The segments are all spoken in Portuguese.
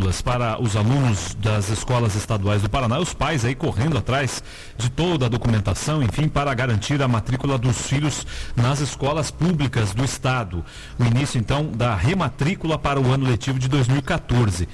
matrículas para os alunos das escolas estaduais do Paraná, os pais aí correndo atrás de toda a documentação, enfim, para garantir a matrícula dos filhos nas escolas públicas do estado. O início, então, da rematrícula para o ano letivo de 2014.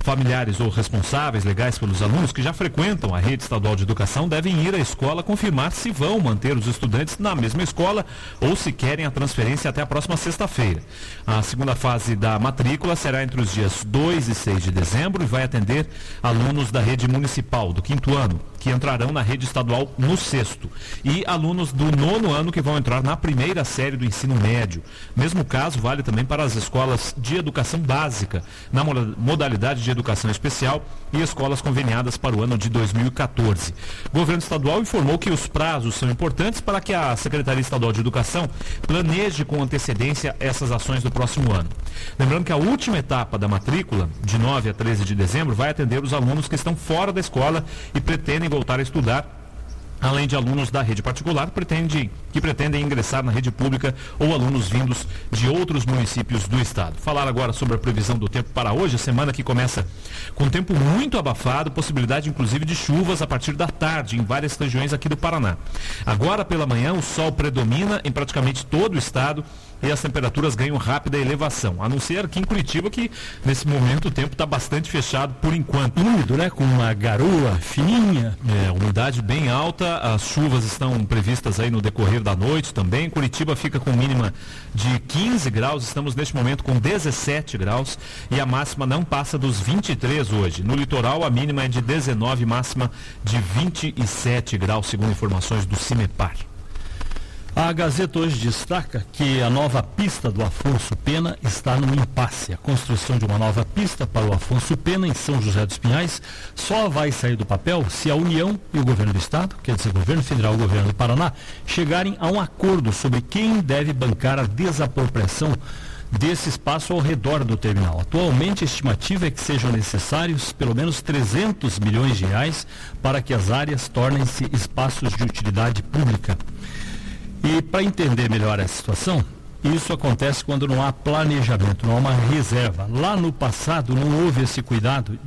Familiares ou responsáveis legais pelos alunos que já frequentam a rede estadual de educação devem ir à escola confirmar se vão manter os estudantes na mesma escola ou se querem a transferência até a próxima sexta-feira. A segunda fase da matrícula será entre os dias 2 e 6 de dezembro e vai atender alunos da rede municipal do 5º ano, que entrarão na rede estadual no 6º, e alunos do 9º ano que vão entrar na primeira série do ensino médio. Mesmo caso vale também para as escolas de educação básica, na modalidade de educação especial e escolas conveniadas para o ano de 2014. O governo estadual informou que os prazos são importantes para que a Secretaria Estadual de Educação planeje com antecedência essas ações do próximo ano. Lembrando que a última etapa da matrícula, de 9 a 13 de dezembro, vai atender os alunos que estão fora da escola e pretendem voltar a estudar, além de alunos da rede particular que pretendem ingressar na rede pública ou alunos vindos de outros municípios do estado. Falar agora sobre a previsão do tempo para hoje, a semana que começa com tempo muito abafado, possibilidade inclusive de chuvas a partir da tarde em várias regiões aqui do Paraná. Agora pela manhã o sol predomina em praticamente todo o estado e as temperaturas ganham rápida elevação, a não ser aqui em Curitiba, que nesse momento o tempo está bastante fechado por enquanto. Úmido, né? Com uma garoa fininha. Umidade bem alta, as chuvas estão previstas aí no decorrer da noite também. Curitiba fica com mínima de 15 graus, estamos neste momento com 17 graus e a máxima não passa dos 23 hoje. No litoral a mínima é de 19, máxima de 27 graus, segundo informações do CIMEPAR. A Gazeta hoje destaca que a nova pista do Afonso Pena está no impasse. A construção de uma nova pista para o Afonso Pena em São José dos Pinhais só vai sair do papel se a União e o governo do estado, quer dizer, o governo federal e o governo do Paraná, chegarem a um acordo sobre quem deve bancar a desapropriação desse espaço ao redor do terminal. Atualmente a estimativa é que sejam necessários pelo menos 300 milhões de reais para que as áreas tornem-se espaços de utilidade pública. E para entender melhor essa situação, isso acontece quando não há planejamento, não há uma reserva. Lá no passado não houve esse cuidado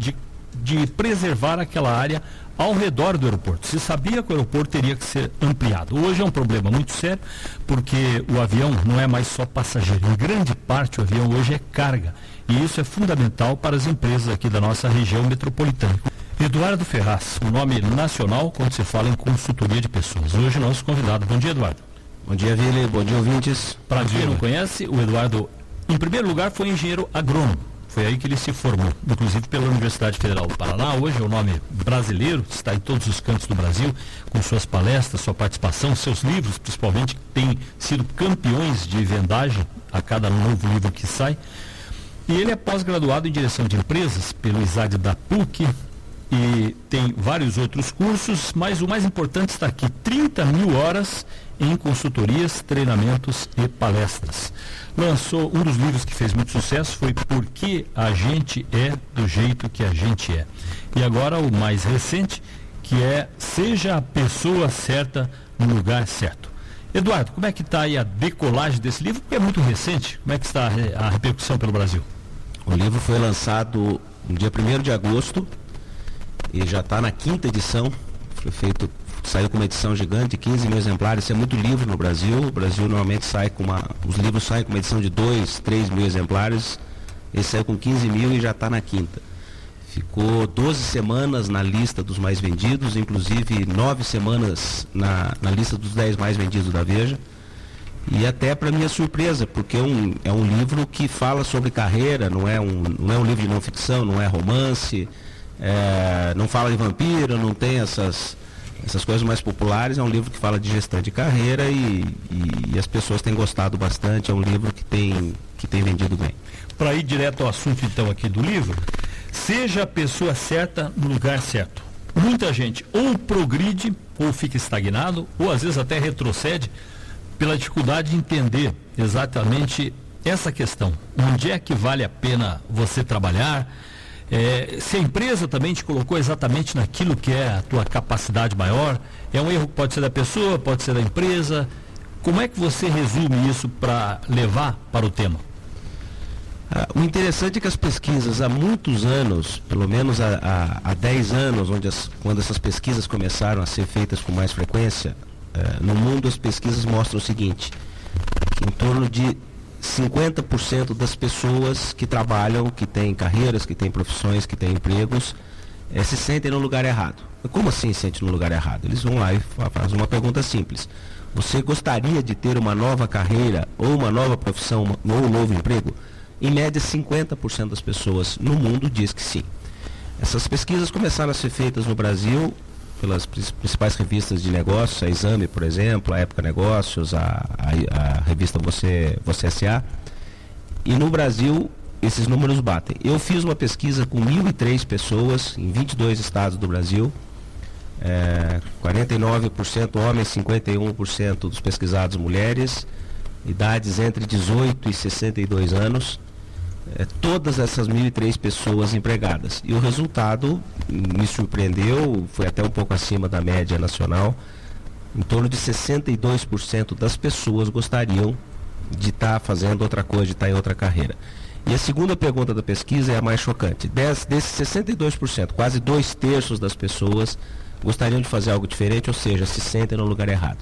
de preservar aquela área ao redor do aeroporto. Se sabia que o aeroporto teria que ser ampliado. Hoje é um problema muito sério, porque o avião não é mais só passageiro. Em grande parte o avião hoje é carga. E isso é fundamental para as empresas aqui da nossa região metropolitana. Eduardo Ferraz, um nome nacional quando se fala em consultoria de pessoas. Hoje nosso convidado. Bom dia, Eduardo. Bom dia, Vili. Bom dia, ouvintes. Para quem não conhece, o Eduardo, em primeiro lugar, foi engenheiro agrônomo. Foi aí que ele se formou, inclusive pela Universidade Federal do Paraná. Hoje é o nome brasileiro, está em todos os cantos do Brasil, com suas palestras, sua participação, seus livros, principalmente, que têm sido campeões de vendagem a cada novo livro que sai. E ele é pós-graduado em direção de empresas pelo ISAD da PUC e tem vários outros cursos, mas o mais importante está aqui, 30 mil horas em consultorias, treinamentos e palestras. Lançou um dos livros que fez muito sucesso, foi Por que a gente é do jeito que a gente é. E agora o mais recente, que é Seja a pessoa certa no lugar certo. Eduardo, como é que está aí a decolagem desse livro? Porque é muito recente, como é que está a repercussão pelo Brasil? O livro foi lançado no dia 1º de agosto e já está na 5ª edição. Saiu com uma edição gigante de 15 mil exemplares. Isso é muito livro no Brasil. O Brasil normalmente os livros saem com uma edição de 2, 3 mil exemplares. Esse saiu com 15 mil e já está na 5ª. Ficou 12 semanas na lista dos mais vendidos, inclusive 9 semanas na lista dos 10 mais vendidos da Veja. E até para minha surpresa, porque é um livro que fala sobre carreira, não é um livro de não ficção, não é romance, não fala de vampiro, não tem essas coisas mais populares. É um livro que fala de gestão de carreira e as pessoas têm gostado bastante. É um livro que tem vendido bem. Para ir direto ao assunto então aqui do livro, seja a pessoa certa no lugar certo. Muita gente ou progride ou fica estagnado ou às vezes até retrocede pela dificuldade de entender exatamente essa questão. Onde é que vale a pena você trabalhar? Se a empresa também te colocou exatamente naquilo que é a tua capacidade maior, é um erro que pode ser da pessoa, pode ser da empresa. Como é que você resume isso para levar para o tema? O interessante é que as pesquisas há muitos anos, pelo menos há 10 anos, quando essas pesquisas começaram a ser feitas com mais frequência, no mundo as pesquisas mostram o seguinte, que em torno de 50% das pessoas que trabalham, que têm carreiras, que têm profissões, que têm empregos, se sentem no lugar errado. Como assim se sente no lugar errado? Eles vão lá e fazem uma pergunta simples. Você gostaria de ter uma nova carreira, ou uma nova profissão, ou um novo emprego? Em média, 50% das pessoas no mundo diz que sim. Essas pesquisas começaram a ser feitas no Brasil pelas principais revistas de negócios, a Exame, por exemplo, a Época Negócios, a revista Você S.A. E no Brasil, esses números batem. Eu fiz uma pesquisa com 1.003 pessoas em 22 estados do Brasil, 49% homens, 51% dos pesquisados mulheres, idades entre 18 e 62 anos, todas essas 1.003 pessoas empregadas. E o resultado me surpreendeu, foi até um pouco acima da média nacional. Em torno de 62% das pessoas gostariam de estar fazendo outra coisa, de estar em outra carreira. E a segunda pergunta da pesquisa é a mais chocante. Desses 62%, quase 2/3 das pessoas gostariam de fazer algo diferente, ou seja, se sentem no lugar errado.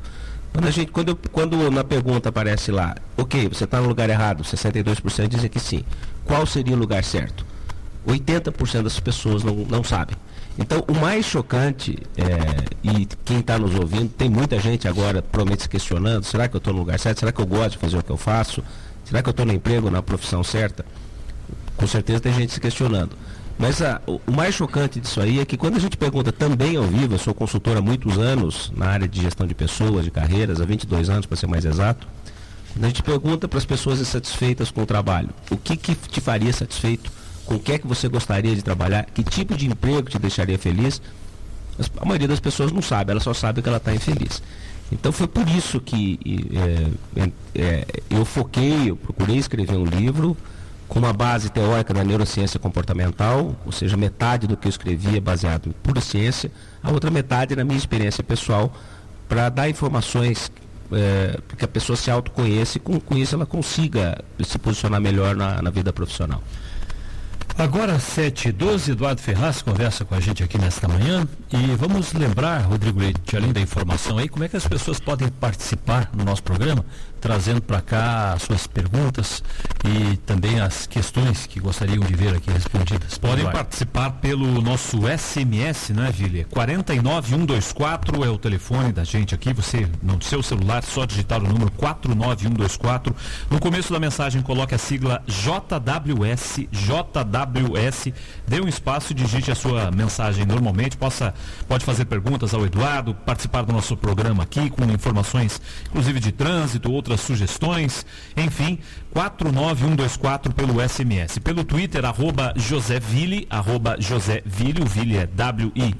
Quando na pergunta aparece lá, ok, você está no lugar errado, 62% dizem que sim. Qual seria o lugar certo? 80% das pessoas não sabem. Então, o mais chocante, e quem está nos ouvindo, tem muita gente agora provavelmente se questionando, será que eu estou no lugar certo? Será que eu gosto de fazer o que eu faço? Será que eu estou no emprego, na profissão certa? Com certeza tem gente se questionando. Mas o mais chocante disso aí é que quando a gente pergunta também ao vivo, eu sou consultor há muitos anos na área de gestão de pessoas, de carreiras, há 22 anos para ser mais exato, quando a gente pergunta para as pessoas insatisfeitas com o trabalho, o que te faria satisfeito, com o que é que você gostaria de trabalhar, que tipo de emprego te deixaria feliz, a maioria das pessoas não sabe, ela só sabe que ela está infeliz. Então foi por isso que eu procurei escrever um livro com uma base teórica da neurociência comportamental, ou seja, metade do que eu escrevi é baseado em pura ciência, a outra metade na minha experiência pessoal, para dar informações para que a pessoa se autoconheça e com isso ela consiga se posicionar melhor na vida profissional. Agora, 7h12, Eduardo Ferraz conversa com a gente aqui nesta manhã e vamos lembrar, Rodrigo Leite, além da informação aí, como é que as pessoas podem participar no nosso programa, trazendo para cá as suas perguntas e também as questões que gostariam de ver aqui respondidas. Podem participar pelo nosso SMS, né, Vili? 49124 é o telefone da gente aqui, você no seu celular só digitar o número 49124. No começo da mensagem coloque a sigla JWS, dê um espaço e digite a sua mensagem normalmente, pode fazer perguntas ao Eduardo, participar do nosso programa aqui com informações inclusive de trânsito, outras sugestões, enfim, 49124 pelo SMS. Pelo Twitter, @JoséVille, o Ville é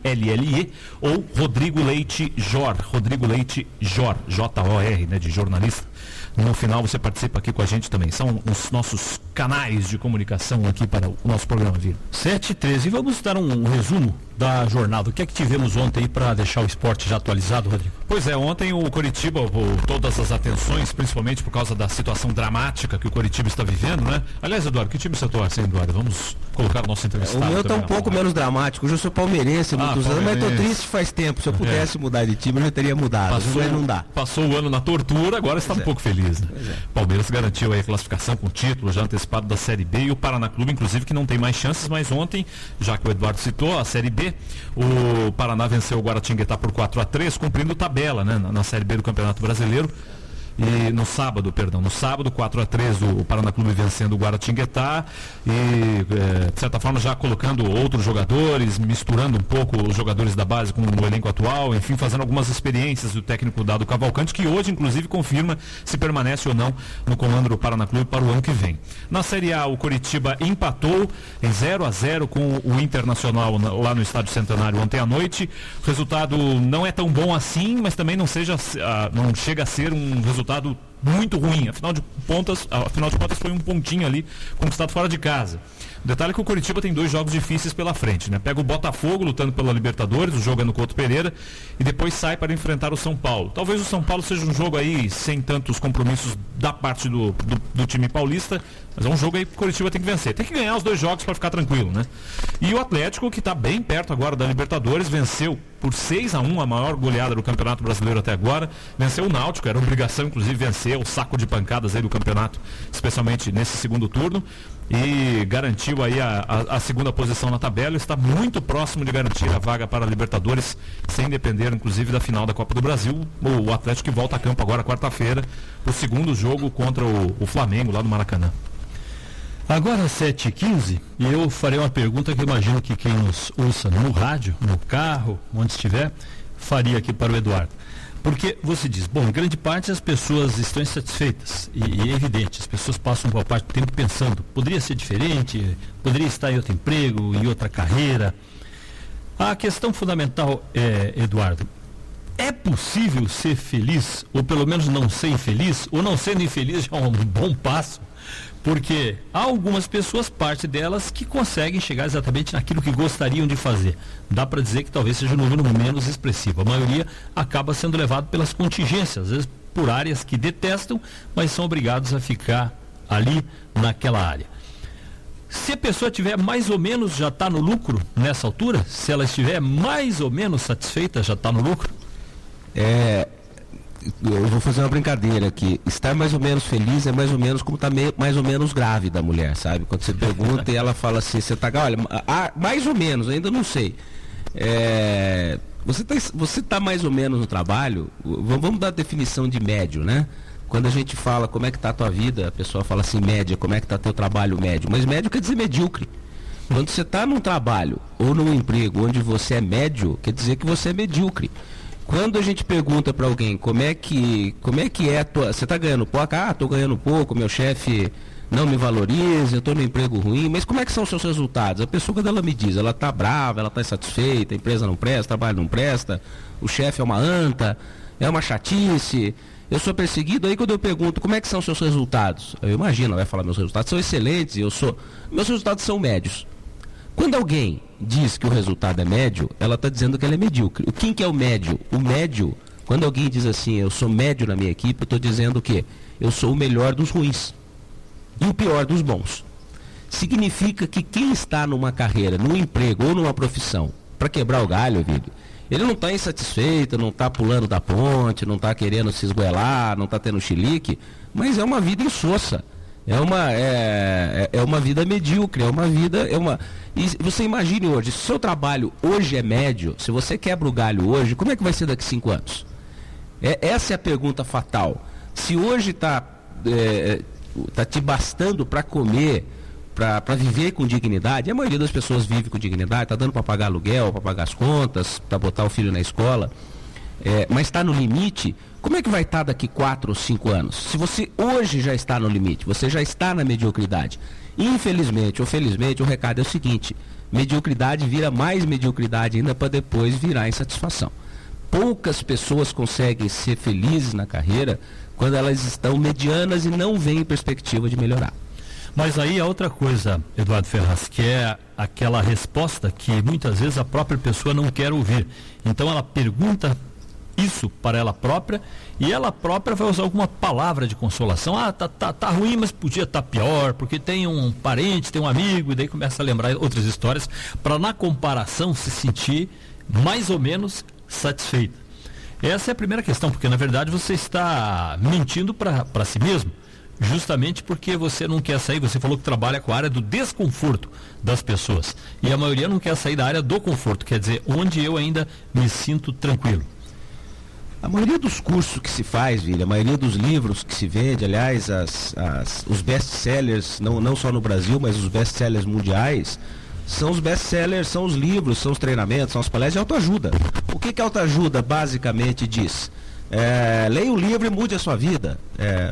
WILLE, ou Rodrigo Leite Jor, J-O-R, né, de jornalista. No final você participa aqui com a gente também. São os nossos canais de comunicação aqui para o nosso programa, Vila. 7h13. E vamos dar um resumo da jornada. O que é que tivemos ontem aí para deixar o esporte já atualizado, Rodrigo? Pois é, ontem o Coritiba, todas as atenções, principalmente por causa da situação dramática que o Coritiba está vivendo, né? Aliás, Eduardo, que time você torce, hein, Eduardo? Vamos colocar o nosso entrevistado. O meu está um pouco menos dramático. Hoje eu sou palmeirense há muitos anos, mas estou triste faz tempo. Se eu pudesse mudar de time, eu já teria mudado. Mas não dá. Passou o ano na tortura, agora está um pouco feliz. Né? Palmeiras garantiu aí a classificação com título já antecipado da Série B e o Paraná Clube, inclusive, que não tem mais chances, mas ontem, já que o Eduardo citou, a Série B, o Paraná venceu o Guaratinguetá por 4-3, cumprindo tabela, né, na Série B do Campeonato Brasileiro. E no sábado, 4-3, o Paraná Clube vencendo o Guaratinguetá e, de certa forma, já colocando outros jogadores, misturando um pouco os jogadores da base com o elenco atual, enfim, fazendo algumas experiências do técnico Dado Cavalcante, que hoje, inclusive, confirma se permanece ou não no comando do Paraná Clube para o ano que vem. Na Série A, o Coritiba empatou em 0-0 com o Internacional lá no Estádio Centenário ontem à noite. O resultado não é tão bom assim, mas também não chega a ser um resultado muito ruim. Afinal de contas foi um pontinho ali conquistado fora de casa. O detalhe é que o Coritiba tem 2 jogos difíceis pela frente, né? Pega o Botafogo lutando pela Libertadores, o jogo é no Couto Pereira, e depois sai para enfrentar o São Paulo. Talvez o São Paulo seja um jogo aí sem tantos compromissos da parte do time paulista, mas é um jogo aí que o Coritiba tem que vencer. Tem que ganhar os 2 jogos para ficar tranquilo, né? E o Atlético, que está bem perto agora da Libertadores, venceu por 6-1, a maior goleada do Campeonato Brasileiro até agora. Venceu o Náutico, era obrigação inclusive vencer o saco de pancadas aí do campeonato, especialmente nesse segundo turno. E garantiu aí a segunda posição na tabela, está muito próximo de garantir a vaga para a Libertadores, sem depender inclusive da final da Copa do Brasil. O Atlético que volta a campo agora quarta-feira, o segundo jogo contra o Flamengo lá no Maracanã. Agora 7h15, e eu farei uma pergunta que eu imagino que quem nos ouça no rádio, no carro, onde estiver, faria aqui para o Eduardo. Porque você diz, bom, em grande parte as pessoas estão insatisfeitas, e é evidente, as pessoas passam boa parte do tempo pensando, poderia ser diferente, poderia estar em outro emprego, em outra carreira. A questão fundamental é, Eduardo, é possível ser feliz, ou pelo menos não ser infeliz, ou não sendo infeliz já é um bom passo? Porque há algumas pessoas, parte delas, que conseguem chegar exatamente naquilo que gostariam de fazer. Dá para dizer que talvez seja um número menos expressivo. A maioria acaba sendo levado pelas contingências, às vezes por áreas que detestam, mas são obrigados a ficar ali naquela área. Se a pessoa estiver mais ou menos, já está no lucro nessa altura? Se ela estiver mais ou menos satisfeita, já está no lucro? Eu vou fazer uma brincadeira aqui. Estar mais ou menos feliz é mais ou menos como estar mais ou menos grávida a mulher, sabe? Quando você pergunta e ela fala assim, você tá, olha, mais ou menos, ainda não sei. Você tá mais ou menos no trabalho, vamos dar a definição de médio, né? Quando a gente fala como é que tá a tua vida, a pessoa fala assim, média, como é que tá teu trabalho médio? Mas médio quer dizer medíocre. Quando você está num trabalho ou num emprego onde você é médio, quer dizer que você é medíocre. Quando a gente pergunta para alguém como é que é a tua... Você está ganhando pouco? Estou ganhando pouco, meu chefe não me valoriza, eu estou no emprego ruim, mas como é que são os seus resultados? A pessoa, quando ela me diz, ela está brava, ela está insatisfeita, a empresa não presta, o trabalho não presta, o chefe é uma anta, é uma chatice, eu sou perseguido. Aí quando eu pergunto como é que são os seus resultados, eu imagino, ela vai falar, meus resultados são excelentes, meus resultados são médios. Quando alguém diz que o resultado é médio, ela está dizendo que ela é medíocre. Quem que é o médio? O médio, quando alguém diz assim, eu sou médio na minha equipe, eu estou dizendo que eu sou o melhor dos ruins e o pior dos bons. Significa que quem está numa carreira, num emprego ou numa profissão, para quebrar o galho, Vílio, ele não está insatisfeito, não está pulando da ponte, não está querendo se esgoelar, não está tendo chilique, mas é uma vida insossa. É uma vida medíocre, E você imagine hoje, se o seu trabalho hoje é médio, se você quebra o galho hoje, como é que vai ser daqui a 5 anos? Essa é a pergunta fatal. Se hoje tá te bastando para comer, para viver com dignidade, a maioria das pessoas vive com dignidade, está dando para pagar aluguel, para pagar as contas, para botar o filho na escola, mas está no limite, como é que vai estar daqui 4 ou 5 anos? Se você hoje já está no limite, você já está na mediocridade. Infelizmente ou felizmente, o recado é o seguinte, mediocridade vira mais mediocridade ainda para depois virar insatisfação. Poucas pessoas conseguem ser felizes na carreira quando elas estão medianas e não veem perspectiva de melhorar. Mas aí a outra coisa, Eduardo Ferraz, que é aquela resposta que muitas vezes a própria pessoa não quer ouvir. Então ela pergunta isso para ela própria e ela própria vai usar alguma palavra de consolação. Tá ruim, mas podia estar pior, porque tem um parente, tem um amigo, e daí começa a lembrar outras histórias para na comparação se sentir mais ou menos satisfeita. Essa é a primeira questão, porque na verdade você está mentindo para si mesmo, justamente porque você não quer sair. Você falou que trabalha com a área do desconforto das pessoas e a maioria não quer sair da área do conforto, quer dizer, onde eu ainda me sinto tranquilo. A maioria dos cursos que se faz, Vila, a maioria dos livros que se vende, aliás, os best-sellers, não só no Brasil, mas os best-sellers mundiais, são os best-sellers, são os livros, são os treinamentos, são as palestras de autoajuda. O que autoajuda basicamente diz? Leia um livro e mude a sua vida.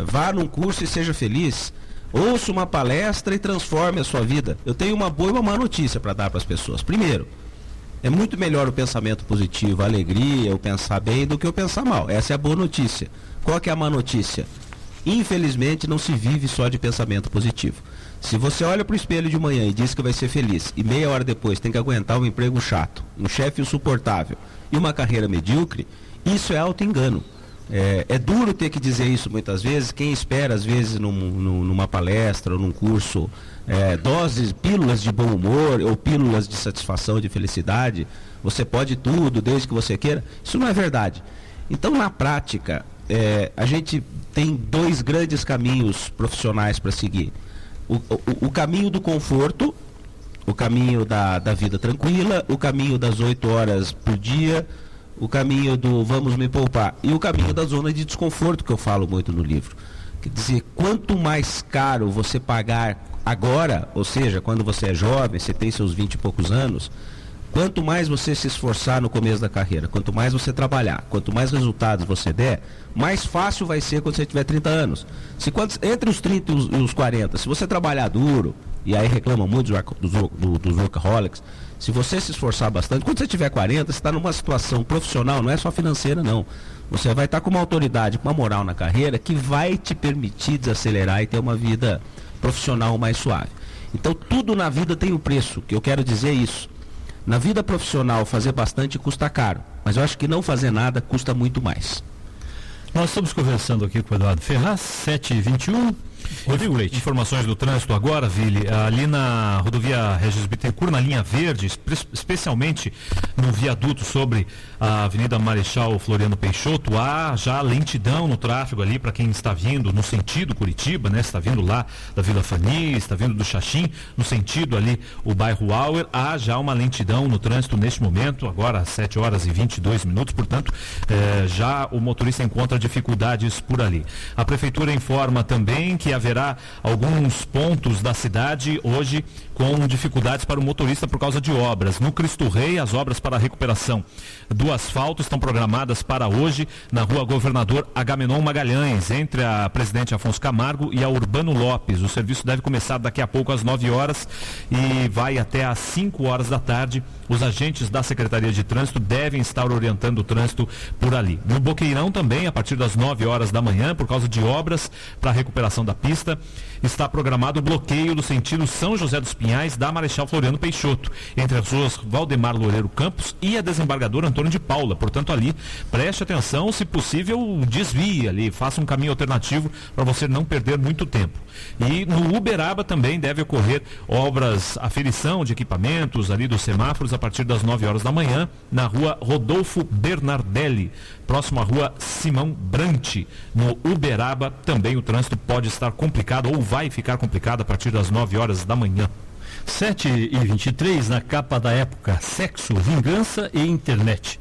Vá num curso e seja feliz. Ouça uma palestra e transforme a sua vida. Eu tenho uma boa e uma má notícia para dar para as pessoas. Primeiro, é muito melhor o pensamento positivo, a alegria, o pensar bem, do que o pensar mal. Essa é a boa notícia. Qual que é a má notícia? Infelizmente, não se vive só de pensamento positivo. Se você olha para o espelho de manhã e diz que vai ser feliz, e meia hora depois tem que aguentar um emprego chato, um chefe insuportável e uma carreira medíocre, isso é auto-engano. É duro ter que dizer isso muitas vezes. Quem espera, às vezes, numa palestra ou num curso, pílulas de bom humor ou pílulas de satisfação, de felicidade, você pode tudo desde que você queira, isso não é verdade. Então, na prática, a gente tem dois grandes caminhos profissionais para seguir. O caminho do conforto, o caminho da vida tranquila, o caminho das 8 horas por dia, o caminho do vamos me poupar e o caminho da zona de desconforto, que eu falo muito no livro. Quer dizer, quanto mais caro você pagar agora, ou seja, quando você é jovem, você tem seus 20 e poucos anos, quanto mais você se esforçar no começo da carreira, quanto mais você trabalhar, quanto mais resultados você der, mais fácil vai ser quando você tiver 30 anos. Entre os 30 e os 40, se você trabalhar duro, e aí reclama muito dos workaholics, se você se esforçar bastante, quando você tiver 40, você está numa situação profissional, não é só financeira não. Você vai estar com uma autoridade, com uma moral na carreira que vai te permitir desacelerar e ter uma vida profissional mais suave. Então tudo na vida tem um preço, que eu quero dizer isso. Na vida profissional fazer bastante custa caro, mas eu acho que não fazer nada custa muito mais. Nós estamos conversando aqui com o Eduardo Ferraz, 7h21. Rodrigo Leite. Informações do trânsito agora, Vili, ali na rodovia Regis Bittencourt, na linha verde, especialmente no viaduto sobre a Avenida Marechal Floriano Peixoto, há já lentidão no tráfego ali para quem está vindo no sentido Curitiba, né? Está vindo lá da Vila Fani, está vindo do Xaxim, no sentido ali o bairro Auer, há já uma lentidão no trânsito neste momento, agora às 7 horas e 22 minutos, portanto, já o motorista encontra dificuldades por ali. A prefeitura informa também que haverá alguns pontos da cidade hoje com dificuldades para o motorista por causa de obras. No Cristo Rei, as obras para a recuperação do asfalto estão programadas para hoje na rua Governador Agamenon Magalhães, entre a Presidente Afonso Camargo e a Urbano Lopes. O serviço deve começar daqui a pouco às 9 horas e vai até às 5 horas da tarde. Os agentes da Secretaria de Trânsito devem estar orientando o trânsito por ali. No Boqueirão também, a partir das 9 horas da manhã, por causa de obras para a recuperação da pista, está programado o bloqueio do sentido São José dos Pinhais da Marechal Floriano Peixoto, entre as ruas Valdemar Loureiro Campos e a Desembargadora Antônio de Paula. Portanto, ali, preste atenção, se possível, desvie ali, faça um caminho alternativo para você não perder muito tempo. E no Uberaba também deve ocorrer obras, aferição de equipamentos ali dos semáforos a partir das 9 horas da manhã, na rua Rodolfo Bernardelli, próximo à rua Simão Brante. No Uberaba também o trânsito pode estar complicado ou vai ficar complicado a partir das 9 horas da manhã. 7h23, na capa da época, sexo, vingança e internet.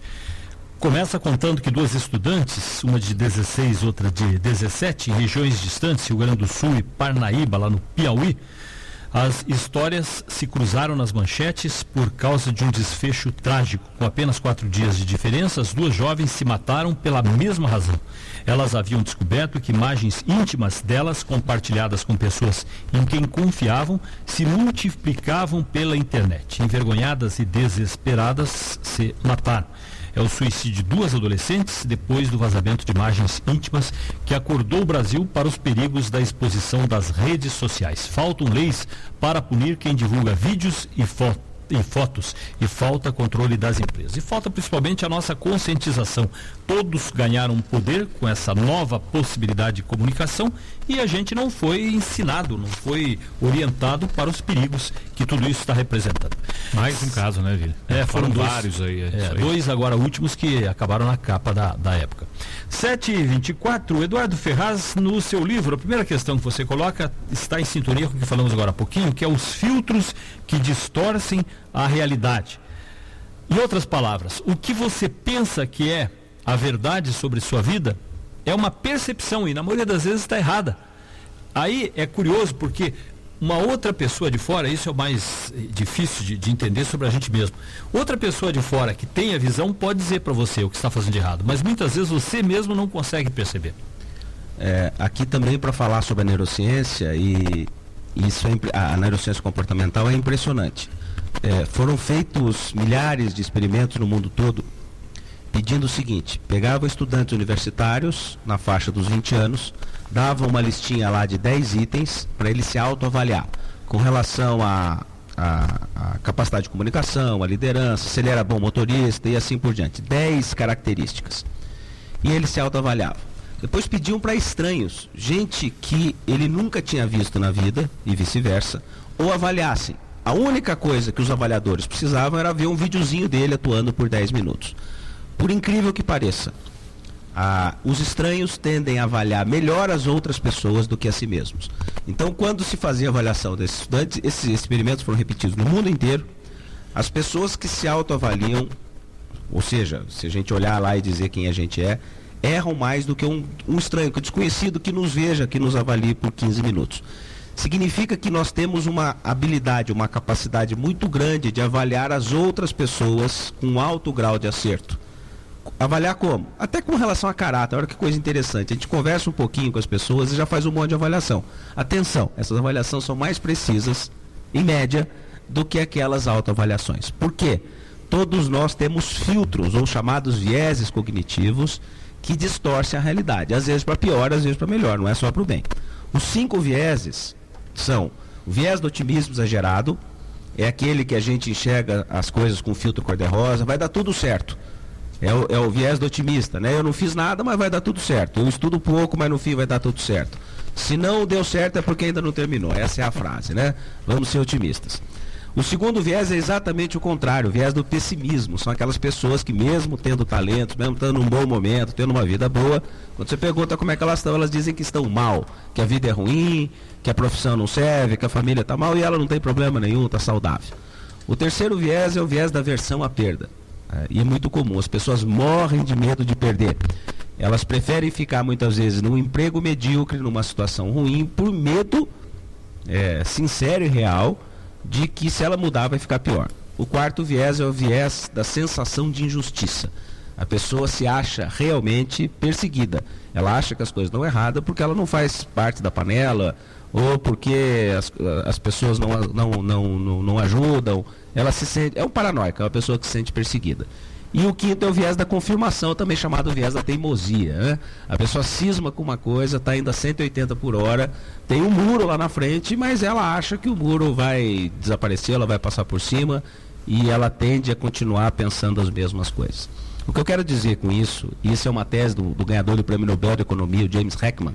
Começa contando que duas estudantes, uma de 16, outra de 17, em regiões distantes, Rio Grande do Sul e Parnaíba, lá no Piauí, as histórias se cruzaram nas manchetes por causa de um desfecho trágico. Com apenas 4 dias de diferença, as duas jovens se mataram pela mesma razão. Elas haviam descoberto que imagens íntimas delas, compartilhadas com pessoas em quem confiavam, se multiplicavam pela internet. Envergonhadas e desesperadas, se mataram. É o suicídio de duas adolescentes depois do vazamento de imagens íntimas que acordou o Brasil para os perigos da exposição das redes sociais. Faltam leis para punir quem divulga vídeos e fotos, e falta controle das empresas. E falta principalmente a nossa conscientização. Todos ganharam poder com essa nova possibilidade de comunicação e a gente não foi ensinado, não foi orientado para os perigos que tudo isso está representando. Mais um caso, né, Vili? Foram vários aí. Dois agora últimos que acabaram na capa da época. 7h24, Eduardo Ferraz, no seu livro, a primeira questão que você coloca está em sintonia com o que falamos agora há pouquinho, que é os filtros que distorcem a realidade. Em outras palavras, o que você pensa que é a verdade sobre sua vida é uma percepção e na maioria das vezes está errada. Aí é curioso porque uma outra pessoa de fora, isso é o mais difícil de entender sobre a gente mesmo. Outra pessoa de fora que tem a visão pode dizer para você o que está fazendo de errado, mas muitas vezes você mesmo não consegue perceber. Aqui também para falar sobre a neurociência e isso a neurociência comportamental é impressionante. Foram feitos milhares de experimentos no mundo todo pedindo o seguinte: pegavam estudantes universitários na faixa dos 20 anos, dava uma listinha lá de 10 itens para ele se autoavaliar com relação a capacidade de comunicação, a liderança, se ele era bom motorista e assim por diante. 10 características. E ele se autoavaliava. Depois pediam para estranhos, gente que ele nunca tinha visto na vida e vice-versa, ou avaliassem. A única coisa que os avaliadores precisavam era ver um videozinho dele atuando por 10 minutos. Por incrível que pareça, os estranhos tendem a avaliar melhor as outras pessoas do que a si mesmos. Então, quando se fazia a avaliação desses estudantes, esses experimentos foram repetidos no mundo inteiro. As pessoas que se autoavaliam, ou seja, se a gente olhar lá e dizer quem a gente é, erram mais do que um estranho, que desconhecido que nos veja, que nos avalie por 15 minutos. Significa que nós temos uma habilidade, uma capacidade muito grande de avaliar as outras pessoas com alto grau de acerto. Avaliar como? Até com relação a caráter. Olha que coisa interessante. A gente conversa um pouquinho com as pessoas e já faz um monte de avaliação. Atenção, essas avaliações são mais precisas, em média, do que aquelas autoavaliações. Por quê? Todos nós temos filtros, ou chamados vieses cognitivos, que distorcem a realidade. Às vezes para pior, às vezes para melhor, não é só para o bem. Os 5 vieses são: o viés do otimismo exagerado, é aquele que a gente enxerga as coisas com filtro cor-de-rosa, vai dar tudo certo. É o viés do otimista, né? Eu não fiz nada, mas vai dar tudo certo. Eu estudo pouco, mas no fim vai dar tudo certo. Se não deu certo é porque ainda não terminou. Essa é a frase, né? Vamos ser otimistas. O segundo viés é exatamente o contrário, o viés do pessimismo. São aquelas pessoas que, mesmo tendo talento, mesmo estando num bom momento, tendo uma vida boa, quando você pergunta como é que elas estão, elas dizem que estão mal, que a vida é ruim, que a profissão não serve, que a família está mal, e ela não tem problema nenhum, está saudável. O terceiro viés é o viés da aversão à perda. E é muito comum, as pessoas morrem de medo de perder. Elas preferem ficar muitas vezes num emprego medíocre, numa situação ruim, por medo sincero e real de que, se ela mudar, vai ficar pior. O quarto viés é o viés da sensação de injustiça. A pessoa se acha realmente perseguida. Ela acha que as coisas estão erradas porque ela não faz parte da panela, ou porque as pessoas não ajudam. Ela se sente, é um paranoico, é uma pessoa que se sente perseguida. E o quinto é o viés da confirmação, também chamado viés da teimosia, né? A pessoa cisma com uma coisa, está indo a 180 por hora, tem um muro lá na frente, mas ela acha que o muro vai desaparecer, ela vai passar por cima, e ela tende a continuar pensando as mesmas coisas. O que eu quero dizer com isso, e isso é uma tese do ganhador do Prêmio Nobel de Economia, o James Heckman,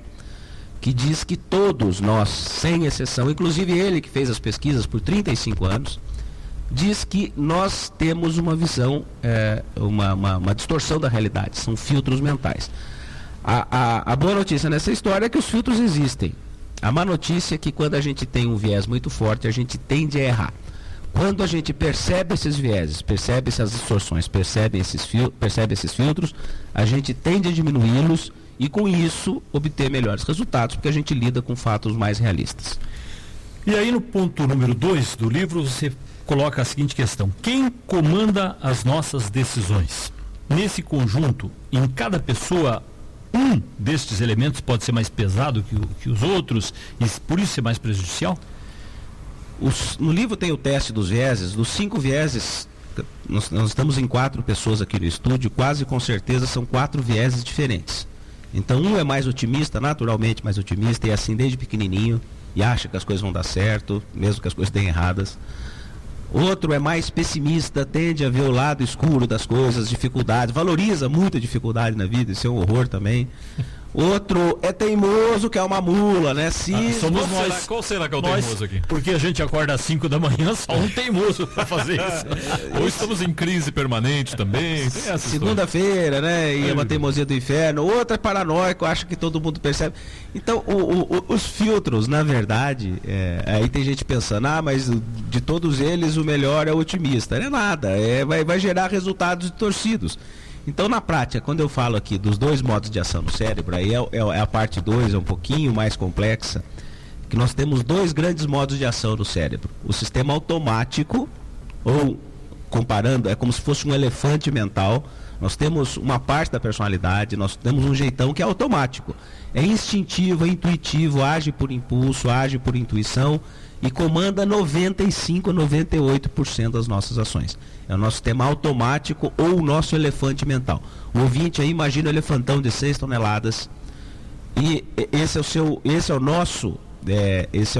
que diz que todos nós, sem exceção, inclusive ele que fez as pesquisas por 35 anos, diz que nós temos uma visão, uma distorção da realidade, são filtros mentais. A boa notícia nessa história é que os filtros existem. A má notícia é que, quando a gente tem um viés muito forte, a gente tende a errar. Quando a gente percebe esses vieses, percebe essas distorções, percebe esses filtros, a gente tende a diminuí-los e, com isso, obter melhores resultados, porque a gente lida com fatos mais realistas. E aí, no ponto número 2 do livro, você coloca a seguinte questão: quem comanda as nossas decisões? Nesse conjunto, em cada pessoa, um destes elementos pode ser mais pesado que os outros e por isso ser mais prejudicial? No livro tem o teste dos vieses. Dos 5 vieses, nós estamos em 4 pessoas aqui no estúdio, quase com certeza são 4 vieses diferentes. Então, um é mais otimista, naturalmente mais otimista, e assim desde pequenininho, e acha que as coisas vão dar certo, mesmo que as coisas deem erradas. Outro é mais pessimista, tende a ver o lado escuro das coisas, dificuldades, valoriza muito a dificuldade na vida, isso é um horror também. Outro é teimoso, que é uma mula, né? Somos nós. Qual será que é o teimoso aqui? Porque a gente acorda às 5 da manhã, só um teimoso para fazer isso. Ou estamos em crise permanente também. Segunda-feira, né? E é uma teimosia do inferno. Outro é paranoico, acha que todo mundo percebe. Então, os filtros, na verdade, aí tem gente pensando, mas de todos eles o melhor é o otimista. Não é nada, vai gerar resultados torcidos. Então, na prática, quando eu falo aqui dos 2 modos de ação no cérebro, aí é a parte 2, é um pouquinho mais complexa, que nós temos 2 grandes modos de ação no cérebro. O sistema automático, ou, comparando, é como se fosse um elefante mental. Nós temos uma parte da personalidade, nós temos um jeitão que é automático. É instintivo, é intuitivo, age por impulso, age por intuição e comanda 95% a 98% das nossas ações. É o nosso sistema automático, ou o nosso elefante mental. O ouvinte aí imagina um elefantão de 6 toneladas E esse é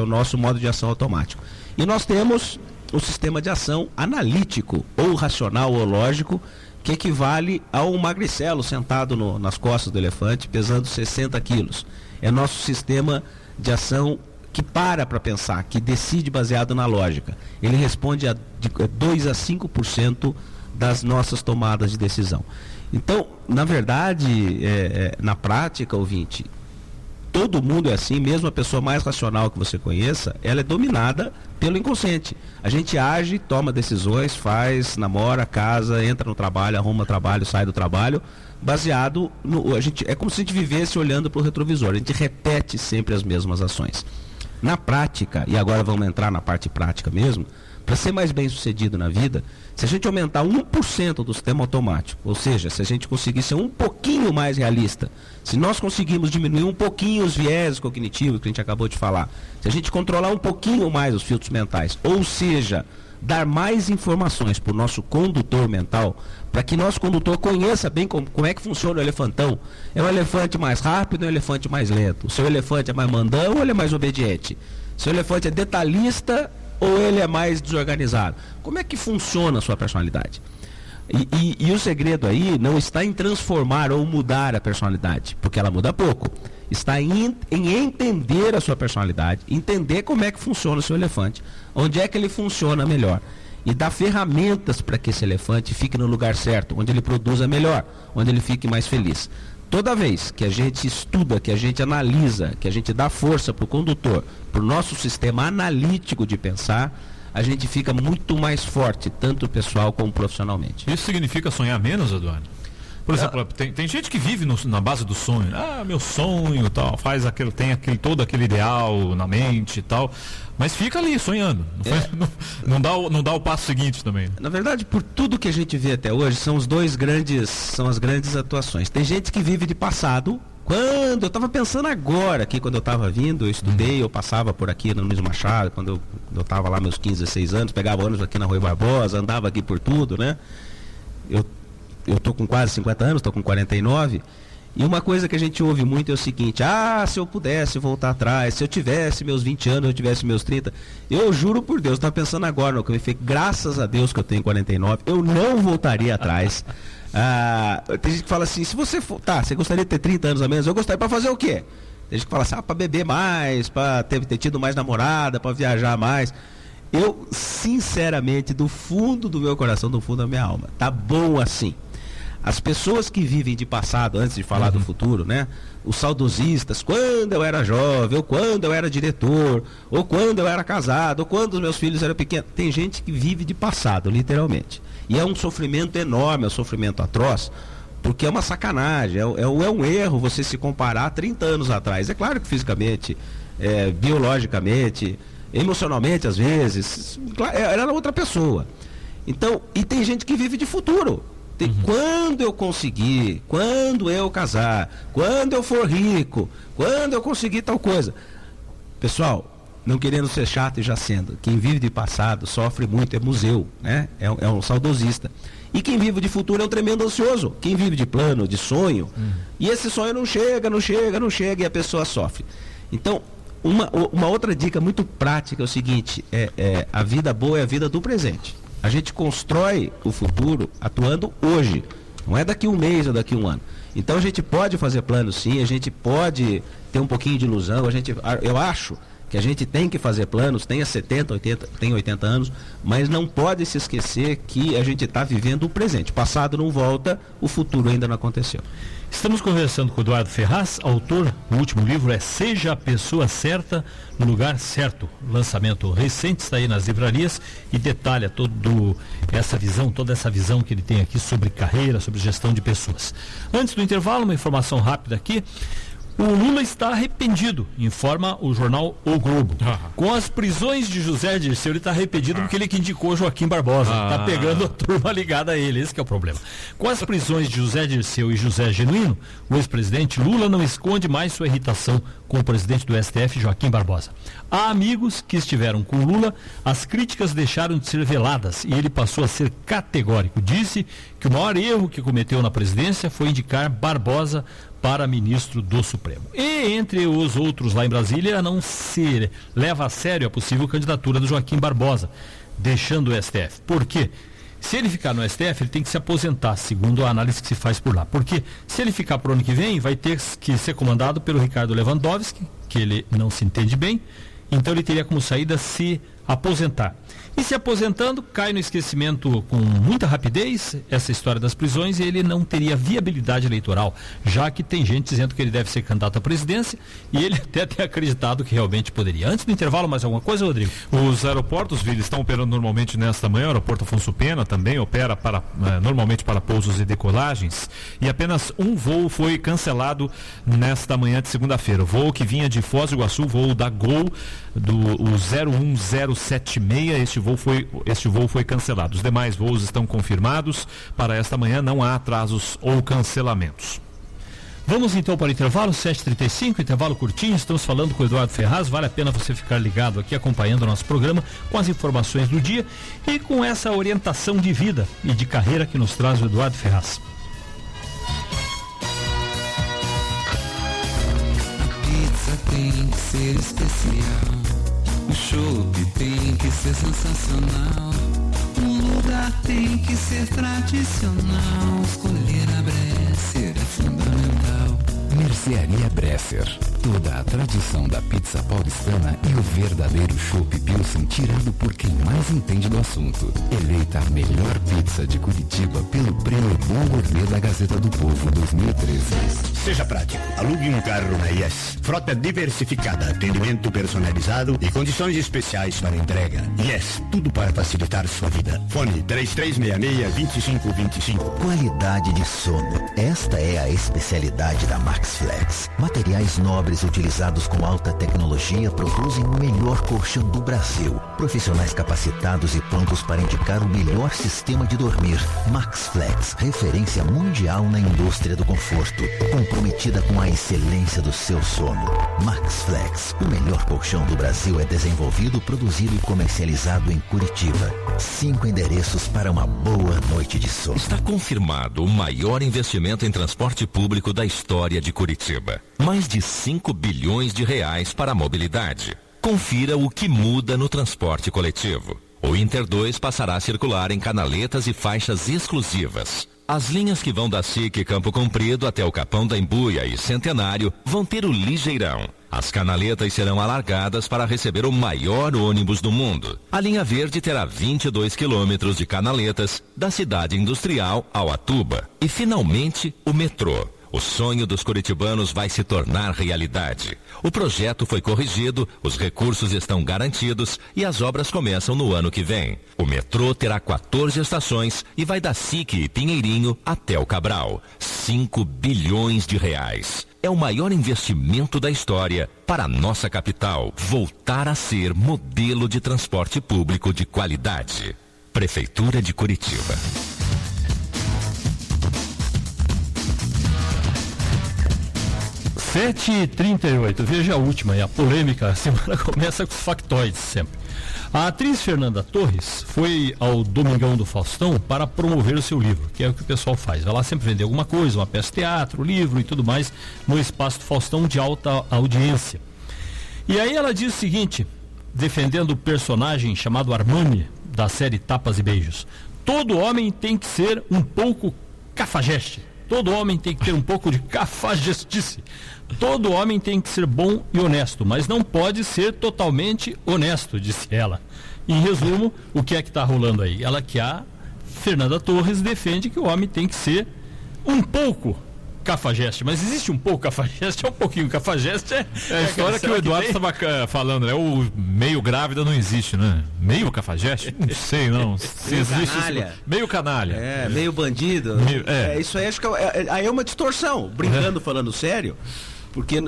o nosso modo de ação automático. E nós temos o sistema de ação analítico, ou racional ou lógico, que equivale a um magricelo sentado nas costas do elefante, pesando 60 quilos. É nosso sistema de ação que para pensar, que decide baseado na lógica. Ele responde a 2 a 5% das nossas tomadas de decisão. Então, na verdade, na prática, ouvinte, todo mundo é assim, mesmo a pessoa mais racional que você conheça, ela é dominada pelo inconsciente. A gente age, toma decisões, faz, namora, casa, entra no trabalho, arruma trabalho, sai do trabalho, baseado no... é como se a gente vivesse olhando para o retrovisor. A gente repete sempre as mesmas ações. Na prática, e agora vamos entrar na parte prática mesmo, para ser mais bem sucedido na vida, se a gente aumentar 1% do sistema automático, ou seja, se a gente conseguir ser um pouquinho mais realista, se nós conseguirmos diminuir um pouquinho os viés cognitivos que a gente acabou de falar, se a gente controlar um pouquinho mais os filtros mentais, ou seja, dar mais informações para o nosso condutor mental, para que nosso condutor conheça bem como é que funciona o elefantão. É um elefante mais rápido, é um elefante mais lento. O seu elefante é mais mandão ou ele é mais obediente? O seu elefante é detalhista ou ele é mais desorganizado? Como é que funciona a sua personalidade? E o segredo aí não está em transformar ou mudar a personalidade, porque ela muda pouco. Está em entender a sua personalidade, entender como é que funciona o seu elefante, onde é que ele funciona melhor, e dar ferramentas para que esse elefante fique no lugar certo, onde ele produza melhor, onde ele fique mais feliz. Toda vez que a gente estuda, que a gente analisa, que a gente dá força para o condutor, para o nosso sistema analítico de pensar, a gente fica muito mais forte, tanto pessoal como profissionalmente. Isso significa sonhar menos, Eduardo? Por exemplo, tem gente que vive na base do sonho. Ah, meu sonho, tal, tem todo aquele ideal na mente e tal, mas fica ali sonhando. Não dá o passo seguinte também. Na verdade, por tudo que a gente vê até hoje, são as grandes atuações. Tem gente que vive de passado. Quando eu estava pensando agora aqui, quando eu estava vindo, eu estudei, eu passava por aqui no Luiz Machado, quando eu estava lá meus 15, 16 anos, pegava ônibus aqui na Rui Barbosa, andava aqui por tudo, né? Eu tô com quase 50 anos, tô com 49, e uma coisa que a gente ouve muito é o seguinte: se eu pudesse voltar atrás, se eu tivesse meus 20 anos, se eu tivesse meus 30, eu juro por Deus, eu estava pensando agora no que eu fiz, graças a Deus que eu tenho 49, eu não voltaria atrás. Tem gente que fala assim: se você for, você gostaria de ter 30 anos a menos? Eu gostaria para fazer o quê? Tem gente que fala assim: para beber mais, para ter tido mais namorada, para viajar mais. Eu, sinceramente, do fundo do meu coração, do fundo da minha alma, tá bom assim. As pessoas que vivem de passado, antes de falar do futuro, né? Os saudosistas, quando eu era jovem, ou quando eu era diretor, ou quando eu era casado, ou quando os meus filhos eram pequenos. Tem gente que vive de passado, literalmente. E é um sofrimento enorme, é um sofrimento atroz, porque é uma sacanagem, é um erro você se comparar a 30 anos atrás. É claro que fisicamente, biologicamente, emocionalmente às vezes, era outra pessoa. Então, e tem gente que vive de futuro. Quando eu conseguir, quando eu casar, quando eu for rico, quando eu conseguir tal coisa. Pessoal, não querendo ser chato e já sendo, quem vive de passado sofre muito, é museu, né? É um saudosista. E quem vive de futuro é um tremendo ansioso. Quem vive de plano, de sonho, e esse sonho não chega e a pessoa sofre. Então, uma outra dica muito prática é o seguinte: a vida boa é a vida do presente. A gente constrói o futuro atuando hoje, não é daqui um mês ou daqui um ano. Então a gente pode fazer planos sim, a gente pode ter um pouquinho de ilusão, eu acho que a gente tem que fazer planos, tenha 70, 80, tem 80 anos, mas não pode se esquecer que a gente está vivendo o presente. O passado não volta, o futuro ainda não aconteceu. Estamos conversando com o Eduardo Ferraz, autor do último livro Seja a Pessoa Certa no Lugar Certo. Lançamento recente, está aí nas livrarias e detalha toda essa visão que ele tem aqui sobre carreira, sobre gestão de pessoas. Antes do intervalo, uma informação rápida aqui. O Lula está arrependido, informa o jornal O Globo. Com as prisões de José Dirceu, ele está arrependido porque ele que indicou Joaquim Barbosa. Está pegando a turma ligada a ele, esse que é o problema. Com as prisões de José Dirceu e José Genuíno, o ex-presidente Lula não esconde mais sua irritação com o presidente do STF, Joaquim Barbosa. Há amigos que estiveram com Lula, as críticas deixaram de ser veladas e ele passou a ser categórico. Disse que o maior erro que cometeu na presidência foi indicar Barbosa para ministro do Supremo. E entre os outros lá em Brasília, não se leva a sério a possível candidatura do Joaquim Barbosa, deixando o STF. Por quê? Se ele ficar no STF, ele tem que se aposentar, segundo a análise que se faz por lá. Porque se ele ficar para o ano que vem, vai ter que ser comandado pelo Ricardo Lewandowski, que ele não se entende bem, então ele teria como saída se aposentar. E se aposentando, cai no esquecimento com muita rapidez essa história das prisões e ele não teria viabilidade eleitoral, já que tem gente dizendo que ele deve ser candidato à presidência e ele até tem acreditado que realmente poderia. Antes do intervalo, mais alguma coisa, Rodrigo? Os aeroportos, Vila, estão operando normalmente nesta manhã. O aeroporto Afonso Pena também opera normalmente para pousos e decolagens e apenas um voo foi cancelado nesta manhã de segunda-feira. O voo que vinha de Foz do Iguaçu, o voo da Gol, o 01076, este voo foi cancelado. Os demais voos estão confirmados. Para esta manhã não há atrasos ou cancelamentos. Vamos então para o intervalo, 7h35, intervalo curtinho. Estamos falando com o Eduardo Ferraz. Vale a pena você ficar ligado aqui, acompanhando o nosso programa, com as informações do dia e com essa orientação de vida e de carreira que nos traz o Eduardo Ferraz. A pizza tem que ser especial, o chopp tem que ser sensacional, o lugar tem que ser tradicional, escolher a Bresser é fundamental. Mercearia Bresser, toda a tradição da pizza paulistana e o verdadeiro chopp Pilsen tirado por quem mais entende do assunto. Eleita a melhor pizza de Curitiba pelo Prêmio Bom Gourmet da Gazeta do Povo 2013. Seja prático, alugue um carro na Yes. Frota diversificada, atendimento personalizado e condições especiais para entrega. Yes, tudo para facilitar sua vida. Fone 3366-2525. Qualidade de sono. Esta é a especialidade da Max Flex. Materiais nobres utilizados com alta tecnologia produzem o melhor colchão do Brasil. Profissionais capacitados e prontos para indicar o melhor sistema de dormir. Max Flex, referência mundial na indústria do conforto. Comprometida com a excelência do seu sono. Max Flex, o melhor colchão do Brasil, é desenvolvido, produzido e comercializado em Curitiba. 5 endereços para uma boa noite de sono. Está confirmado o maior investimento em transporte público da história de Curitiba. Mais de 5 bilhões de reais para a mobilidade. Confira o que muda no transporte coletivo. O Inter 2 passará a circular em canaletas e faixas exclusivas. As linhas que vão da SIC Campo Comprido até o Capão da Embuia e Centenário vão ter o ligeirão. As canaletas serão alargadas para receber o maior ônibus do mundo. A linha verde terá 22 quilômetros de canaletas da cidade industrial ao Atuba. E finalmente o metrô. O sonho dos curitibanos vai se tornar realidade. O projeto foi corrigido, os recursos estão garantidos e as obras começam no ano que vem. O metrô terá 14 estações e vai da SIC e Pinheirinho até o Cabral. 5 bilhões de reais. É o maior investimento da história para a nossa capital voltar a ser modelo de transporte público de qualidade. Prefeitura de Curitiba. 7h38, veja a última, e a polêmica, a semana começa com os factoides sempre. A atriz Fernanda Torres foi ao Domingão do Faustão para promover o seu livro, que é o que o pessoal faz. Vai lá sempre vender alguma coisa, uma peça de teatro, livro e tudo mais, no espaço do Faustão de alta audiência. E aí ela diz o seguinte, defendendo o personagem chamado Armani, da série Tapas e Beijos: todo homem tem que ser um pouco cafajeste. Todo homem tem que ter um pouco de cafajestice. Todo homem tem que ser bom e honesto, mas não pode ser totalmente honesto, disse ela. Em resumo, o que é que está rolando aí? Ela, que a Fernanda Torres, defende que o homem tem que ser um pouco cafajeste. Mas existe um pouco cafajeste? É um pouquinho cafajeste? É a história que o Eduardo estava falando, né? O meio grávida não existe, né? Meio cafajeste? Não sei, não. Se existe canalha. Meio canalha. É, meio bandido. Isso aí acho que aí é uma distorção. Brincando, falando sério. Porque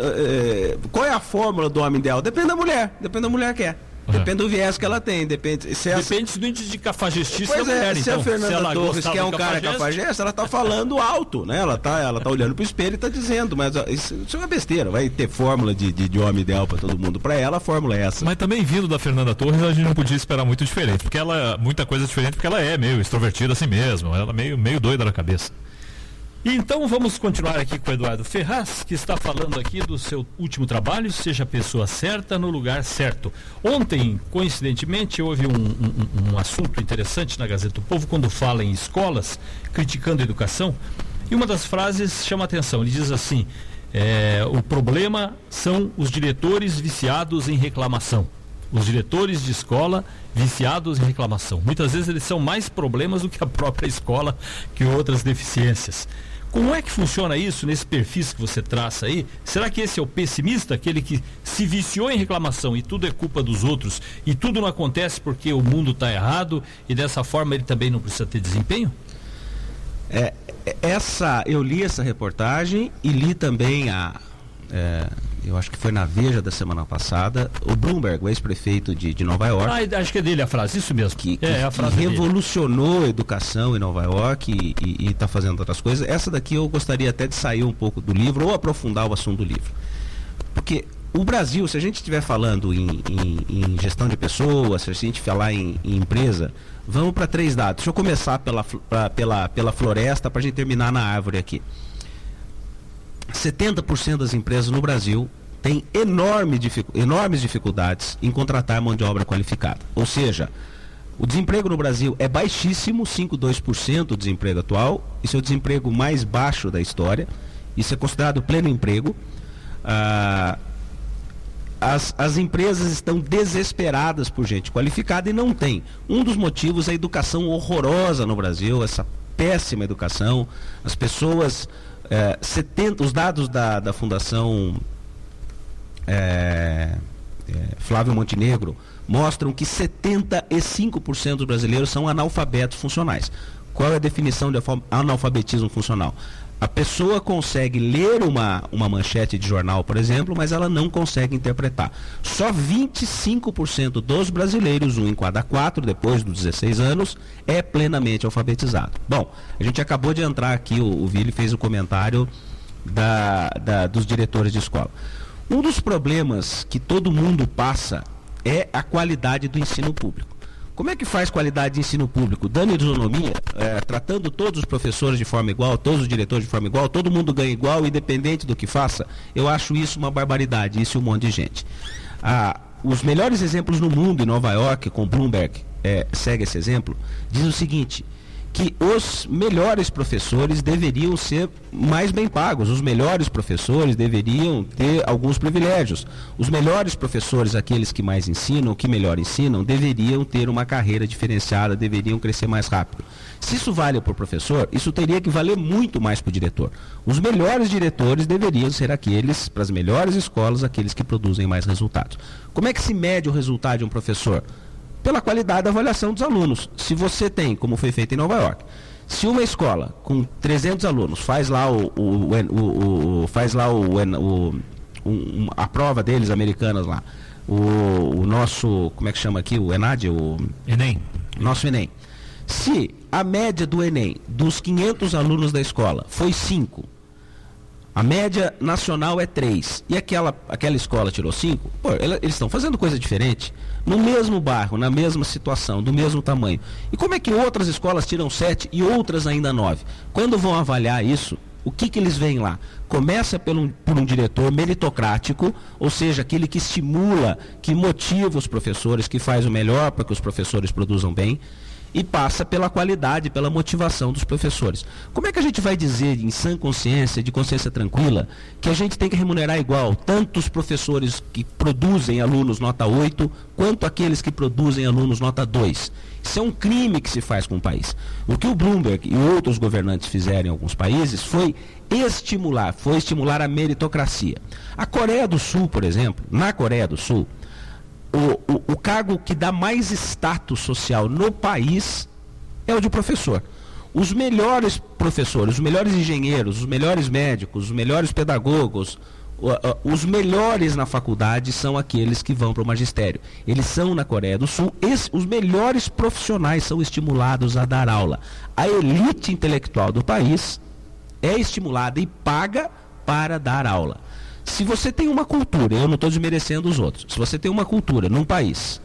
qual é a fórmula do homem ideal? Depende da mulher. Depende da mulher que é. Depende do viés que ela tem, depende do índice de cafajestice da Pois mulher, se então. a Fernanda Se ela Torres, que é um cara cafajeste, ela tá falando alto, né? Ela tá olhando pro espelho e tá dizendo, mas ó, isso é uma besteira, vai ter fórmula de homem ideal para todo mundo. Para ela, a fórmula é essa. Mas também vindo da Fernanda Torres, a gente não podia esperar muito diferente, porque muita coisa diferente, porque ela é meio extrovertida assim mesmo, ela é meio doida na cabeça. Então vamos continuar aqui com o Eduardo Ferraz, que está falando aqui do seu último trabalho, Seja a Pessoa Certa no Lugar Certo. Ontem, coincidentemente, houve um assunto interessante na Gazeta do Povo, quando fala em escolas, criticando a educação, e uma das frases chama a atenção. Ele diz assim, o problema são os diretores viciados em reclamação. Os diretores de escola viciados em reclamação. Muitas vezes eles são mais problemas do que a própria escola, que outras deficiências. Como é que funciona isso nesse perfil que você traça aí? Será que esse é o pessimista, aquele que se viciou em reclamação e tudo é culpa dos outros e tudo não acontece porque o mundo está errado e dessa forma ele também não precisa ter desempenho? Eu li essa reportagem e li também eu acho que foi na Veja da semana passada, o Bloomberg, o ex-prefeito de Nova York. Acho que é dele a frase, isso mesmo. Que a frase revolucionou a educação em Nova York e está fazendo outras coisas. Essa daqui eu gostaria até de sair um pouco do livro ou aprofundar o assunto do livro. Porque o Brasil, se a gente estiver falando em gestão de pessoas, se a gente falar em empresa, vamos para 3 dados. Deixa eu começar pela floresta para a gente terminar na árvore aqui. 70% das empresas no Brasil têm enormes dificuldades em contratar mão de obra qualificada. Ou seja, o desemprego no Brasil é baixíssimo, 5,2% o desemprego atual. Isso é o desemprego mais baixo da história. Isso é considerado pleno emprego. As empresas estão desesperadas por gente qualificada e não tem. Um dos motivos é a educação horrorosa no Brasil, essa péssima educação. As pessoas... os dados da Fundação Flávio Montenegro mostram que 75% dos brasileiros são analfabetos funcionais. Qual é a definição de analfabetismo funcional? A pessoa consegue ler uma manchete de jornal, por exemplo, mas ela não consegue interpretar. Só 25% dos brasileiros, 1 em cada 4, depois dos 16 anos, é plenamente alfabetizado. Bom, a gente acabou de entrar aqui, o Vili fez o comentário dos diretores de escola. Um dos problemas que todo mundo passa é a qualidade do ensino público. Como é que faz qualidade de ensino público? Dando isonomia, tratando todos os professores de forma igual, todos os diretores de forma igual, todo mundo ganha igual, independente do que faça? Eu acho isso uma barbaridade, isso um monte de gente. Os melhores exemplos no mundo, em Nova York, com Bloomberg, segue esse exemplo, diz o seguinte, que os melhores professores deveriam ser mais bem pagos, os melhores professores deveriam ter alguns privilégios. Os melhores professores, aqueles que mais ensinam, que melhor ensinam, deveriam ter uma carreira diferenciada, deveriam crescer mais rápido. Se isso vale para o professor, isso teria que valer muito mais para o diretor. Os melhores diretores deveriam ser aqueles, para as melhores escolas, aqueles que produzem mais resultados. Como é que se mede o resultado de um professor? Pela qualidade da avaliação dos alunos. Se você tem, como foi feito em Nova York, se uma escola com 300 alunos faz lá a prova deles, americanas lá, o nosso, como é que chama aqui, o ENAD? O Enem. Nosso Enem. Se a média do Enem, dos 500 alunos da escola, foi 5, a média nacional é 3, e aquela escola tirou 5, eles estão fazendo coisa diferente, no mesmo bairro, na mesma situação, do mesmo tamanho. E como é que outras escolas tiram 7 e outras ainda 9? Quando vão avaliar isso, o que eles veem lá? Começa por um diretor meritocrático, ou seja, aquele que estimula, que motiva os professores, que faz o melhor para que os professores produzam bem, e passa pela qualidade, pela motivação dos professores. Como é que a gente vai dizer, em sã consciência, de consciência tranquila, que a gente tem que remunerar igual tanto os professores que produzem alunos nota 8, quanto aqueles que produzem alunos nota 2? Isso é um crime que se faz com o país. O que o Bloomberg e outros governantes fizeram em alguns países foi estimular a meritocracia. A Coreia do Sul, por exemplo, na Coreia do Sul, o cargo que dá mais status social no país é o de professor. Os melhores professores, os melhores engenheiros, os melhores médicos, os melhores pedagogos, Os melhores na faculdade são aqueles que vão para o magistério. Eles são na Coreia do Sul. Os melhores profissionais são estimulados a dar aula. A elite intelectual do país é estimulada e paga para dar aula. Se você tem uma cultura, eu não estou desmerecendo os outros, se você tem uma cultura num país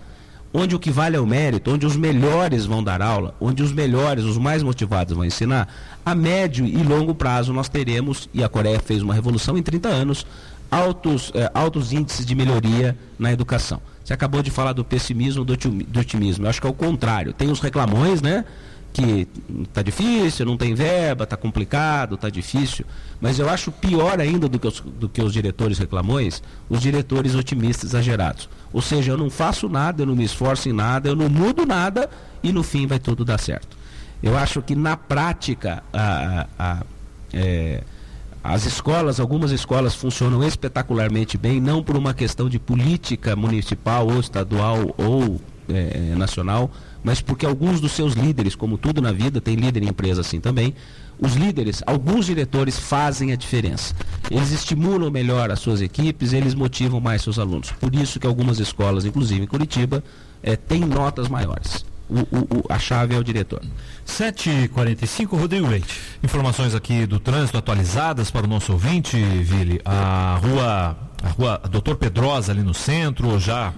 onde o que vale é o mérito, onde os melhores vão dar aula, onde os melhores, os mais motivados vão ensinar, a médio e longo prazo nós teremos, e a Coreia fez uma revolução em 30 anos, altos índices de melhoria na educação. Você acabou de falar do pessimismo, do otimismo. Eu acho que é o contrário. Tem os reclamões, né? Que está difícil, não tem verba, está complicado, está difícil. Mas eu acho pior ainda do que os diretores reclamões, os diretores otimistas exagerados. Ou seja, eu não faço nada, eu não me esforço em nada, eu não mudo nada e no fim vai tudo dar certo. Eu acho que na prática as escolas, algumas escolas funcionam espetacularmente bem, não por uma questão de política municipal ou estadual ou nacional, mas porque alguns dos seus líderes, como tudo na vida, tem líder em empresa assim também, os líderes, alguns diretores fazem a diferença. Eles estimulam melhor as suas equipes, eles motivam mais seus alunos. Por isso que algumas escolas, inclusive em Curitiba, têm notas maiores. A chave é o diretor. 7h45, Rodrigo Leite. Informações aqui do trânsito atualizadas para o nosso ouvinte, Vili. A rua Dr. Pedrosa ali no centro, já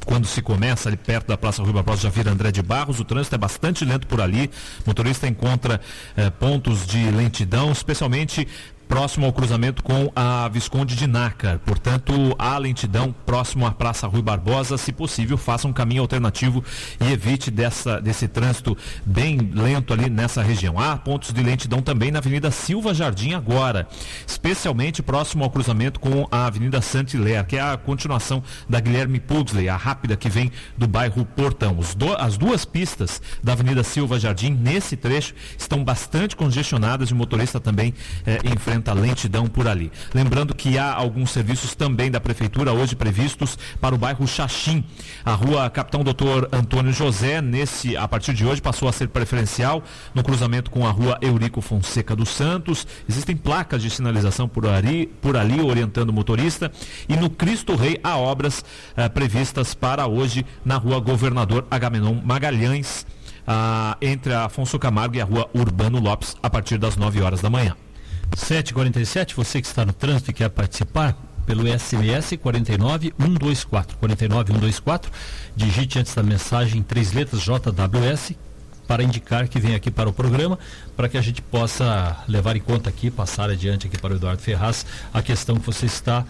quando se começa ali perto da Praça Rui Barbosa, já vira André de Barros, o trânsito é bastante lento por ali. O motorista encontra pontos de lentidão, especialmente próximo ao cruzamento com a Visconde de Nácar. Portanto, há lentidão próximo à Praça Rui Barbosa. Se possível, faça um caminho alternativo e evite desse trânsito bem lento ali nessa região. Há pontos de lentidão também na Avenida Silva Jardim agora, especialmente próximo ao cruzamento com a Avenida Saint-Hilaire, que é a continuação da Guilherme Pugsley, a rápida que vem do bairro Portão. As duas pistas da Avenida Silva Jardim, nesse trecho, estão bastante congestionadas e o motorista também enfrenta lentidão por ali. Lembrando que há alguns serviços também da Prefeitura hoje previstos para o bairro Xaxim. A rua Capitão Dr. Antônio José, a partir de hoje, passou a ser preferencial no cruzamento com a rua Eurico Fonseca dos Santos. Existem placas de sinalização por ali orientando o motorista. E no Cristo Rei há obras previstas para hoje na rua Governador Agamenon Magalhães, entre a Afonso Camargo e a rua Urbano Lopes, a partir das 9 horas da manhã. 7h47, você que está no trânsito e quer participar, pelo SMS 49124, 49124, digite antes da mensagem 3 letras JWS para indicar que vem aqui para o programa, para que a gente possa levar em conta aqui, passar adiante aqui para o Eduardo Ferraz, a questão que você está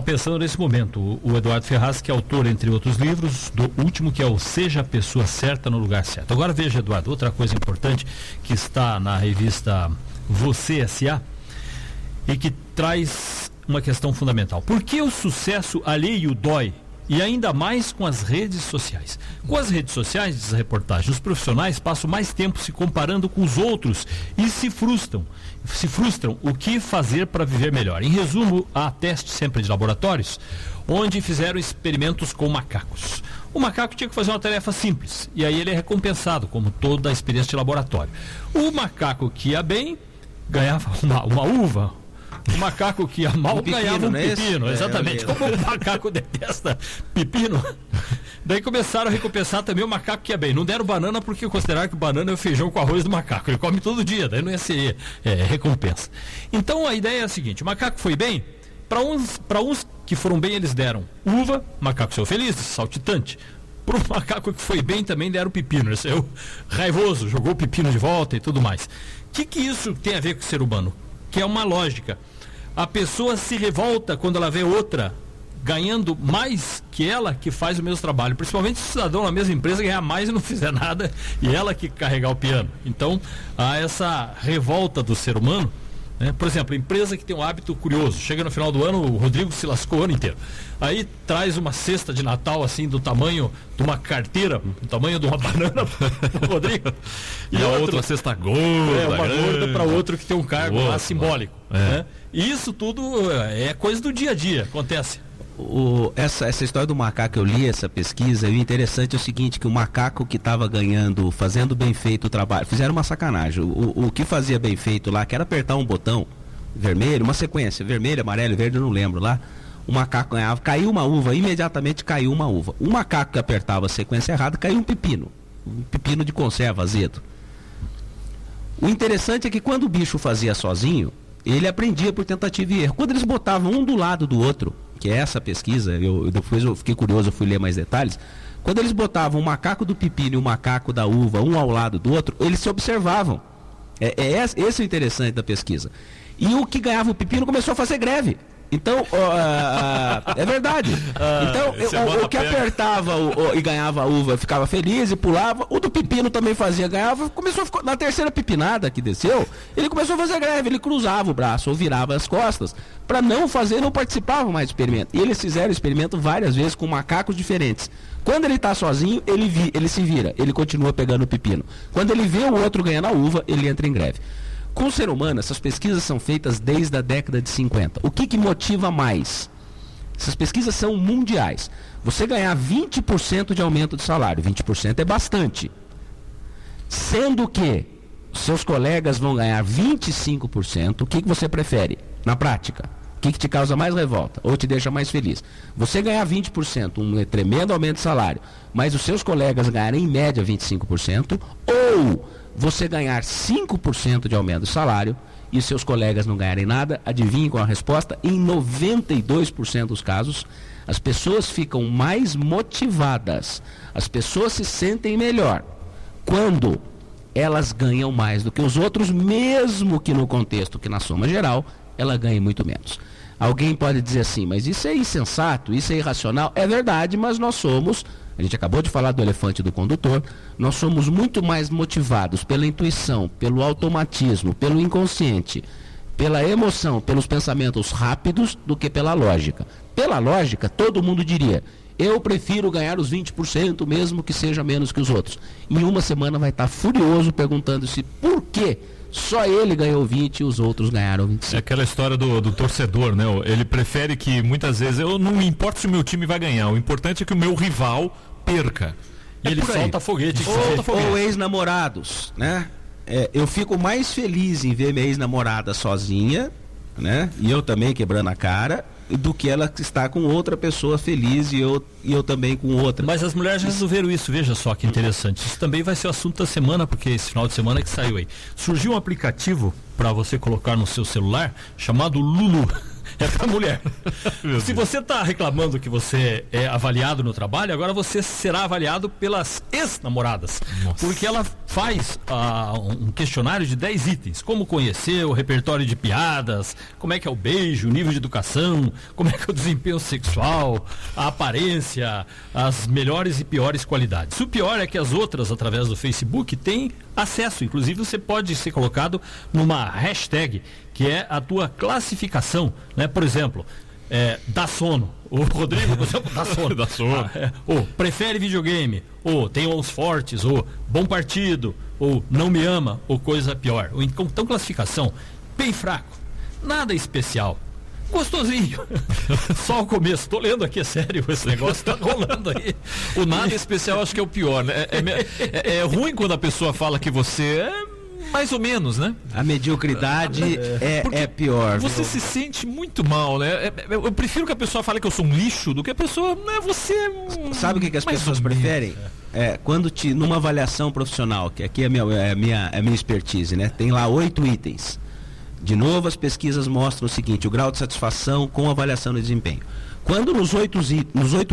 pensando nesse momento. O Eduardo Ferraz, que é autor, entre outros livros, do último, que é o Seja a Pessoa Certa no Lugar Certo. Agora veja, Eduardo, outra coisa importante que está na revista Você S.A. e que traz uma questão fundamental. Por que o sucesso alheio dói? E ainda mais com as redes sociais. Com as redes sociais, diz a reportagem, os profissionais passam mais tempo se comparando com os outros e se frustram. O que fazer para viver melhor? Em resumo, há testes sempre de laboratórios, onde fizeram experimentos com macacos. O macaco tinha que fazer uma tarefa simples, e aí ele é recompensado, como toda a experiência de laboratório. O macaco que ia bem, ganhava uma uva. O macaco que ia mal ganhava um pepino, exatamente. Como o macaco detesta pepino, daí começaram a recompensar também o macaco que ia bem. Não deram banana porque consideraram que banana é o feijão com arroz do macaco. Ele come todo dia, daí não ia ser recompensa. Então a ideia é a seguinte: o macaco foi bem, para uns que foram bem eles deram uva, o macaco saiu feliz, saltitante. Para o macaco que foi bem também deram pepino, ele saiu raivoso, jogou o pepino de volta e tudo mais. O que isso tem a ver com o ser humano? Que é uma lógica. A pessoa se revolta quando ela vê outra ganhando mais que ela, que faz o mesmo trabalho. Principalmente se o cidadão na mesma empresa ganhar mais e não fizer nada, e ela que carregar o piano. Então, há essa revolta do ser humano, né? Por exemplo, empresa que tem um hábito curioso. Chega no final do ano, o Rodrigo se lascou o ano inteiro. Aí traz uma cesta de Natal, assim, do tamanho de uma carteira, do tamanho de uma banana pro Rodrigo. E a outra cesta gorda. Uma gorda para outro que tem um cargo lá simbólico. Né? E isso tudo é coisa do dia a dia, acontece. Essa história do macaco, eu li essa pesquisa, e o interessante é o seguinte, que o macaco que estava ganhando, fazendo bem feito o trabalho, fizeram uma sacanagem. O que fazia bem feito lá, que era apertar um botão, vermelho, uma sequência, vermelho, amarelo, verde, eu não lembro lá. O macaco ganhava, caiu uma uva, imediatamente caiu uma uva. O macaco que apertava a sequência errada, caiu um pepino de conserva azedo. O interessante é que quando o bicho fazia sozinho, ele aprendia por tentativa e erro. Quando eles botavam um do lado do outro, que é essa pesquisa, depois eu fiquei curioso, eu fui ler mais detalhes. Quando eles botavam o macaco do pepino e o macaco da uva, um ao lado do outro, eles se observavam. Esse é o interessante da pesquisa. E o que ganhava o pepino começou a fazer greve. Então, é verdade. Então, o que apertava e ganhava a uva ficava feliz e pulava. O do pepino também fazia, ganhava. Começou a ficar, na terceira pepinada que desceu, ele começou a fazer greve. Ele cruzava o braço ou virava as costas para não fazer, não participava mais do experimento. E eles fizeram o experimento várias vezes com macacos diferentes. Quando ele está sozinho, ele se vira, ele continua pegando o pepino. Quando ele vê o outro ganhando a uva, ele entra em greve. Com o ser humano, essas pesquisas são feitas desde a década de 50. O que motiva mais? Essas pesquisas são mundiais. Você ganhar 20% de aumento de salário, 20% é bastante. Sendo que seus colegas vão ganhar 25%, o que você prefere? Na prática, o que te causa mais revolta ou te deixa mais feliz? Você ganhar 20%, um tremendo aumento de salário, mas os seus colegas ganharem em média 25%, ou você ganhar 5% de aumento de salário e seus colegas não ganharem nada? Adivinhem qual a resposta? Em 92% dos casos, as pessoas ficam mais motivadas, as pessoas se sentem melhor quando elas ganham mais do que os outros, mesmo que no contexto, que na soma geral, ela ganhe muito menos. Alguém pode dizer assim, mas isso é insensato, isso é irracional. É verdade, mas nós somos... A gente acabou de falar do elefante do condutor. Nós somos muito mais motivados pela intuição, pelo automatismo, pelo inconsciente, pela emoção, pelos pensamentos rápidos do que pela lógica. Pela lógica, todo mundo diria, eu prefiro ganhar os 20% mesmo que seja menos que os outros. Em uma semana vai estar furioso perguntando-se por quê só ele ganhou 20 e os outros ganharam 25. É aquela história do torcedor, né? Ele prefere que muitas vezes, eu não me importa se o meu time vai ganhar, o importante é que o meu rival perca. E ele solta foguete. Ou ex-namorados, né? Eu fico mais feliz em ver minha ex-namorada sozinha, né? E eu também quebrando a cara, do que ela está com outra pessoa feliz e eu também com outra. Mas as mulheres já resolveram isso, veja só que interessante. Isso também vai ser o assunto da semana, porque esse final de semana que saiu aí. Surgiu um aplicativo para você colocar no seu celular chamado Lulu. É pra mulher. Se você está reclamando que você é avaliado no trabalho, agora você será avaliado pelas ex-namoradas. Porque ela faz um questionário de 10 itens. Como conhecer, o repertório de piadas, como é que é o beijo, o nível de educação, como é que é o desempenho sexual, a aparência, as melhores e piores qualidades. O pior é que as outras, através do Facebook, têm acesso. Inclusive você pode ser colocado numa hashtag, que é a tua classificação, né? Por exemplo, dá sono. O Rodrigo, por exemplo, dá sono. Dá sono. Ou prefere videogame, ou tem mãos fortes, ou bom partido, ou não me ama, ou coisa pior. Ou então classificação, bem fraco, nada especial. Gostosinho. Só o começo. Tô lendo aqui, é sério, esse negócio tá rolando aí. O nada especial acho que é o pior, né? É ruim quando a pessoa fala que você é mais ou menos, né? A mediocridade é pior. Você se sente muito mal, né? Eu prefiro que a pessoa fale que eu sou um lixo do que a pessoa, né? Você... Sabe o que as pessoas preferem? Quando numa avaliação profissional, que aqui é a minha expertise, né? Tem lá 8 itens. De novo, as pesquisas mostram o seguinte, o grau de satisfação com avaliação de desempenho. Quando nos 8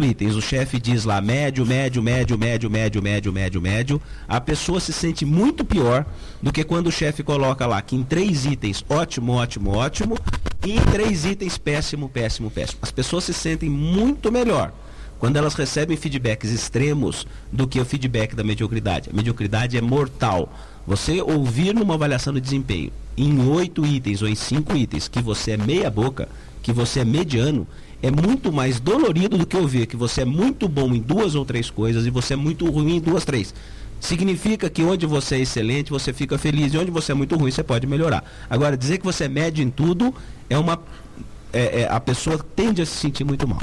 itens o chefe diz lá médio, médio, médio, médio, médio, médio, médio, médio, a pessoa se sente muito pior do que quando o chefe coloca lá que em 3 itens ótimo, ótimo, ótimo, e em 3 itens péssimo, péssimo, péssimo. As pessoas se sentem muito melhor quando elas recebem feedbacks extremos do que o feedback da mediocridade. A mediocridade é mortal. Você ouvir numa avaliação de desempenho em 8 itens ou em 5 itens que você é meia boca, que você é mediano, é muito mais dolorido do que ouvir que você é muito bom em 2 ou 3 coisas e você é muito ruim em 2, 3. Significa que onde você é excelente, você fica feliz, e onde você é muito ruim, você pode melhorar. Agora, dizer que você é médio em tudo, a pessoa tende a se sentir muito mal.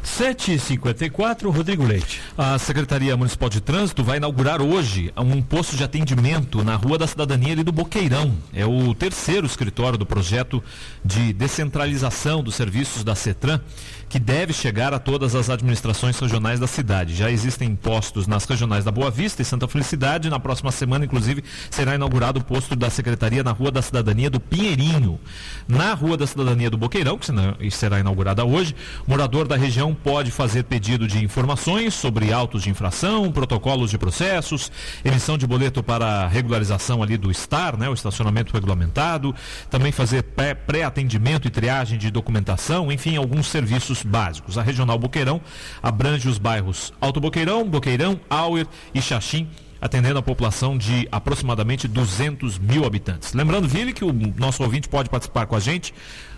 7h54, Rodrigo Leite. A Secretaria Municipal de Trânsito vai inaugurar hoje um posto de atendimento na Rua da Cidadania ali do Boqueirão. É o terceiro escritório do projeto de descentralização dos serviços da CETRAN, que deve chegar a todas as administrações regionais da cidade. Já existem postos nas regionais da Boa Vista e Santa Felicidade. Na próxima semana, inclusive, será inaugurado o posto da Secretaria na Rua da Cidadania do Pinheirinho. Na Rua da Cidadania do Boqueirão, que será inaugurada hoje, morador da região pode fazer pedido de informações sobre autos de infração, protocolos de processos, emissão de boleto para regularização ali do STAR, né, o estacionamento regulamentado, também fazer pré-atendimento e triagem de documentação, enfim, alguns serviços básicos. A Regional Boqueirão abrange os bairros Alto Boqueirão, Boqueirão, Auer e Xaxim, atendendo a população de aproximadamente 200 mil habitantes. Lembrando, Vili, que o nosso ouvinte pode participar com a gente,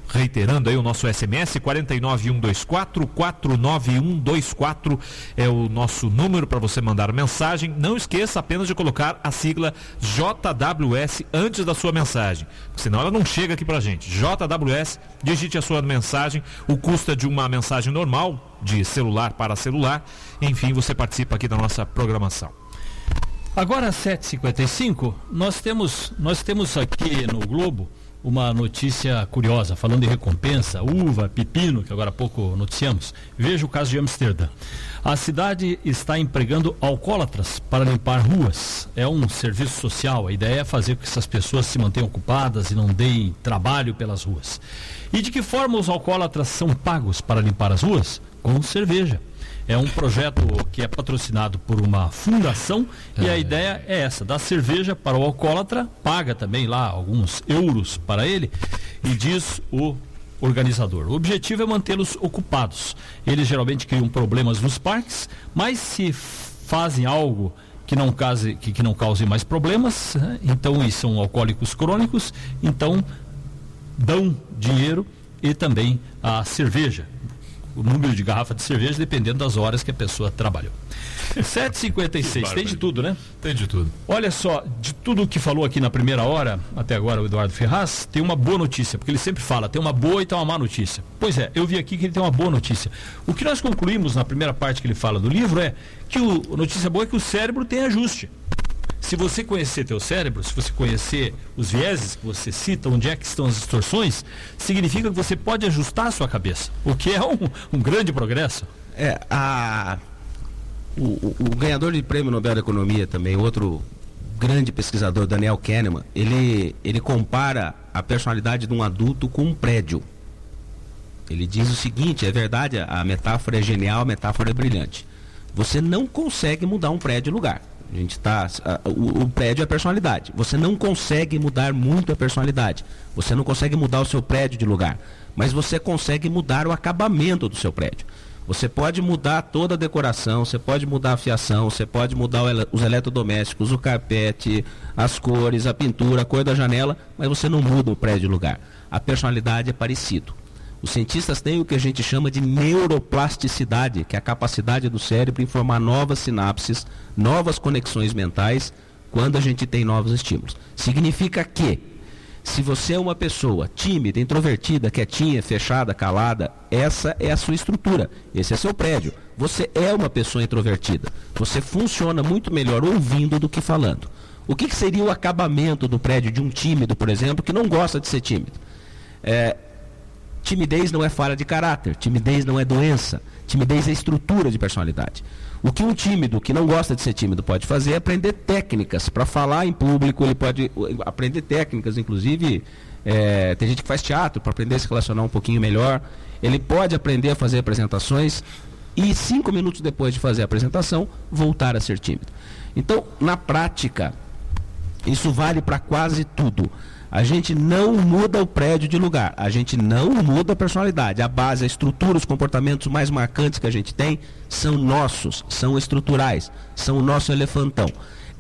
reiterando aí o nosso SMS, 49124 é o nosso número para você mandar mensagem. Não esqueça apenas de colocar a sigla JWS antes da sua mensagem, senão ela não chega aqui pra gente. JWS, digite a sua mensagem, o custo é de uma mensagem normal, de celular para celular, enfim, você participa aqui da nossa programação. Agora às 7h55, nós temos aqui no Globo uma notícia curiosa, falando de recompensa, uva, pepino, que agora há pouco noticiamos. Veja o caso de Amsterdã. A cidade está empregando alcoólatras para limpar ruas. É um serviço social. A ideia é fazer com que essas pessoas se mantenham ocupadas e não deem trabalho pelas ruas. E de que forma os alcoólatras são pagos para limpar as ruas? Com cerveja. É um projeto que é patrocinado por uma fundação e a ideia é essa, dar cerveja para o alcoólatra, paga também lá alguns euros para ele e diz o organizador. O objetivo é mantê-los ocupados. Eles geralmente criam problemas nos parques, mas se fazem algo que não cause mais problemas, né? Então, e são alcoólicos crônicos, então dão dinheiro e também a cerveja. O número de garrafa de cerveja dependendo das horas que a pessoa trabalhou. 7h56, tem de tudo, né? Tem de tudo. Olha só, de tudo que falou aqui na primeira hora, até agora o Eduardo Ferraz, tem uma boa notícia, porque ele sempre fala, tem uma boa e tem uma má notícia. Pois é, eu vi aqui que ele tem uma boa notícia. O que nós concluímos na primeira parte que ele fala do livro é que a notícia boa é que o cérebro tem ajuste. Se você conhecer teu cérebro, se você conhecer os vieses que você cita, onde é que estão as distorções, significa que você pode ajustar a sua cabeça, o que é um grande progresso. O ganhador de prêmio Nobel da Economia também, outro grande pesquisador, Daniel Kahneman, ele compara a personalidade de um adulto com um prédio. Ele diz o seguinte, é verdade, a metáfora é genial, a metáfora é brilhante. Você não consegue mudar um prédio de lugar. O prédio é a personalidade. Você não consegue mudar muito a personalidade. Você não consegue mudar o seu prédio de lugar. Mas você consegue mudar o acabamento do seu prédio. Você pode mudar toda a decoração, você pode mudar a fiação, você pode mudar os eletrodomésticos, o carpete, as cores, a pintura, a cor da janela, mas você não muda o prédio de lugar. A personalidade é parecido. Os cientistas têm o que a gente chama de neuroplasticidade, que é a capacidade do cérebro em formar novas sinapses, novas conexões mentais, quando a gente tem novos estímulos. Significa que, se você é uma pessoa tímida, introvertida, quietinha, fechada, calada, essa é a sua estrutura, esse é seu prédio. Você é uma pessoa introvertida. Você funciona muito melhor ouvindo do que falando. O que seria o acabamento do prédio de um tímido, por exemplo, que não gosta de ser tímido? Timidez não é falha de caráter, timidez não é doença, timidez é estrutura de personalidade. O que um tímido que não gosta de ser tímido pode fazer é aprender técnicas para falar em público, ele pode aprender técnicas, inclusive tem gente que faz teatro para aprender a se relacionar um pouquinho melhor, ele pode aprender a fazer apresentações e 5 minutos depois de fazer a apresentação, voltar a ser tímido. Então, na prática, isso vale para quase tudo. A gente não muda o prédio de lugar, a gente não muda a personalidade. A base, a estrutura, os comportamentos mais marcantes que a gente tem são nossos, são estruturais, são o nosso elefantão.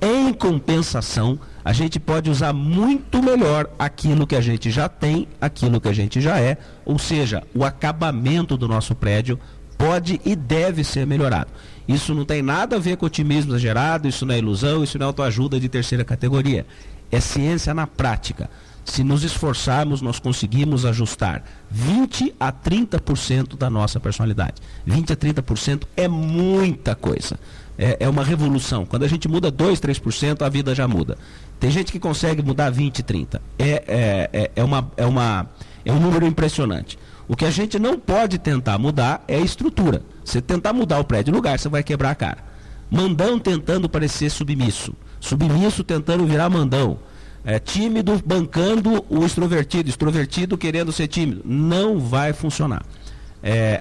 Em compensação, a gente pode usar muito melhor aquilo que a gente já tem, aquilo que a gente já é, ou seja, o acabamento do nosso prédio pode e deve ser melhorado. Isso não tem nada a ver com otimismo exagerado, isso não é ilusão, isso não é autoajuda de terceira categoria. É ciência na prática. Se nos esforçarmos, nós conseguimos ajustar 20 a 30% da nossa personalidade. 20 a 30% é muita coisa. É uma revolução. Quando a gente muda 2, 3%, a vida já muda. Tem gente que consegue mudar 20, 30%. É um número impressionante. O que a gente não pode tentar mudar é a estrutura. Você tentar mudar o prédio de lugar, você vai quebrar a cara. Mandão tentando parecer submisso. Submisso tentando virar mandão. Tímido bancando o extrovertido. Extrovertido querendo ser tímido. Não vai funcionar.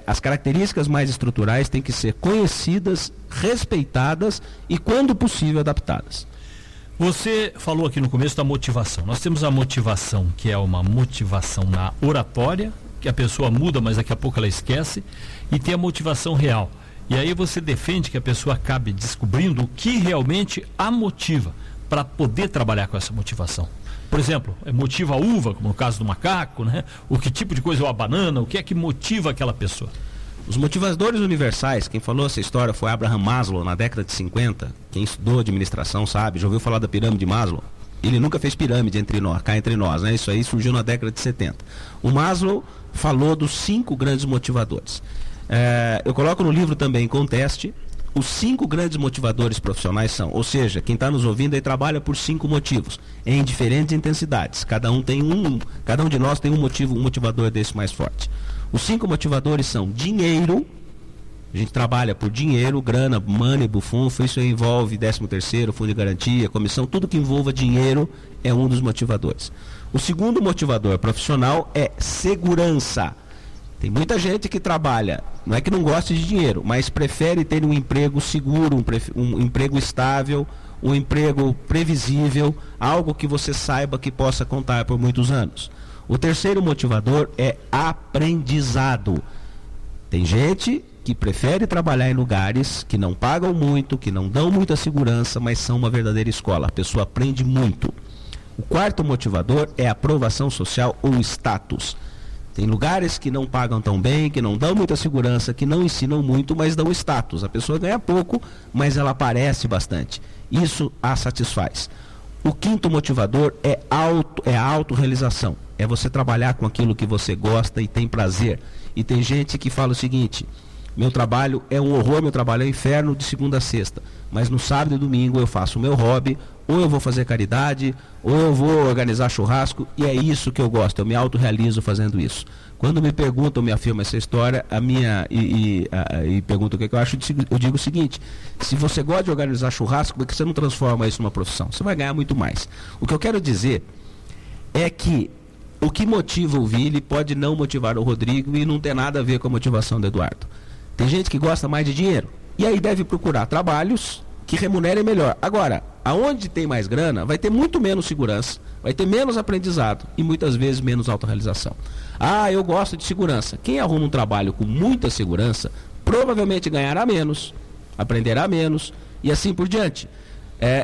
As características mais estruturais têm que ser conhecidas, respeitadas e, quando possível, adaptadas. Você falou aqui no começo da motivação. Nós temos a motivação, que é uma motivação na oratória, que a pessoa muda, mas daqui a pouco ela esquece, e tem a motivação real. E aí você defende que a pessoa acabe descobrindo o que realmente a motiva para poder trabalhar com essa motivação. Por exemplo, motiva a uva, como no caso do macaco, né? O que tipo de coisa é a banana, o que é que motiva aquela pessoa? Os motivadores universais, quem falou essa história foi Abraham Maslow, na década de 50. Quem estudou administração sabe, já ouviu falar da pirâmide de Maslow? Ele nunca fez pirâmide cá entre nós, né? Isso aí surgiu na década de 70. O Maslow falou dos 5 grandes motivadores. Eu coloco no livro também com teste. Os 5 grandes motivadores profissionais são, ou seja, quem está nos ouvindo aí trabalha por 5 motivos, em diferentes intensidades. Cada um de nós tem um motivador desse mais forte. Os 5 motivadores são dinheiro. A gente trabalha por dinheiro, grana, money, bufunfa, isso envolve 13º, fundo de garantia, comissão, tudo que envolva dinheiro é um dos motivadores. O segundo motivador profissional é segurança. Tem muita gente que trabalha, não é que não gosta de dinheiro, mas prefere ter um emprego seguro, um emprego estável, um emprego previsível, algo que você saiba que possa contar por muitos anos. O terceiro motivador é aprendizado. Tem gente que prefere trabalhar em lugares que não pagam muito, que não dão muita segurança, mas são uma verdadeira escola. A pessoa aprende muito. O quarto motivador é a aprovação social ou status. Tem lugares que não pagam tão bem, que não dão muita segurança, que não ensinam muito, mas dão status. A pessoa ganha pouco, mas ela aparece bastante. Isso a satisfaz. O quinto motivador é a autorrealização. É você trabalhar com aquilo que você gosta e tem prazer. E tem gente que fala o seguinte: meu trabalho é um horror, meu trabalho é um inferno de segunda a sexta. Mas no sábado e domingo eu faço o meu hobby, ou eu vou fazer caridade, ou eu vou organizar churrasco, e é isso que eu gosto, eu me autorrealizo fazendo isso. Quando me perguntam, me afirmam essa história, e perguntam o que eu acho, eu digo o seguinte: se você gosta de organizar churrasco, por que você não transforma isso numa profissão? Você vai ganhar muito mais. O que eu quero dizer é que o que motiva o Vili pode não motivar o Rodrigo e não ter nada a ver com a motivação do Eduardo. Tem gente que gosta mais de dinheiro, e aí deve procurar trabalhos que remunerem melhor. Agora, aonde tem mais grana, vai ter muito menos segurança, vai ter menos aprendizado e muitas vezes menos autorrealização. Eu gosto de segurança. Quem arruma um trabalho com muita segurança, provavelmente ganhará menos, aprenderá menos e assim por diante.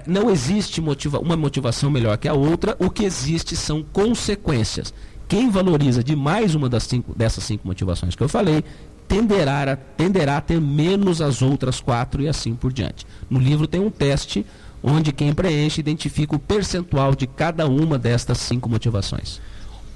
Não existe uma motivação melhor que a outra, o que existe são consequências. Quem valoriza demais uma dessas 5 motivações que eu falei, tenderá a ter menos as outras 4 e assim por diante. No livro tem um teste onde quem preenche identifica o percentual de cada uma destas 5 motivações.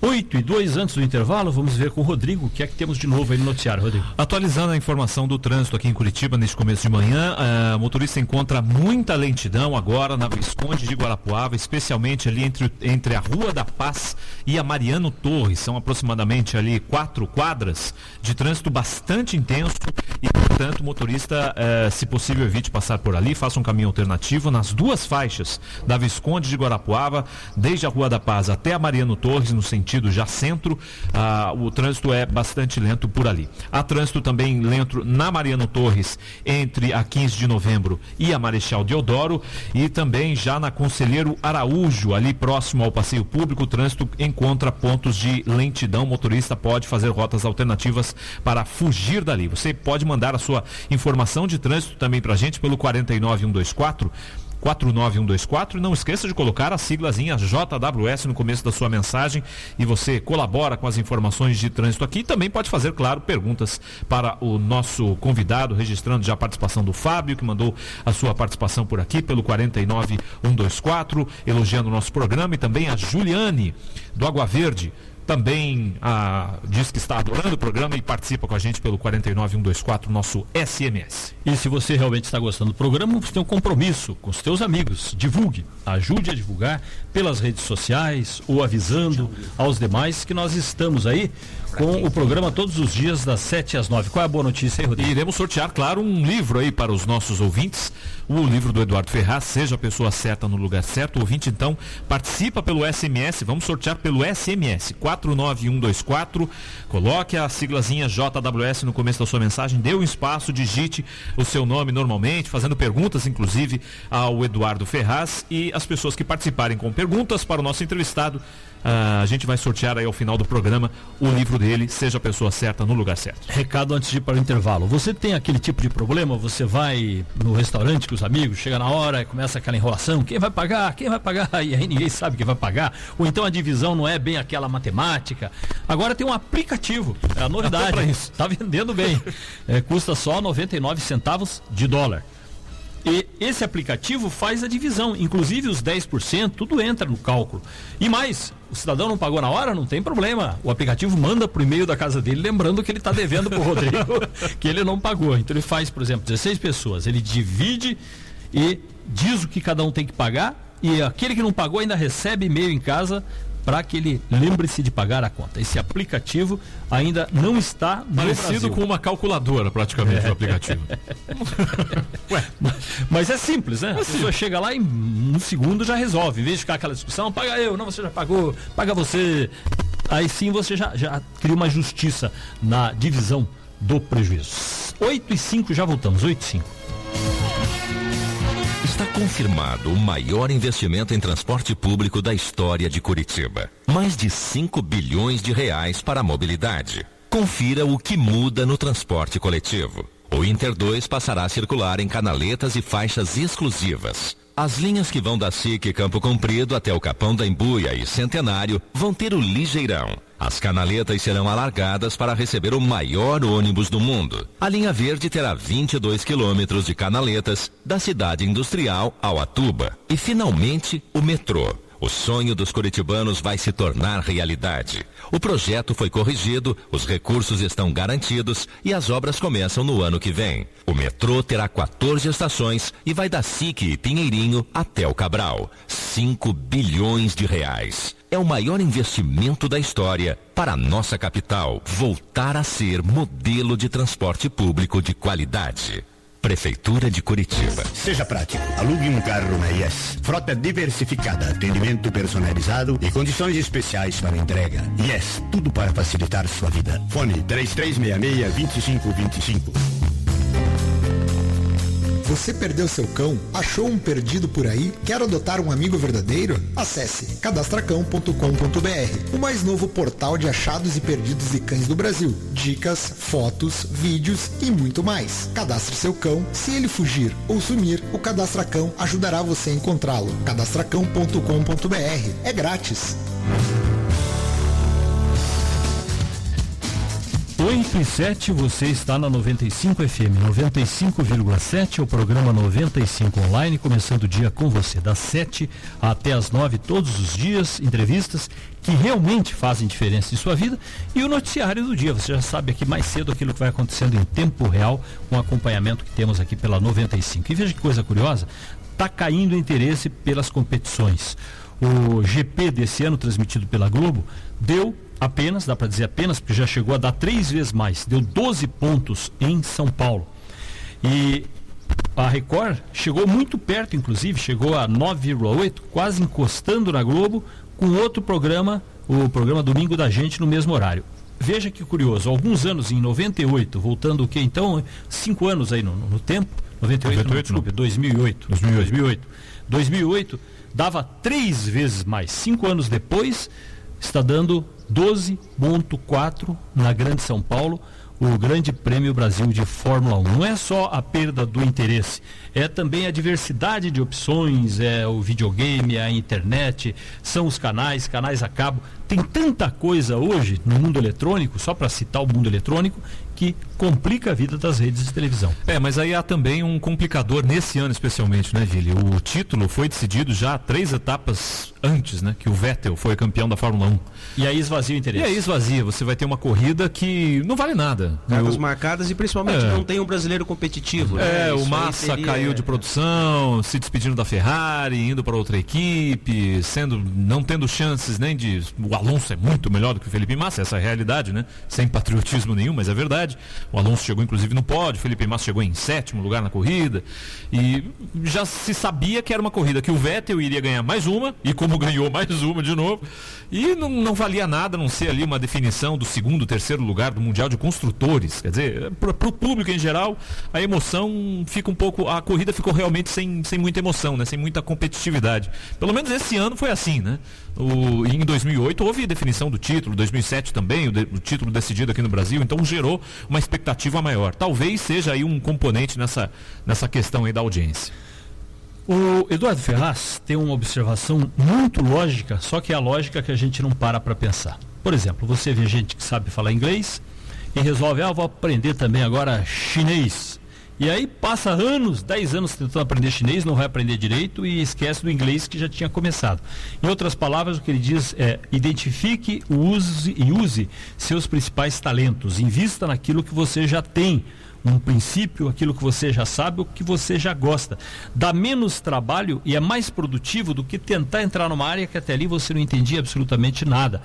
8:02 antes do intervalo, vamos ver com o Rodrigo o que é que temos de novo aí no noticiário, Rodrigo. Atualizando a informação do trânsito aqui em Curitiba neste começo de manhã, o motorista encontra muita lentidão agora na Visconde de Guarapuava, especialmente ali entre a Rua da Paz e a Mariano Torres. São aproximadamente ali 4 quadras de trânsito bastante intenso e, portanto, o motorista, se possível, evite passar por ali, faça um caminho alternativo nas 2 faixas da Visconde de Guarapuava, desde a Rua da Paz até a Mariano Torres, no sentido já centro, o trânsito é bastante lento por ali. Há trânsito também lento na Mariano Torres, entre a 15 de novembro e a Marechal Deodoro, e também já na Conselheiro Araújo, ali próximo ao passeio público, o trânsito encontra pontos de lentidão. O motorista pode fazer rotas alternativas para fugir dali. Você pode mandar a sua informação de trânsito também para a gente pelo 49124 49124. E não esqueça de colocar a siglazinha JWS no começo da sua mensagem e você colabora com as informações de trânsito aqui. Também pode fazer, claro, perguntas para o nosso convidado, registrando já a participação do Fábio, que mandou a sua participação por aqui pelo 49124, elogiando o nosso programa, e também a Juliane do Água Verde. Também diz que está adorando o programa e participa com a gente pelo 49124, nosso SMS. E se você realmente está gostando do programa, você tem um compromisso com os teus amigos. Divulgue, ajude a divulgar pelas redes sociais ou avisando aos demais que nós estamos aí com o programa todos os dias das 7 às 9. Qual é a boa notícia aí, Rodrigo? E iremos sortear, claro, um livro aí para os nossos ouvintes, o livro do Eduardo Ferraz, Seja a Pessoa Certa no Lugar Certo. O ouvinte, então, participa pelo SMS, vamos sortear pelo SMS, 49124, coloque a siglazinha JWS no começo da sua mensagem, dê um espaço, digite o seu nome normalmente, fazendo perguntas, inclusive, ao Eduardo Ferraz, e as pessoas que participarem com perguntas para o nosso entrevistado, a gente vai sortear aí ao final do programa o livro dele, Seja a Pessoa Certa no Lugar Certo. Recado antes de ir para o intervalo. Você tem aquele tipo de problema? Você vai no restaurante com os amigos, chega na hora e começa aquela enrolação, quem vai pagar? Quem vai pagar? E aí ninguém sabe quem vai pagar. Ou então a divisão não é bem aquela matemática. Agora tem um aplicativo, é a novidade. Está vendendo bem. Custa só 99 centavos de dólar. E esse aplicativo faz a divisão, inclusive os 10%, tudo entra no cálculo. E mais, o cidadão não pagou na hora, não tem problema. O aplicativo manda pro e-mail da casa dele, lembrando que ele está devendo pro Rodrigo, que ele não pagou. Então ele faz, por exemplo, 16 pessoas, ele divide e diz o que cada um tem que pagar, e aquele que não pagou ainda recebe e-mail em casa para que ele lembre-se de pagar a conta. Esse aplicativo ainda não está no Parecido Brasil. Com uma calculadora, praticamente, o aplicativo. Ué, mas é simples, né? A pessoa chega lá e em um segundo já resolve. Em vez de ficar aquela discussão, paga eu, não, você já pagou, paga você. Aí sim você já cria uma justiça na divisão do prejuízo. 8h05, já voltamos, 8h05. Está confirmado o maior investimento em transporte público da história de Curitiba. Mais de 5 bilhões de reais para a mobilidade. Confira o que muda no transporte coletivo. O Inter 2 passará a circular em canaletas e faixas exclusivas. As linhas que vão da SIC Campo Comprido até o Capão da Embuia e Centenário vão ter o ligeirão. As canaletas serão alargadas para receber o maior ônibus do mundo. A linha verde terá 22 quilômetros de canaletas da cidade industrial ao Atuba. E finalmente, o metrô. O sonho dos curitibanos vai se tornar realidade. O projeto foi corrigido, os recursos estão garantidos e as obras começam no ano que vem. O metrô terá 14 estações e vai da SIC e Pinheirinho até o Cabral. 5 bilhões de reais. É o maior investimento da história para a nossa capital voltar a ser modelo de transporte público de qualidade. Prefeitura de Curitiba. Seja prático. Alugue um carro na Yes. Frota diversificada, atendimento personalizado e condições especiais para entrega. Yes, tudo para facilitar sua vida. Fone 3366-2525. Você perdeu seu cão? Achou um perdido por aí? Quer adotar um amigo verdadeiro? Acesse cadastracão.com.br, o mais novo portal de achados e perdidos de cães do Brasil. Dicas, fotos, vídeos e muito mais. Cadastre seu cão. Se ele fugir ou sumir, o Cadastracão ajudará você a encontrá-lo. Cadastracão.com.br. É grátis. 8h07, você está na 95 FM, 95,7 é o programa 95 online, começando o dia com você, das 7 até as 9, todos os dias, entrevistas que realmente fazem diferença em sua vida e o noticiário do dia, você já sabe aqui mais cedo aquilo que vai acontecendo em tempo real, com o acompanhamento que temos aqui pela 95. E veja que coisa curiosa, está caindo o interesse pelas competições. O GP desse ano, transmitido pela Globo, deu apenas, dá para dizer apenas, porque já chegou a dar 3 vezes mais, deu 12 pontos em São Paulo. E a Record chegou muito perto, inclusive, chegou a 9,8, quase encostando na Globo, com outro programa, o programa Domingo da Gente, no mesmo horário. Veja que curioso, alguns anos, em 98, voltando o que então, 5 anos aí no tempo, 2008, dava 3 vezes mais, 5 anos depois, está dando 12,4 na Grande São Paulo, o Grande Prêmio Brasil de Fórmula 1. Não é só a perda do interesse, é também a diversidade de opções, é o videogame, a internet, são os canais a cabo. Tem tanta coisa hoje no mundo eletrônico, só para citar o mundo eletrônico, que complica a vida das redes de televisão. Mas aí há também um complicador nesse ano especialmente, né, Gili? O título foi decidido já 3 etapas antes, né? Que o Vettel foi campeão da Fórmula 1. E aí esvazia o interesse. Você vai ter uma corrida que não vale nada. Cartas marcadas e principalmente não tem um brasileiro competitivo. Né? O Massa caiu de produção, se despedindo da Ferrari, indo para outra equipe, não tendo chances nem de... O Alonso é muito melhor do que o Felipe Massa, essa é a realidade, né? Sem patriotismo nenhum, mas é verdade. O Alonso chegou inclusive no pódio, o Felipe Massa chegou em 7º lugar na corrida, e já se sabia que era uma corrida que o Vettel iria ganhar mais uma, e como ganhou mais uma de novo, e não valia nada a não ser ali uma definição do 2º, 3º lugar do Mundial de Construtores. Quer dizer, para o público em geral, a emoção fica um pouco, a corrida ficou realmente sem muita emoção, né? Sem muita competitividade. Pelo menos esse ano foi assim, né? Em 2008 houve definição do título, 2007 também, o título decidido aqui no Brasil, então gerou uma expectativa maior. Talvez seja aí um componente nessa questão aí da audiência. O Eduardo Ferraz tem uma observação muito lógica, só que é a lógica que a gente não para pensar. Por exemplo, você vê gente que sabe falar inglês e resolve, vou aprender também agora chinês. E aí passa anos, 10 anos tentando aprender chinês, não vai aprender direito e esquece do inglês que já tinha começado. Em outras palavras, o que ele diz é: identifique e use seus principais talentos, invista naquilo que você já tem, um princípio, aquilo que você já sabe, o que você já gosta. Dá menos trabalho e é mais produtivo do que tentar entrar numa área que até ali você não entendia absolutamente nada.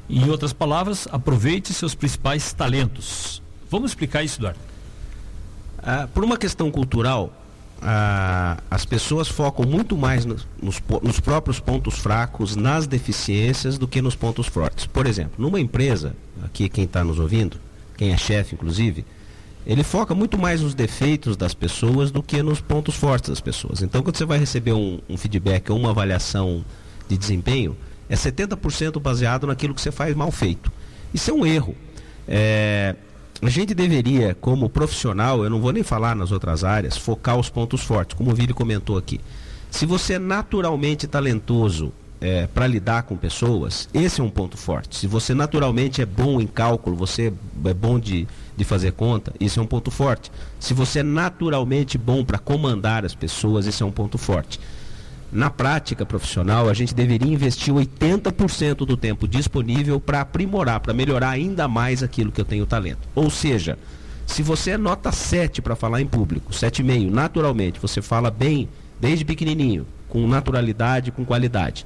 Em outras palavras, aproveite seus principais talentos. Vamos explicar isso, Eduardo? Por uma questão cultural, as pessoas focam muito mais nos próprios pontos fracos, nas deficiências, do que nos pontos fortes. Por exemplo, numa empresa, aqui quem está nos ouvindo, quem é chefe inclusive, ele foca muito mais nos defeitos das pessoas do que nos pontos fortes das pessoas. Então, quando você vai receber um feedback ou uma avaliação de desempenho, é 70% baseado naquilo que você faz mal feito. Isso é um erro. A gente deveria, como profissional, eu não vou nem falar nas outras áreas, focar os pontos fortes, como o Vili comentou aqui. Se você é naturalmente talentoso para lidar com pessoas, esse é um ponto forte. Se você naturalmente é bom em cálculo, você é bom de fazer conta, isso é um ponto forte. Se você é naturalmente bom para comandar as pessoas, esse é um ponto forte. Na prática profissional, a gente deveria investir 80% do tempo disponível para aprimorar, para melhorar ainda mais aquilo que eu tenho talento. Ou seja, se você é nota 7 para falar em público, 7,5, naturalmente, você fala bem desde pequenininho, com naturalidade, com qualidade.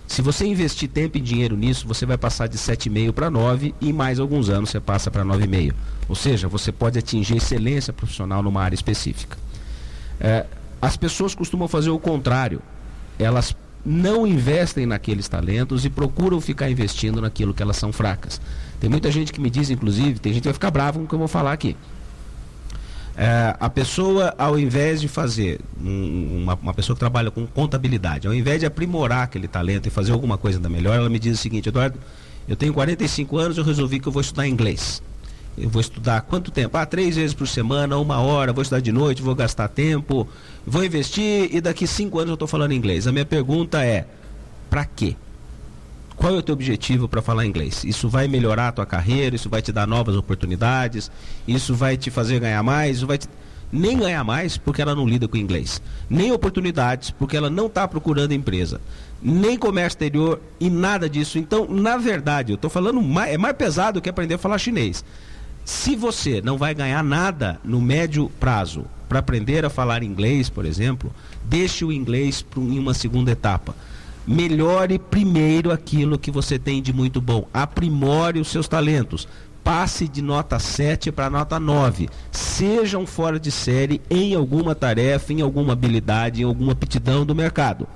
Se você investir tempo e dinheiro nisso, você vai passar de 7,5 para 9 e em mais alguns anos você passa para 9,5. Ou seja, você pode atingir excelência profissional numa área específica. As pessoas costumam fazer o contrário. Elas não investem naqueles talentos e procuram ficar investindo naquilo que elas são fracas. Tem muita gente que me diz, inclusive, tem gente que vai ficar brava com o que eu vou falar aqui. A pessoa, ao invés de fazer, uma pessoa que trabalha com contabilidade, ao invés de aprimorar aquele talento e fazer alguma coisa ainda melhor, ela me diz o seguinte: Eduardo, eu tenho 45 anos, eu resolvi que eu vou estudar inglês. Eu vou estudar quanto tempo? 3 vezes por semana, 1 hora, vou estudar de noite, vou gastar tempo, vou investir e daqui 5 anos eu estou falando inglês. A minha pergunta é: para quê? Qual é o teu objetivo para falar inglês? Isso vai melhorar a tua carreira? Isso vai te dar novas oportunidades? Isso vai te fazer ganhar mais? Nem ganhar mais porque ela não lida com inglês. Nem oportunidades porque ela não está procurando empresa. Nem comércio exterior e nada disso. Então, na verdade, eu estou falando é mais pesado que aprender a falar chinês. Se você não vai ganhar nada no médio prazo para aprender a falar inglês, por exemplo, deixe o inglês em uma segunda etapa. Melhore primeiro aquilo que você tem de muito bom. Aprimore os seus talentos. Passe de nota 7 para nota 9. Sejam fora de série em alguma tarefa, em alguma habilidade, em alguma aptidão do mercado.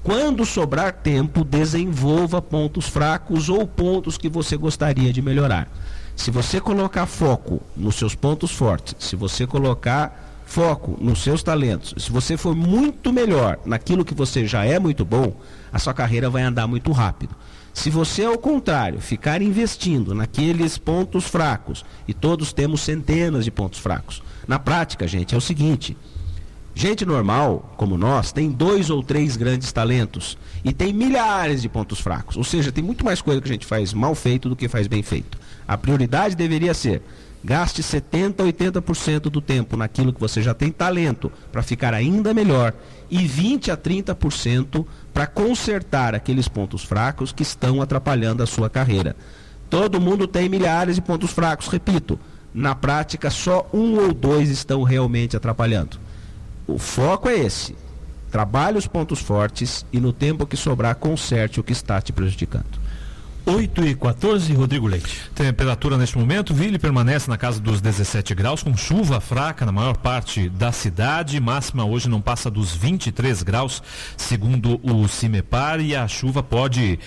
Quando sobrar tempo, desenvolva pontos fracos ou pontos que você gostaria de melhorar. Se você colocar foco nos seus pontos fortes, se você colocar foco nos seus talentos, se você for muito melhor naquilo que você já é muito bom, a sua carreira vai andar muito rápido. Se você, ao contrário, ficar investindo naqueles pontos fracos, e todos temos centenas de pontos fracos, na prática, gente, é o seguinte: gente normal, como nós, tem 2 ou 3 grandes talentos e tem milhares de pontos fracos. Ou seja, tem muito mais coisa que a gente faz mal feito do que faz bem feito. A prioridade deveria ser: gaste 70% a 80% do tempo naquilo que você já tem talento para ficar ainda melhor e 20% a 30% para consertar aqueles pontos fracos que estão atrapalhando a sua carreira. Todo mundo tem milhares de pontos fracos, repito. Na prática, só 1 ou 2 estão realmente atrapalhando. O foco é esse: trabalhe os pontos fortes e no tempo que sobrar, conserte o que está te prejudicando. 8h14, Rodrigo Leite. Temperatura neste momento, Ville permanece na casa dos 17 graus, com chuva fraca na maior parte da cidade. Máxima hoje não passa dos 23 graus, segundo o CIMEPAR, e a chuva pode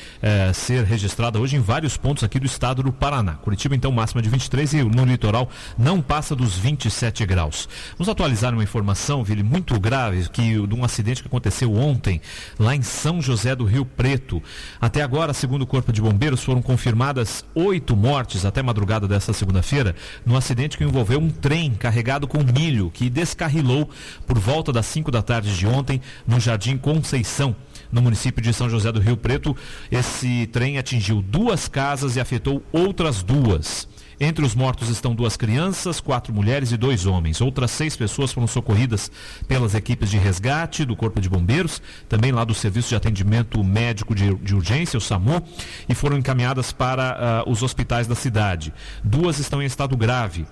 ser registrada hoje em vários pontos aqui do estado do Paraná. Curitiba, então, máxima de 23 e no litoral não passa dos 27 graus. Vamos atualizar uma informação, Ville, muito grave, de um acidente que aconteceu ontem, lá em São José do Rio Preto. Até agora, segundo o Corpo de Bombeiros, foram confirmadas 8 mortes até madrugada desta segunda-feira, num acidente que envolveu um trem carregado com milho que descarrilou por volta das 5 da tarde de ontem no Jardim Conceição, no município de São José do Rio Preto. Esse trem atingiu 2 casas e afetou outras 2. Entre os mortos estão 2 crianças, 4 mulheres e 2 homens. Outras 6 pessoas foram socorridas pelas equipes de resgate do Corpo de Bombeiros, também lá do Serviço de Atendimento Médico de Urgência, o SAMU, e foram encaminhadas para os hospitais da cidade. 2 estão em estado grave.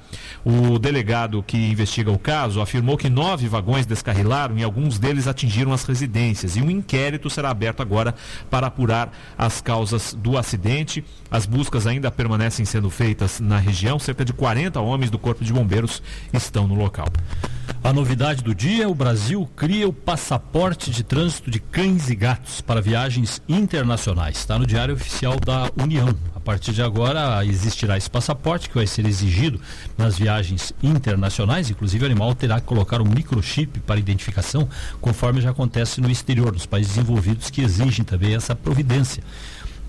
O delegado que investiga o caso afirmou que 9 vagões descarrilaram e alguns deles atingiram as residências. E um inquérito será aberto agora para apurar as causas do acidente. As buscas ainda permanecem sendo feitas na região. Cerca de 40 homens do Corpo de Bombeiros estão no local. A novidade do dia: o Brasil cria o passaporte de trânsito de cães e gatos para viagens internacionais. Está no Diário Oficial da União. A partir de agora existirá esse passaporte que vai ser exigido nas viagens internacionais. Inclusive, o animal terá que colocar um microchip para identificação, conforme já acontece no exterior, nos países desenvolvidos que exigem também essa providência.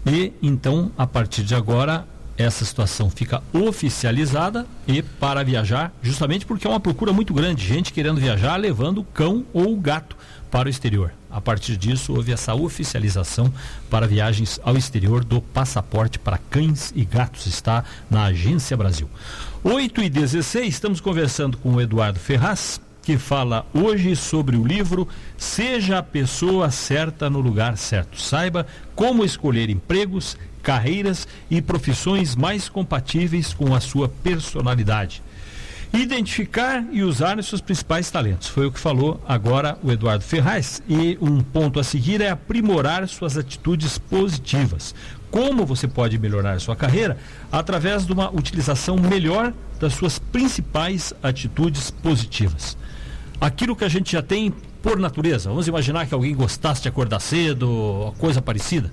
E então, a partir de agora, essa situação fica oficializada e para viajar, justamente porque é uma procura muito grande, gente querendo viajar, levando o cão ou o gato para o exterior. A partir disso, houve essa oficialização para viagens ao exterior do passaporte para cães e gatos. Está na Agência Brasil. 8h16, estamos conversando com o Eduardo Ferraz, que fala hoje sobre o livro Seja a Pessoa Certa no Lugar Certo. Saiba como escolher empregos, carreiras e profissões mais compatíveis com a sua personalidade. Identificar e usar os seus principais talentos. Foi o que falou agora o Eduardo Ferraz. E um ponto a seguir é aprimorar suas atitudes positivas. Como você pode melhorar a sua carreira? Através de uma utilização melhor das suas principais atitudes positivas. Aquilo que a gente já tem por natureza. Vamos imaginar que alguém gostasse de acordar cedo, coisa parecida.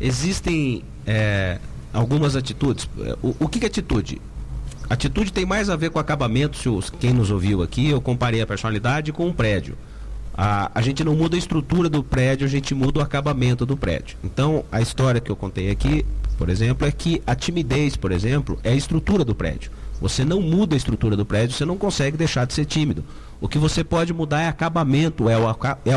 Existem algumas atitudes. O que é atitude? Atitude tem mais a ver com acabamento. Quem nos ouviu aqui, eu comparei a personalidade com um prédio. A gente não muda a estrutura do prédio, a gente muda o acabamento do prédio. Então, a história que eu contei aqui, por exemplo, é que a timidez, por exemplo, é a estrutura do prédio. Você não muda a estrutura do prédio, você não consegue deixar de ser tímido. O que você pode mudar é acabamento, é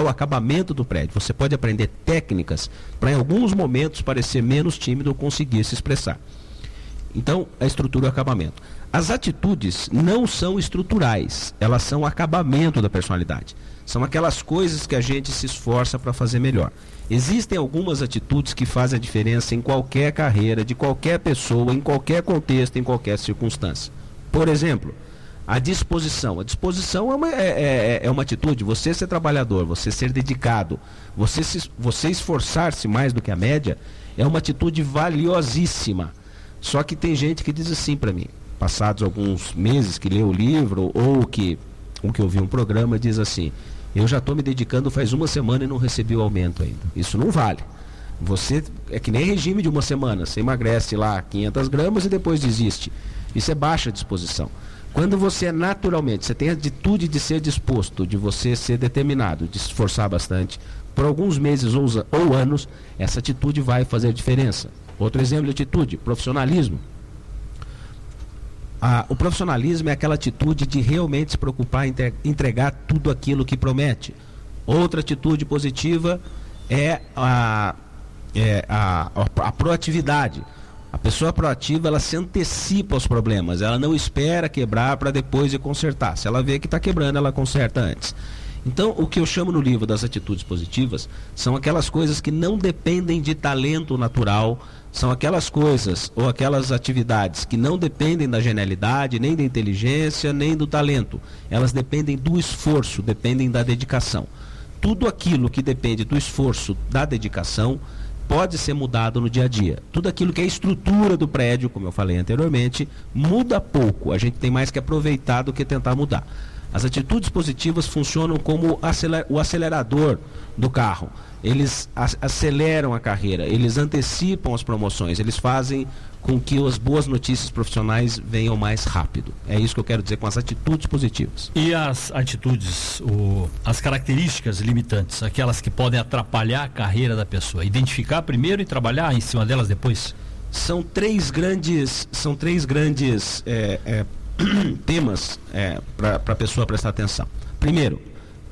o acabamento do prédio. Você pode aprender técnicas para, em alguns momentos, parecer menos tímido ou conseguir se expressar. Então, a estrutura e o acabamento. As atitudes não são estruturais, elas são o acabamento da personalidade. São aquelas coisas que a gente se esforça para fazer melhor. Existem algumas atitudes que fazem a diferença em qualquer carreira, de qualquer pessoa, em qualquer contexto, em qualquer circunstância. Por exemplo, a disposição. A disposição é uma atitude. Você ser trabalhador, você ser dedicado, você esforçar-se mais do que a média, é uma atitude valiosíssima. Só que tem gente que diz assim para mim, passados alguns meses que lê o livro, ou que ouviu um programa, diz assim: eu já estou me dedicando faz 1 semana e não recebi o aumento ainda. Isso não vale. Você é que nem regime de 1 semana. Você emagrece lá 500 gramas e depois desiste. Isso é baixa disposição. Quando você é naturalmente, você tem a atitude de ser disposto, de você ser determinado, de se esforçar bastante, por alguns meses ou anos, essa atitude vai fazer diferença. Outro exemplo de atitude, profissionalismo. O profissionalismo é aquela atitude de realmente se preocupar em entregar tudo aquilo que promete. Outra atitude positiva é a proatividade. A pessoa proativa, ela se antecipa aos problemas, ela não espera quebrar para depois ir consertar. Se ela vê que está quebrando, ela conserta antes. Então, o que eu chamo no livro das atitudes positivas são aquelas coisas que não dependem de talento natural, são aquelas coisas ou aquelas atividades que não dependem da genialidade, nem da inteligência, nem do talento. Elas dependem do esforço, dependem da dedicação. Tudo aquilo que depende do esforço, da dedicação, pode ser mudado no dia a dia. Tudo aquilo que é a estrutura do prédio, como eu falei anteriormente, muda pouco. A gente tem mais que aproveitar do que tentar mudar. As atitudes positivas funcionam como o acelerador do carro. Eles aceleram a carreira, eles antecipam as promoções, eles fazem com que as boas notícias profissionais venham mais rápido. É isso que eu quero dizer com as atitudes positivas. E as atitudes, as características limitantes, aquelas que podem atrapalhar a carreira da pessoa, identificar primeiro e trabalhar em cima delas depois? São três grandes temas para a pessoa prestar atenção. Primeiro,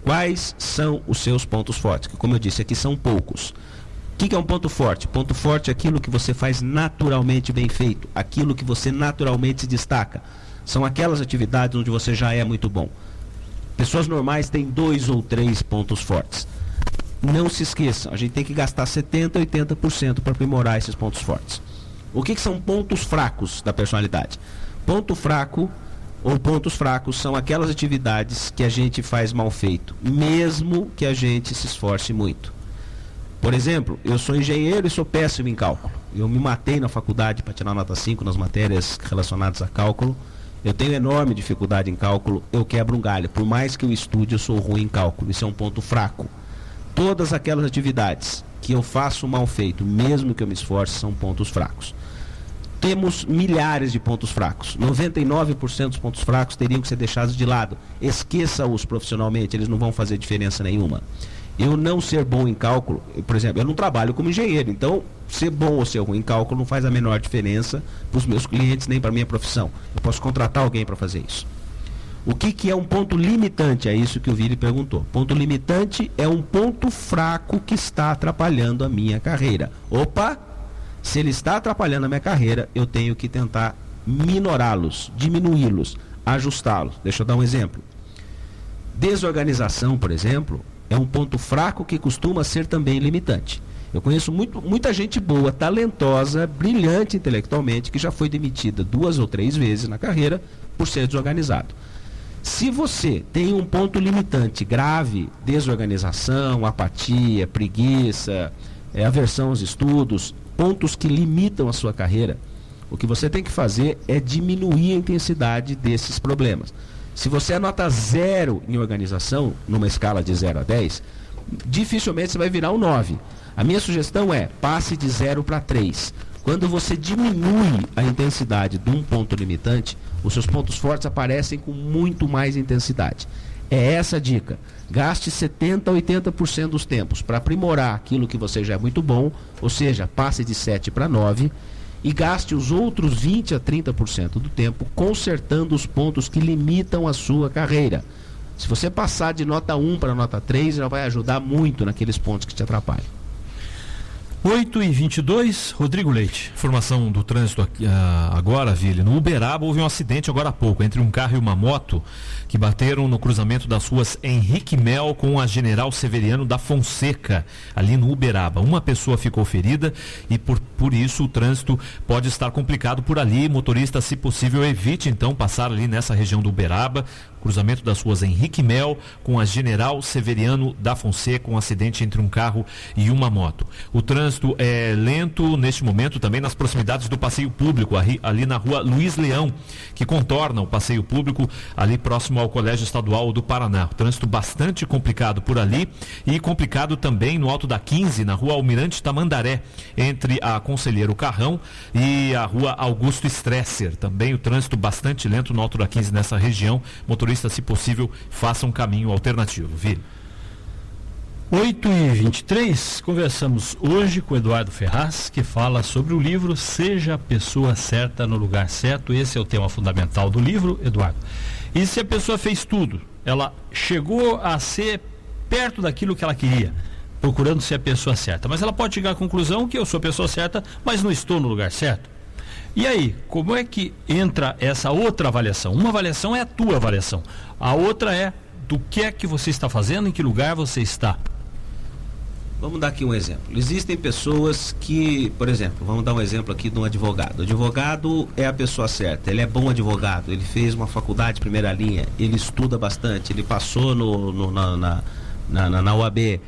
quais são os seus pontos fortes? Que, como eu disse, aqui são poucos. O que é um ponto forte? Ponto forte é aquilo que você faz naturalmente bem feito, aquilo que você naturalmente se destaca. São aquelas atividades onde você já é muito bom. Pessoas normais têm 2 ou 3 pontos fortes. Não se esqueçam, a gente tem que gastar 70%, 80% para aprimorar esses pontos fortes. O que são pontos fracos da personalidade? Ponto fraco ou pontos fracos são aquelas atividades que a gente faz mal feito, mesmo que a gente se esforce muito. Por exemplo, eu sou engenheiro e sou péssimo em cálculo. Eu me matei na faculdade para tirar nota 5 nas matérias relacionadas a cálculo. Eu tenho enorme dificuldade em cálculo, eu quebro um galho. Por mais que eu estude, eu sou ruim em cálculo. Isso é um ponto fraco. Todas aquelas atividades que eu faço mal feito, mesmo que eu me esforce, são pontos fracos. Temos milhares de pontos fracos. 99% dos pontos fracos teriam que ser deixados de lado. Esqueça-os profissionalmente, eles não vão fazer diferença nenhuma. Eu não ser bom em cálculo, por exemplo, eu não trabalho como engenheiro, então ser bom ou ser ruim em cálculo não faz a menor diferença para os meus clientes nem para a minha profissão. Eu posso contratar alguém para fazer isso. O que é um ponto limitante? É isso que o Vili perguntou. Ponto limitante é um ponto fraco que está atrapalhando a minha carreira. Opa! Se ele está atrapalhando a minha carreira, eu tenho que tentar minorá-los, diminuí-los, ajustá-los. Deixa eu dar um exemplo. Desorganização, por exemplo, é um ponto fraco que costuma ser também limitante. Eu conheço muita gente boa, talentosa, brilhante intelectualmente, que já foi demitida 2 ou 3 vezes na carreira por ser desorganizado. Se você tem um ponto limitante grave, desorganização, apatia, preguiça, aversão aos estudos, pontos que limitam a sua carreira, o que você tem que fazer é diminuir a intensidade desses problemas. Se você anota 0 em organização, numa escala de 0 a 10, dificilmente você vai virar um 9. A minha sugestão é, passe de 0 para 3. Quando você diminui a intensidade de um ponto limitante, os seus pontos fortes aparecem com muito mais intensidade. É essa a dica. Gaste 70% a 80% dos tempos para aprimorar aquilo que você já é muito bom, ou seja, passe de 7 para 9, e gaste os outros 20% a 30% do tempo consertando os pontos que limitam a sua carreira. Se você passar de nota 1 para nota 3, já vai ajudar muito naqueles pontos que te atrapalham. 8h22, Rodrigo Leite. Informação do trânsito aqui, agora, Vili. No Uberaba houve um acidente agora há pouco entre um carro e uma moto que bateram no cruzamento das ruas Henrique Mel com a General Severiano da Fonseca, ali no Uberaba. Uma pessoa ficou ferida e por isso o trânsito pode estar complicado por ali. Motorista, se possível, evite então passar ali nessa região do Uberaba, cruzamento das ruas Henrique Mel com a General Severiano da Fonseca, um acidente entre um carro e uma moto. O trânsito é lento neste momento também nas proximidades do passeio público, ali na rua Luiz Leão, que contorna o passeio público ali próximo ao Colégio Estadual do Paraná. O trânsito bastante complicado por ali e complicado também no Alto da 15, na rua Almirante Tamandaré, entre a Conselheiro Carrão e a rua Augusto Stresser. Também o trânsito bastante lento no Alto da 15 nessa região. Motoristas, se possível, façam um caminho alternativo. Vire. 8h23, conversamos hoje com o Eduardo Ferraz, que fala sobre o livro Seja a Pessoa Certa no Lugar Certo. Esse é o tema fundamental do livro, Eduardo. E se a pessoa fez tudo, ela chegou a ser perto daquilo que ela queria, procurando ser a pessoa certa, mas ela pode chegar à conclusão que eu sou a pessoa certa, mas não estou no lugar certo. E aí, como é que entra essa outra avaliação? Uma avaliação é a tua avaliação, a outra é do que é que você está fazendo, em que lugar você está. Vamos dar aqui um exemplo. Existem pessoas que, por exemplo, vamos dar um exemplo aqui de um advogado. O advogado é a pessoa certa, ele é bom advogado, ele fez uma faculdade de primeira linha, ele estuda bastante, ele passou na UAB,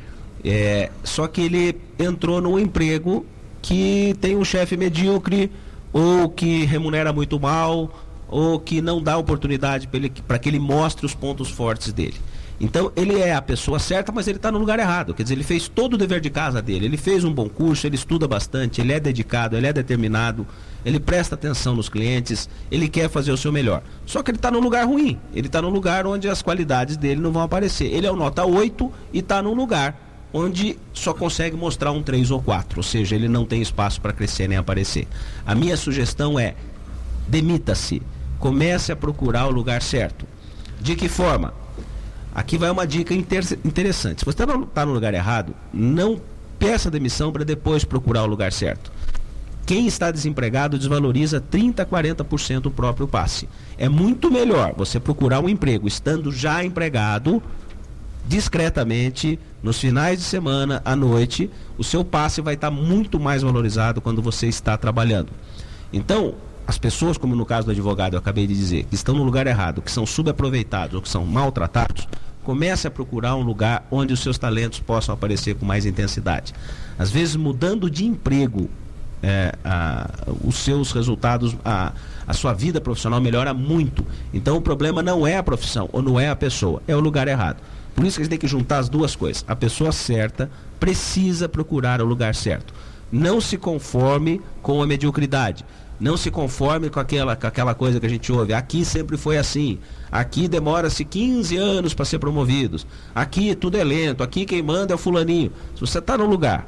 só que ele entrou num emprego que tem um chefe medíocre, ou que remunera muito mal, ou que não dá oportunidade para que ele mostre os pontos fortes dele. Então ele é a pessoa certa, mas ele está no lugar errado. Quer dizer, ele fez todo o dever de casa dele, ele fez um bom curso, ele estuda bastante, ele é dedicado, ele é determinado, ele presta atenção nos clientes, ele quer fazer o seu melhor. Só que ele está num lugar ruim, ele está num lugar onde as qualidades dele não vão aparecer. Ele é o nota 8 e está num lugar onde só consegue mostrar um 3 ou 4, ou seja, ele não tem espaço para crescer nem aparecer. A minha sugestão é, demita-se, comece a procurar o lugar certo. De que forma? Aqui vai uma dica interessante. Se você está no lugar errado, não peça demissão para depois procurar o lugar certo. Quem está desempregado desvaloriza 30% a 40% o próprio passe. É muito melhor você procurar um emprego estando já empregado, discretamente, nos finais de semana, à noite. O seu passe vai estar muito mais valorizado quando você está trabalhando. Então, as pessoas, como no caso do advogado eu acabei de dizer, que estão no lugar errado, que são subaproveitados ou que são maltratados, comece a procurar um lugar onde os seus talentos possam aparecer com mais intensidade. Às vezes, mudando de emprego, os seus resultados, a sua vida profissional melhora muito. Então, o problema não é a profissão ou não é a pessoa, é o lugar errado. Por isso que a gente tem que juntar as duas coisas. A pessoa certa precisa procurar o lugar certo. Não se conforme com a mediocridade. Não se conforme com aquela coisa que a gente ouve. Aqui sempre foi assim. Aqui demora-se 15 anos para ser promovidos. Aqui tudo é lento. Aqui quem manda é o fulaninho. Se você está num lugar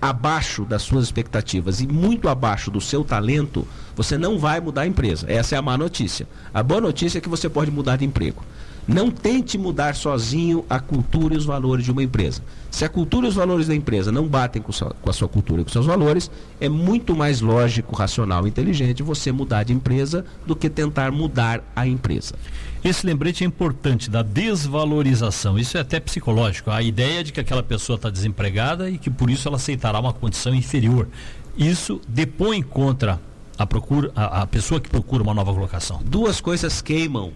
abaixo das suas expectativas e muito abaixo do seu talento, você não vai mudar a empresa. Essa é a má notícia. A boa notícia é que você pode mudar de emprego. Não tente mudar sozinho a cultura e os valores de uma empresa. Se a cultura e os valores da empresa não batem com a sua cultura e com seus valores, é muito mais lógico, racional e inteligente você mudar de empresa do que tentar mudar a empresa. Esse lembrete é importante, da desvalorização. Isso é até psicológico. A ideia de que aquela pessoa está desempregada e que por isso ela aceitará uma condição inferior. Isso depõe contra a pessoa que procura uma nova colocação. Duas coisas queimam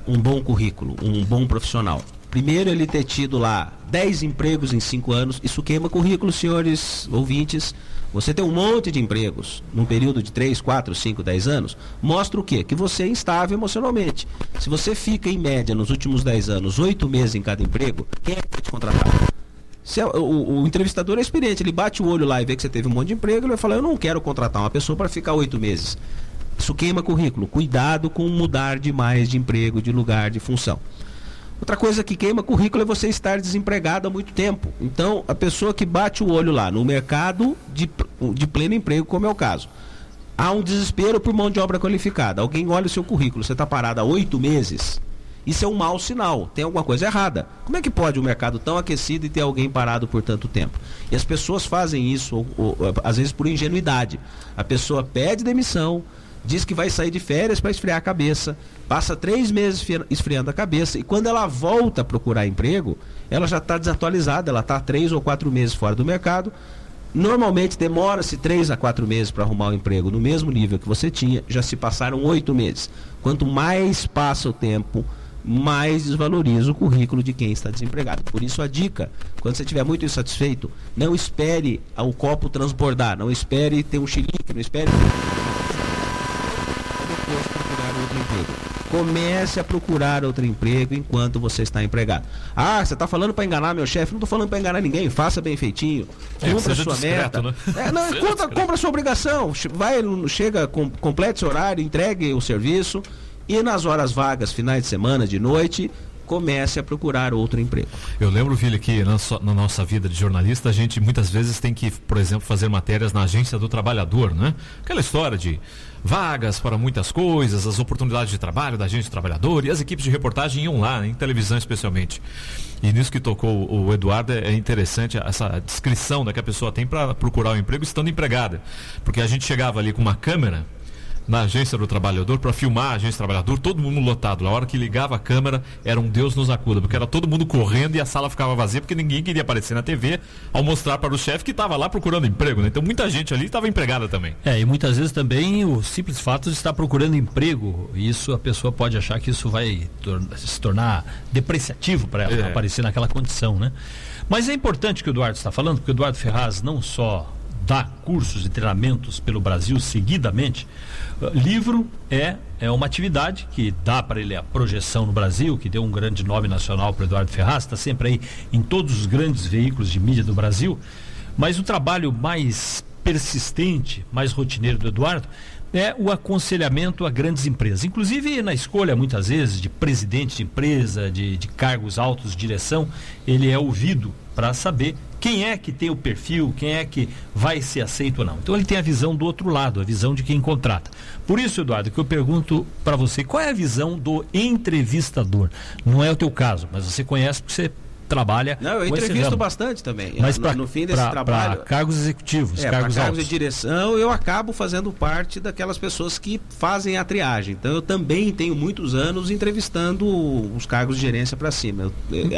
um bom currículo, um bom profissional. Primeiro, ele ter tido lá 10 empregos em 5 anos, isso queima currículo, senhores ouvintes. Você tem um monte de empregos num período de 3, 4, 5, 10 anos, mostra o quê? Que você é instável emocionalmente. Se você fica, em média, nos últimos 10 anos, 8 meses em cada emprego, quem é que vai te contratar? O entrevistador é experiente, ele bate o olho lá e vê que você teve um monte de emprego, ele vai falar, eu não quero contratar uma pessoa para ficar 8 meses. Isso queima currículo. Cuidado com mudar demais de emprego, de lugar, de função. Outra coisa que queima currículo é você estar desempregado há muito tempo. Então, a pessoa que bate o olho lá no mercado de pleno emprego, como é o caso, há um desespero por mão de obra qualificada. Alguém olha o seu currículo, você está parado há 8 meses. Isso é um mau sinal, tem alguma coisa errada. Como é que pode um mercado tão aquecido e ter alguém parado por tanto tempo? E as pessoas fazem isso, às vezes por ingenuidade. A pessoa pede demissão, diz que vai sair de férias para esfriar a cabeça, passa 3 meses esfriando a cabeça e quando ela volta a procurar emprego, ela já está desatualizada, ela está 3 ou 4 meses fora do mercado. Normalmente demora-se 3 a 4 meses para arrumar um emprego no mesmo nível que você tinha, já se passaram 8 meses. Quanto mais passa o tempo, mais desvaloriza o currículo de quem está desempregado. Por isso a dica, quando você estiver muito insatisfeito, não espere o copo transbordar, não espere ter um xilique, não espere depois procurar outro emprego. Comece a procurar outro emprego enquanto você está empregado. Ah, você está falando para enganar meu chefe? Não estou falando para enganar ninguém. Faça bem feitinho. Cumpra a sua meta. Né? Cumpra a sua obrigação. Chega, complete seu horário, entregue o serviço e nas horas vagas, finais de semana, de noite, comece a procurar outro emprego. Eu lembro, filho, que na nossa vida de jornalista, a gente muitas vezes tem que, por exemplo, fazer matérias na Agência do Trabalhador, né? Aquela história de vagas para muitas coisas, as oportunidades de trabalho da Agência do Trabalhador, e as equipes de reportagem iam lá, em televisão especialmente. E nisso que tocou o Eduardo, é interessante essa descrição, né, que a pessoa tem para procurar um emprego estando empregada. Porque a gente chegava ali com uma câmera na Agência do Trabalhador para filmar a Agência do Trabalhador, todo mundo lotado. Na hora que ligava a câmera, era um Deus nos acuda, porque era todo mundo correndo e a sala ficava vazia, porque ninguém queria aparecer na TV ao mostrar para o chefe que estava lá procurando emprego, né? Então muita gente ali estava empregada também. E muitas vezes também o simples fato de estar procurando emprego, isso a pessoa pode achar que isso vai se tornar depreciativo para ela aparecer naquela condição, né? Mas é importante o que o Eduardo está falando, porque o Eduardo Ferraz não só dá cursos e treinamentos pelo Brasil seguidamente. Livro é uma atividade que dá para ele a projeção no Brasil, que deu um grande nome nacional para o Eduardo Ferraz, está sempre aí em todos os grandes veículos de mídia do Brasil. Mas o trabalho mais persistente, mais rotineiro do Eduardo é o aconselhamento a grandes empresas, inclusive na escolha muitas vezes de presidente de empresa, de cargos altos de direção. Ele é ouvido para saber quem é que tem o perfil, quem é que vai ser aceito ou não. Então ele tem a visão do outro lado, a visão de quem contrata. Por isso, Eduardo, que eu pergunto para você, qual é a visão do entrevistador? Não é o teu caso, mas você conhece porque você trabalha. Não, eu entrevisto bastante também. Mas no fim desse trabalho, para cargos executivos, cargos de direção, eu acabo fazendo parte daquelas pessoas que fazem a triagem. Então eu também tenho muitos anos entrevistando os cargos de gerência para cima.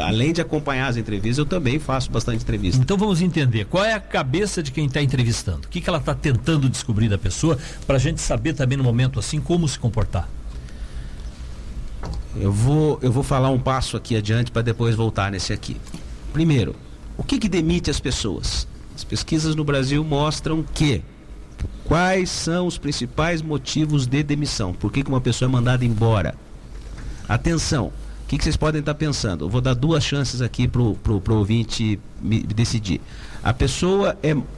Além de acompanhar as entrevistas, eu também faço bastante entrevista. Então vamos entender qual é a cabeça de quem está entrevistando. O que ela está tentando descobrir da pessoa, para a gente saber também no momento assim como se comportar. Eu vou falar um passo aqui adiante para depois voltar nesse aqui. Primeiro, o que demite as pessoas? As pesquisas no Brasil mostram que quais são os principais motivos de demissão? Por que uma pessoa é mandada embora? Atenção, o que vocês podem estar pensando? Eu vou dar duas chances aqui pro ouvinte decidir.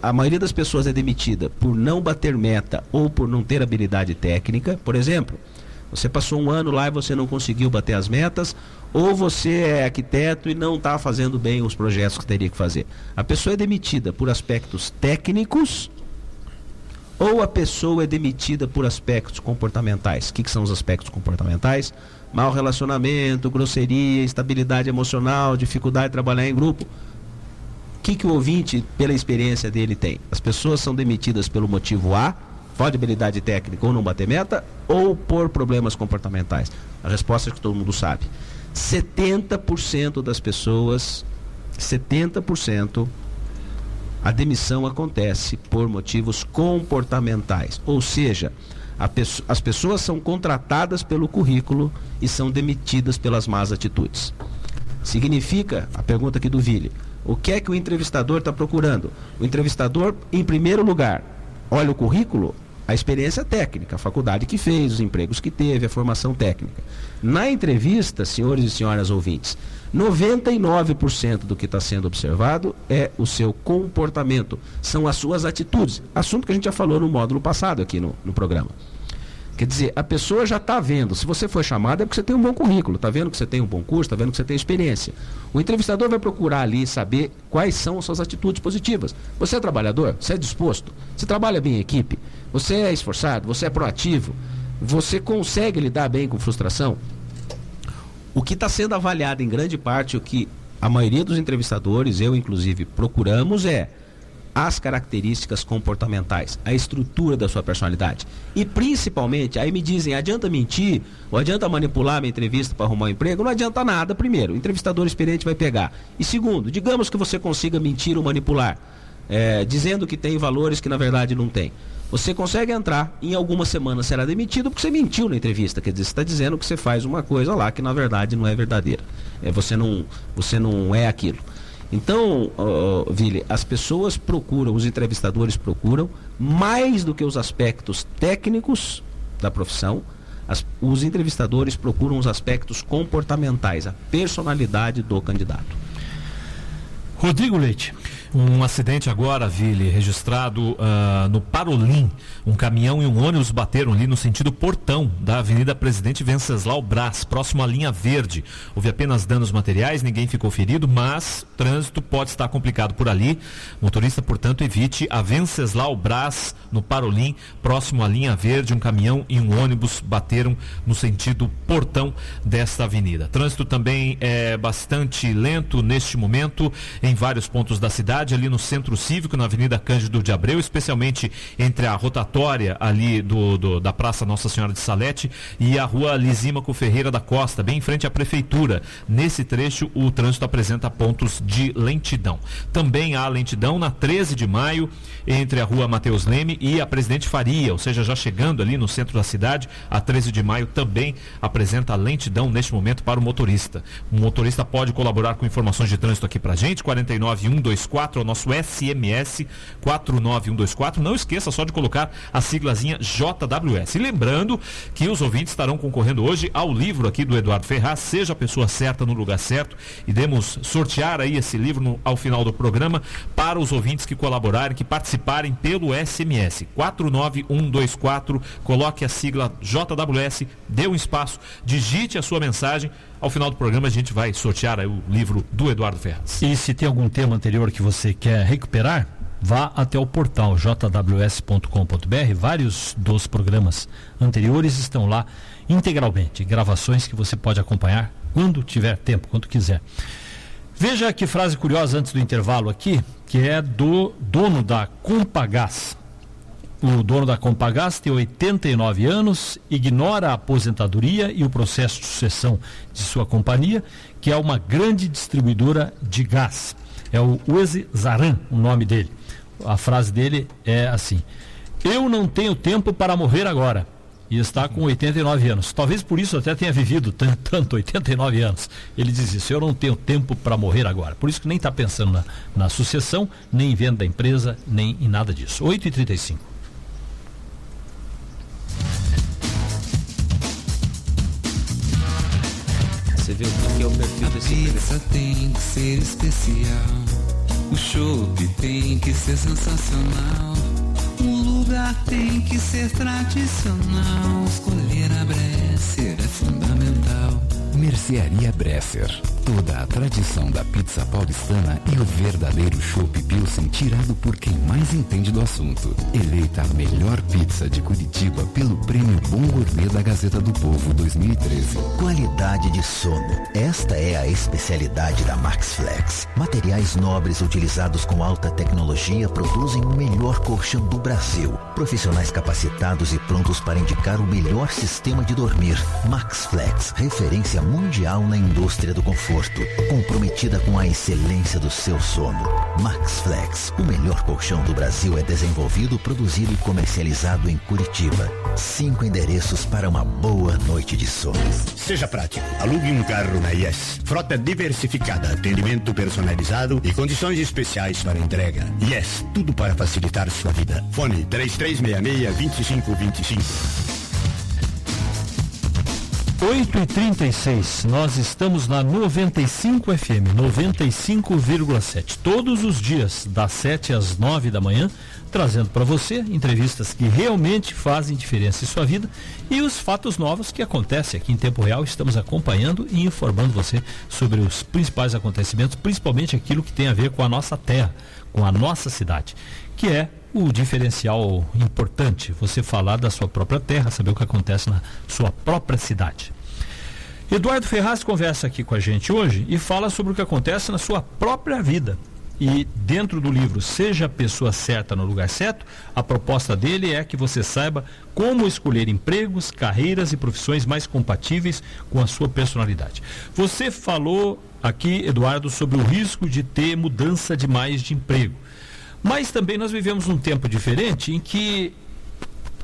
A maioria das pessoas é demitida por não bater meta ou por não ter habilidade técnica. Por exemplo, você passou um ano lá e você não conseguiu bater as metas, ou você é arquiteto e não está fazendo bem os projetos que teria que fazer. A pessoa é demitida por aspectos técnicos ou a pessoa é demitida por aspectos comportamentais? O que são os aspectos comportamentais? Mau relacionamento, grosseria, instabilidade emocional, dificuldade de trabalhar em grupo. O que o ouvinte, pela experiência dele, tem? As pessoas são demitidas pelo motivo A, falta de habilidade técnica ou não bater meta, ou por problemas comportamentais? A resposta é que todo mundo sabe. 70% das pessoas, 70%, a demissão acontece por motivos comportamentais. Ou seja, as pessoas são contratadas pelo currículo e são demitidas pelas más atitudes. Significa, a pergunta aqui do Ville, o que é que o entrevistador está procurando? O entrevistador, em primeiro lugar, olha o currículo, a experiência técnica, a faculdade que fez, os empregos que teve, a formação técnica. Na entrevista, senhores e senhoras ouvintes, 99% do que está sendo observado é o seu comportamento, são as suas atitudes. Assunto que a gente já falou no módulo passado aqui no programa. Quer dizer, a pessoa já está vendo, se você foi chamado é porque você tem um bom currículo, está vendo que você tem um bom curso, está vendo que você tem experiência. O entrevistador vai procurar ali saber quais são as suas atitudes positivas. Você é trabalhador? Você é disposto? Você trabalha bem em equipe? Você é esforçado? Você é proativo? Você consegue lidar bem com frustração? O que está sendo avaliado em grande parte, o que a maioria dos entrevistadores, eu inclusive, procuramos é as características comportamentais, a estrutura da sua personalidade. E principalmente, aí me dizem, adianta mentir ou adianta manipular a minha entrevista para arrumar um emprego? Não adianta nada. Primeiro, o entrevistador experiente vai pegar. E segundo, digamos que você consiga mentir ou manipular. dizendo que tem valores que na verdade não tem. Você consegue entrar, em algumas semanas será demitido porque você mentiu na entrevista. Quer dizer, você está dizendo que você faz uma coisa lá que na verdade não é verdadeira. Você não é aquilo. Então, Vili, as pessoas procuram, os entrevistadores procuram, mais do que os aspectos técnicos da profissão, os entrevistadores procuram os aspectos comportamentais, a personalidade do candidato. Rodrigo Leite. Um acidente agora, Vili, registrado no Parolim. Um caminhão e um ônibus bateram ali no sentido Portão da Avenida Presidente Venceslau Braz, próximo à linha verde. Houve apenas danos materiais, ninguém ficou ferido, mas o trânsito pode estar complicado por ali. Motorista, portanto, evite a Venceslau Braz, no Parolim, próximo à linha verde. Um caminhão e um ônibus bateram no sentido Portão desta avenida. Trânsito também é bastante lento neste momento em vários pontos da cidade, ali no Centro Cívico, na Avenida Cândido de Abreu, especialmente entre a rotatória ali da Praça Nossa Senhora de Salete e a Rua Lisímaco Ferreira da Costa, bem em frente à Prefeitura. Nesse trecho, o trânsito apresenta pontos de lentidão. Também há lentidão na 13 de maio, entre a Rua Mateus Leme e a Presidente Faria, ou seja, já chegando ali no centro da cidade, a 13 de maio também apresenta lentidão neste momento para o motorista. O motorista pode colaborar com informações de trânsito aqui pra gente, 49124, é o nosso SMS, 49124. Não esqueça só de colocar a siglazinha JWS. E lembrando que os ouvintes estarão concorrendo hoje ao livro aqui do Eduardo Ferraz, Seja a Pessoa Certa no Lugar Certo. Iremos sortear aí esse livro ao final do programa para os ouvintes que colaborarem, que participarem pelo SMS, 49124. Coloque a sigla JWS, dê um espaço, digite a sua mensagem. Ao final do programa a gente vai sortear aí o livro do Eduardo Ferraz. E se tem algum tema anterior que você quer recuperar, vá até o portal jws.com.br. Vários dos programas anteriores estão lá integralmente, gravações que você pode acompanhar quando tiver tempo, quando quiser. Veja que frase curiosa antes do intervalo aqui, que é do dono da Compagás. O dono da Compagás tem 89 anos, ignora a aposentadoria e o processo de sucessão de sua companhia, que é uma grande distribuidora de gás. É o Uzi Zaran, o nome dele. A frase dele é assim: eu não tenho tempo para morrer agora. E está com 89 anos. Talvez por isso até tenha vivido tanto, 89 anos. Ele diz isso: eu não tenho tempo para morrer agora. Por isso que nem está pensando na sucessão, nem em venda da empresa, nem em nada disso. 8h35. Você vê o que é o perfil desse pizza tem que ser especial, o chopp tem que ser sensacional, o lugar tem que ser tradicional, escolher a Bresser é fundamental. Mercearia Bresser, toda a tradição da pizza paulistana e o verdadeiro chopp Pilsen tirado por quem mais entende do assunto. Eleita a melhor pizza de Curitiba pelo Prêmio Bom Gourmet da Gazeta do Povo 2013. Qualidade de sono. Esta é a especialidade da Maxflex. Materiais nobres utilizados com alta tecnologia produzem o melhor colchão do Brasil. Profissionais capacitados e prontos para indicar o melhor sistema de dormir. Maxflex, referência mundial na indústria do conforto, comprometida com a excelência do seu sono. Maxflex, o melhor colchão do Brasil, é desenvolvido, produzido e comercializado em Curitiba. 5 endereços para uma boa noite de sono. Seja prático, alugue um carro na Yes. Frota diversificada, atendimento personalizado e condições especiais para entrega. Yes, tudo para facilitar sua vida. Fone 3366-2525. 8h36, nós estamos na 95 FM, 95,7. Todos os dias, das 7 às 9 da manhã, trazendo para você entrevistas que realmente fazem diferença em sua vida e os fatos novos que acontecem aqui em tempo real. Estamos acompanhando e informando você sobre os principais acontecimentos, principalmente aquilo que tem a ver com a nossa terra, com a nossa cidade, que é o diferencial importante, você falar da sua própria terra, saber o que acontece na sua própria cidade. Eduardo Ferraz conversa aqui com a gente hoje e fala sobre o que acontece na sua própria vida. E dentro do livro Seja a Pessoa Certa no Lugar Certo, a proposta dele é que você saiba como escolher empregos, carreiras e profissões mais compatíveis com a sua personalidade. Você falou aqui, Eduardo, sobre o risco de ter mudança demais de emprego. Mas também nós vivemos um tempo diferente em que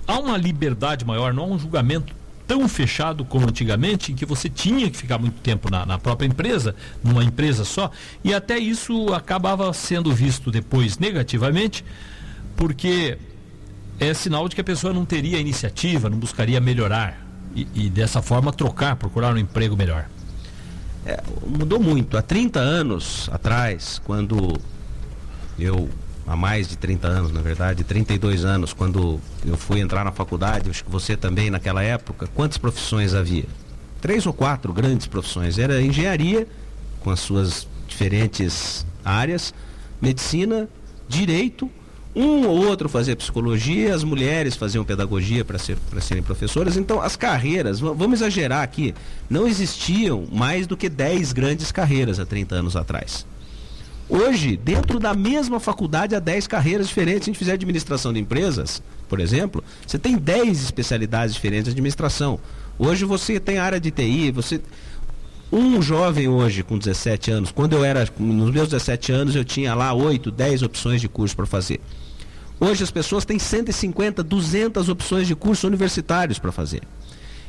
há uma liberdade maior, não há um julgamento tão fechado como antigamente, em que você tinha que ficar muito tempo na própria empresa, numa empresa só, e até isso acabava sendo visto depois negativamente, porque é sinal de que a pessoa não teria iniciativa, não buscaria melhorar e dessa forma procurar um emprego melhor. Mudou muito. Há 30 anos atrás, há mais de 30 anos, na verdade, 32 anos, quando eu fui entrar na faculdade, acho que você também naquela época, quantas profissões havia? 3 ou 4 grandes profissões. Era engenharia, com as suas diferentes áreas, medicina, direito, um ou outro fazia psicologia, as mulheres faziam pedagogia para serem professoras. Então as carreiras, vamos exagerar aqui, não existiam mais do que 10 grandes carreiras há 30 anos atrás. Hoje, dentro da mesma faculdade, há 10 carreiras diferentes. Se a gente fizer administração de empresas, por exemplo, você tem 10 especialidades diferentes de administração. Hoje você tem área de TI, um jovem hoje com 17 anos, nos meus 17 anos eu tinha lá 8, 10 opções de curso para fazer. Hoje as pessoas têm 150, 200 opções de cursos universitários para fazer.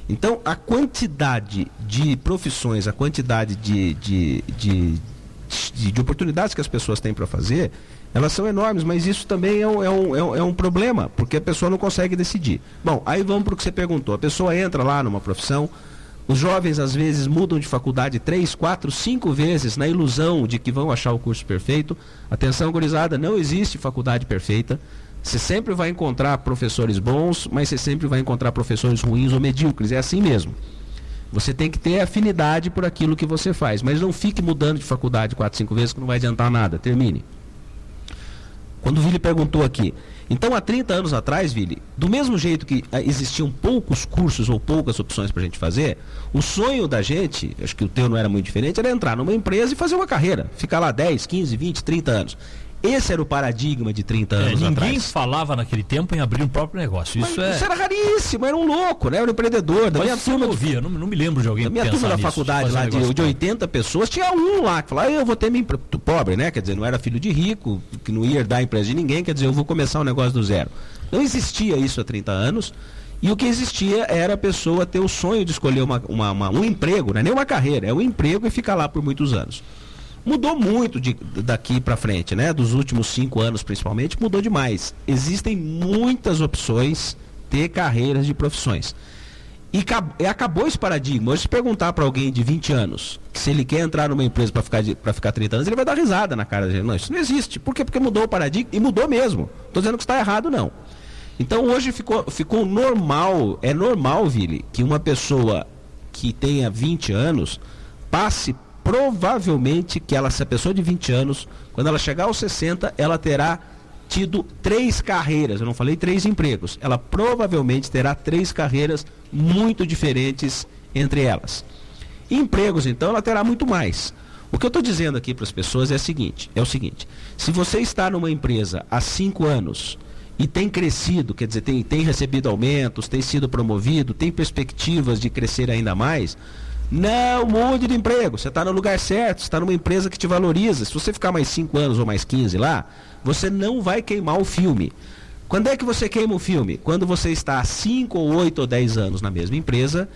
Então a quantidade de profissões, a quantidade de oportunidades que as pessoas têm para fazer, elas são enormes, mas isso também é um problema, porque a pessoa não consegue decidir. Bom, aí vamos para o que você perguntou. A pessoa entra lá numa profissão, os jovens às vezes mudam de faculdade 3, 4, 5 vezes na ilusão de que vão achar o curso perfeito. Atenção, gurizada, não existe faculdade perfeita. Você sempre vai encontrar professores bons, mas você sempre vai encontrar professores ruins ou medíocres, é assim mesmo. Você tem que ter afinidade por aquilo que você faz, mas não fique mudando de faculdade 4, 5 vezes que não vai adiantar nada. Termine. Quando o Vili perguntou aqui, então há 30 anos atrás, Vili, do mesmo jeito que existiam poucos cursos ou poucas opções para a gente fazer, o sonho da gente, acho que o teu não era muito diferente, era entrar numa empresa e fazer uma carreira, ficar lá 10, 15, 20, 30 anos. Esse era o paradigma de 30 anos atrás. Ninguém falava naquele tempo em abrir um próprio negócio. Isso era raríssimo, era um louco, né? Era um empreendedor. Minha turma ouvia, não me lembro de alguém pensar nisso. Da minha turma da faculdade lá de 80 pessoas, tinha um lá que falava, eu vou ter minha empresa. Pobre, né? Quer dizer, não era filho de rico, que não ia herdar a empresa de ninguém, quer dizer, eu vou começar um negócio do zero. Não existia isso há 30 anos. E o que existia era a pessoa ter o sonho de escolher um emprego, não é nem uma carreira, é um emprego e ficar lá por muitos anos. Mudou muito daqui para frente, né? Dos últimos 5 anos principalmente, mudou demais. Existem muitas opções de carreiras de profissões. E acabou esse paradigma. Hoje, se perguntar para alguém de 20 anos se ele quer entrar numa empresa para ficar 30 anos, ele vai dar risada na cara dele. Não, isso não existe. Por quê? Porque mudou o paradigma e mudou mesmo. Estou dizendo que está errado, não. Então hoje ficou normal, é normal, Vili, que uma pessoa que tenha 20 anos passe provavelmente se a pessoa de 20 anos, quando ela chegar aos 60, ela terá tido 3 carreiras, eu não falei 3 empregos, ela provavelmente terá 3 carreiras muito diferentes entre elas. Empregos, então, ela terá muito mais. O que eu estou dizendo aqui para as pessoas é o seguinte, se você está numa empresa há 5 anos e tem crescido, quer dizer, tem recebido aumentos, tem sido promovido, tem perspectivas de crescer ainda mais, não mude de emprego, você está no lugar certo, você está numa empresa que te valoriza. Se você ficar mais 5 anos ou mais 15 lá, você não vai queimar o filme. Quando é que você queima o filme? Quando você está há 5 ou 8 ou 10 anos na mesma empresa,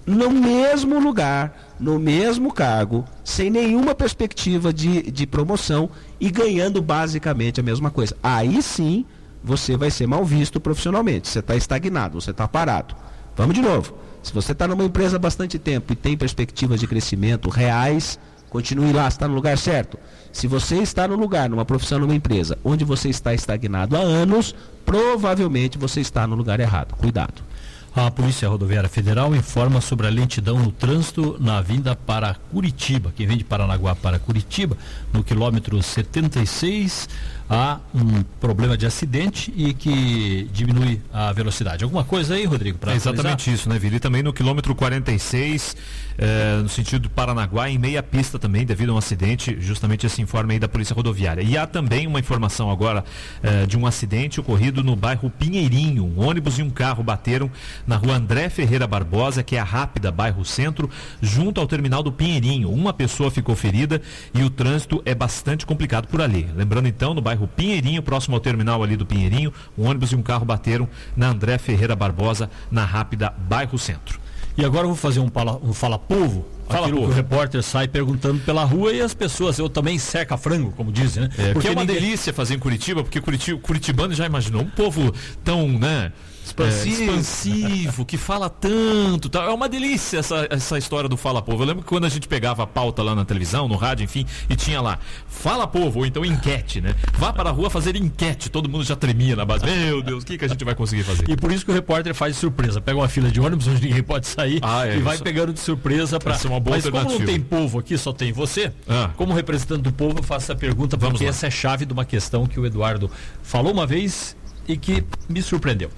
no mesmo lugar, no mesmo cargo, sem nenhuma perspectiva de promoção e ganhando basicamente a mesma coisa. Aí sim, você vai ser mal visto profissionalmente, você está estagnado, você está parado. Vamos de novo. Se você está numa empresa há bastante tempo e tem perspectivas de crescimento reais, continue lá, está no lugar certo. Se você está numa profissão, numa empresa, onde você está estagnado há anos, provavelmente você está no lugar errado. Cuidado. A Polícia Rodoviária Federal informa sobre a lentidão no trânsito na vinda para Curitiba. Quem vem de Paranaguá para Curitiba, no quilômetro 76, há um problema de acidente e que diminui a velocidade. Alguma coisa aí, Rodrigo? É exatamente isso, né, Vili? Também no quilômetro 46, no sentido do Paranaguá, em meia pista também, devido a um acidente, justamente esse informe aí da Polícia Rodoviária. E há também uma informação agora de um acidente ocorrido no bairro Pinheirinho. Um ônibus e um carro bateram na rua André Ferreira Barbosa, que é a Rápida, bairro Centro, junto ao terminal do Pinheirinho. Uma pessoa ficou ferida e o trânsito é bastante complicado por ali. Lembrando então, no bairro bairro Pinheirinho, próximo ao terminal ali do Pinheirinho. Um ônibus e um carro bateram na André Ferreira Barbosa, na Rápida, bairro Centro. E agora eu vou fazer um Fala Povo. Aquilo que o repórter sai perguntando pela rua e as pessoas, eu também seca frango, como dizem, né? Porque é uma delícia fazer em Curitiba, porque Curitibano já imaginou um povo tão, né? Expansivo, que fala tanto, tá? É uma delícia essa história do Fala Povo. Eu lembro que quando a gente pegava a pauta lá na televisão, no rádio, enfim, e tinha lá Fala Povo, ou então enquete, né? Vá para a rua fazer enquete, todo mundo já tremia na base. Meu Deus, o que a gente vai conseguir fazer? E por isso que o repórter faz de surpresa, pega uma fila de ônibus onde ninguém pode sair e vai pegando de surpresa para ser uma boa alternativa. Como não tem povo aqui, só tem você, como representante do povo, eu faço essa pergunta, porque essa é chave de uma questão que o Eduardo falou uma vez e que me surpreendeu.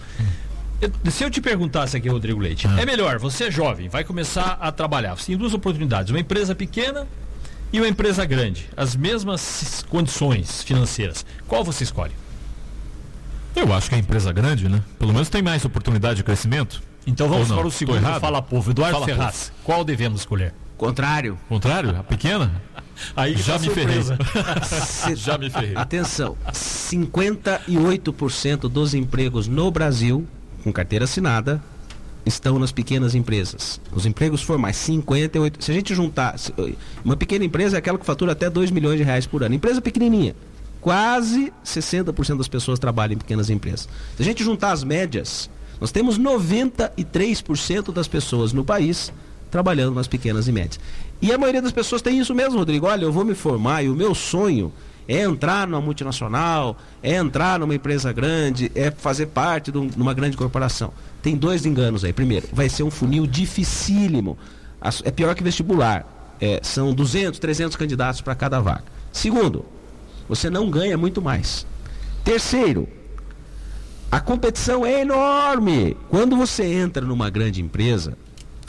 Se eu te perguntasse aqui, Rodrigo Leite, é melhor, você é jovem, vai começar a trabalhar, você tem duas oportunidades, uma empresa pequena e uma empresa grande, as mesmas condições financeiras, qual você escolhe? Eu acho que a empresa grande, né? Pelo menos tem mais oportunidade de crescimento. Então vamos para o segundo Fala Povo. Eduardo Ferraz, qual devemos escolher? Contrário. Contrário? A pequena? Aí já me ferrei. Já me ferrei. Atenção, 58% dos empregos no Brasil, com carteira assinada, estão nas pequenas empresas. Os empregos formais, 58%. Se a gente juntar, uma pequena empresa é aquela que fatura até 2 milhões de reais por ano. Empresa pequenininha, quase 60% das pessoas trabalham em pequenas empresas. Se a gente juntar as médias, nós temos 93% das pessoas no país trabalhando nas pequenas e médias. E a maioria das pessoas tem isso mesmo, Rodrigo. Olha, eu vou me formar e o meu sonho é entrar numa multinacional, é entrar numa empresa grande, é fazer parte de uma grande corporação. Tem dois enganos aí. Primeiro, vai ser um funil dificílimo. É pior que vestibular. São 200, 300 candidatos para cada vaga. Segundo, você não ganha muito mais. Terceiro, a competição é enorme. Quando você entra numa grande empresa,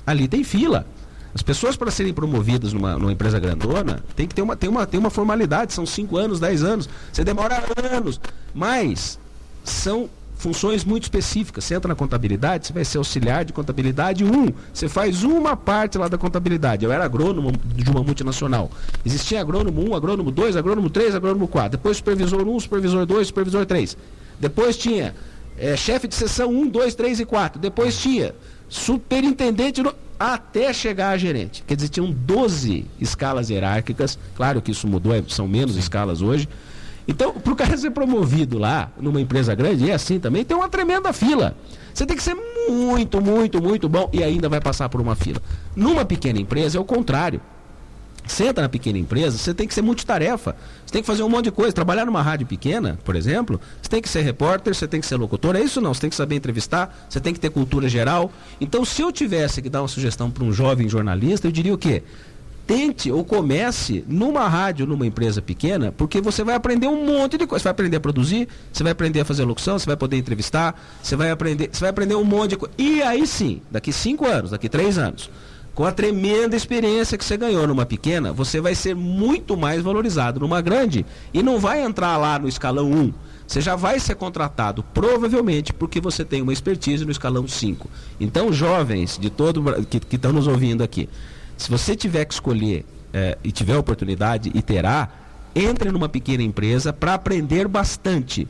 ali tem fila. As pessoas, para serem promovidas numa empresa grandona, tem uma formalidade, são 5 anos, 10 anos, você demora anos, mas são funções muito específicas. Você entra na contabilidade, você vai ser auxiliar de contabilidade 1, você faz uma parte lá da contabilidade. Eu era agrônomo de uma multinacional, existia agrônomo 1, agrônomo 2, agrônomo 3, agrônomo 4, depois supervisor 1, supervisor 2, supervisor 3, depois tinha chefe de seção 1, 2, 3 e 4, depois tinha superintendente até chegar a gerente. Quer dizer, tinham 12 escalas hierárquicas. Claro que isso mudou, são menos escalas hoje. Então, para o cara ser promovido lá, numa empresa grande, e assim também, tem uma tremenda fila. Você tem que ser muito, muito, muito bom e ainda vai passar por uma fila. Numa pequena empresa é o contrário. Você entra na pequena empresa, você tem que ser multitarefa. Você tem que fazer um monte de coisa. Trabalhar numa rádio pequena, por exemplo, você tem que ser repórter, você tem que ser locutor. É isso não, você tem que saber entrevistar, você tem que ter cultura geral. Então, se eu tivesse que dar uma sugestão para um jovem jornalista, eu diria o quê? Tente ou comece numa rádio, numa empresa pequena, porque você vai aprender um monte de coisa. Você vai aprender a produzir, você vai aprender a fazer locução, você vai poder entrevistar, você vai aprender um monte de coisa. E aí sim, daqui 5 anos, daqui 3 anos, com a tremenda experiência que você ganhou numa pequena, você vai ser muito mais valorizado numa grande e não vai entrar lá no escalão 1. Você já vai ser contratado, provavelmente, porque você tem uma expertise no escalão 5. Então, jovens de todo que estão nos ouvindo aqui, se você tiver que escolher e tiver oportunidade e terá, entre numa pequena empresa para aprender bastante.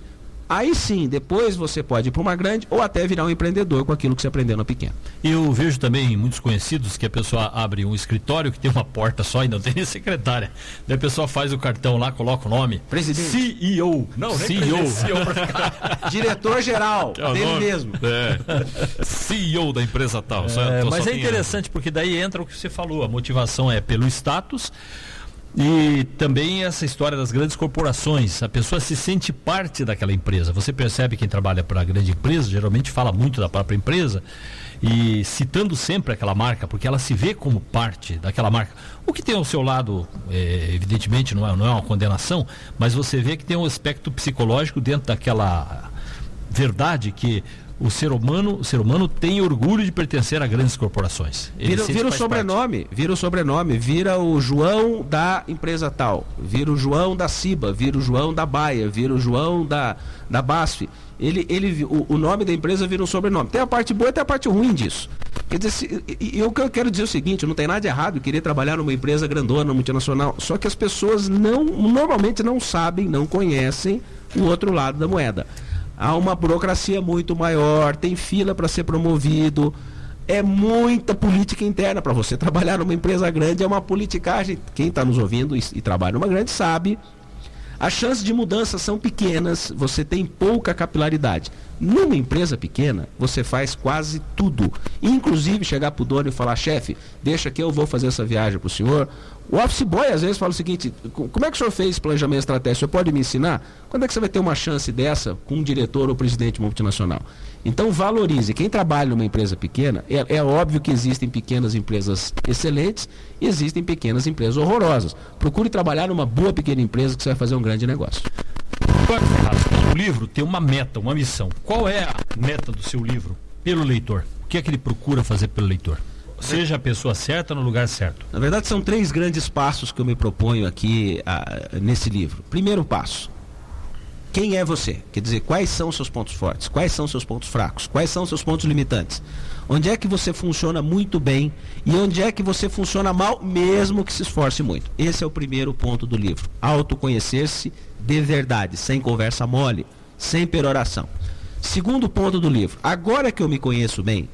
Aí sim, depois você pode ir para uma grande ou até virar um empreendedor com aquilo que você aprendeu na pequena. Eu vejo também muitos conhecidos que a pessoa abre um escritório que tem uma porta só e não tem nem secretária. Daí a pessoa faz o cartão lá, coloca o nome. Presidente. CEO. Não, nem CEO. Diretor-geral. Dele mesmo. CEO da empresa tal. Mas é interessante porque daí entra o que você falou. A motivação é pelo status. E também essa história das grandes corporações, a pessoa se sente parte daquela empresa. Você percebe quem trabalha para a grande empresa, geralmente fala muito da própria empresa e citando sempre aquela marca, porque ela se vê como parte daquela marca. O que tem ao seu lado, evidentemente não é uma condenação, mas você vê que tem um aspecto psicológico dentro daquela verdade que o ser humano tem orgulho de pertencer a grandes corporações. Vira o sobrenome, vira o João da empresa tal, vira o João da Ciba, vira o João da Baia, vira o João da BASF. O nome da empresa vira um sobrenome. Tem a parte boa e tem a parte ruim disso. Quer dizer, eu quero dizer o seguinte, não tem nada de errado em querer trabalhar numa empresa grandona, multinacional, só que as pessoas normalmente não sabem, não conhecem o outro lado da moeda. Há uma burocracia muito maior, tem fila para ser promovido, é muita política interna. Para você trabalhar numa empresa grande é uma politicagem. Quem está nos ouvindo e trabalha numa grande sabe. As chances de mudança são pequenas, você tem pouca capilaridade. Numa empresa pequena, você faz quase tudo. Inclusive chegar para o dono e falar, chefe, deixa que eu vou fazer essa viagem para o senhor. O office boy às vezes fala o seguinte, como é que o senhor fez planejamento estratégico? O senhor pode me ensinar? Quando é que você vai ter uma chance dessa com um diretor ou presidente multinacional? Então valorize. Quem trabalha numa empresa pequena, é óbvio que existem pequenas empresas excelentes e existem pequenas empresas horrorosas. Procure trabalhar numa boa pequena empresa que você vai fazer um grande negócio. O livro tem uma meta, uma missão. Qual é a meta do seu livro pelo leitor? O que é que ele procura fazer pelo leitor? Seja a pessoa certa no lugar certo. Na verdade, são 3 grandes passos que eu me proponho aqui nesse livro. Primeiro passo: quem é você? Quer dizer, quais são os seus pontos fortes? Quais são os seus pontos fracos? Quais são os seus pontos limitantes? Onde é que você funciona muito bem e onde é que você funciona mal, mesmo que se esforce muito? Esse é o primeiro ponto do livro. Autoconhecer-se de verdade, sem conversa mole, sem peroração. Segundo ponto do livro: agora que eu me conheço bem,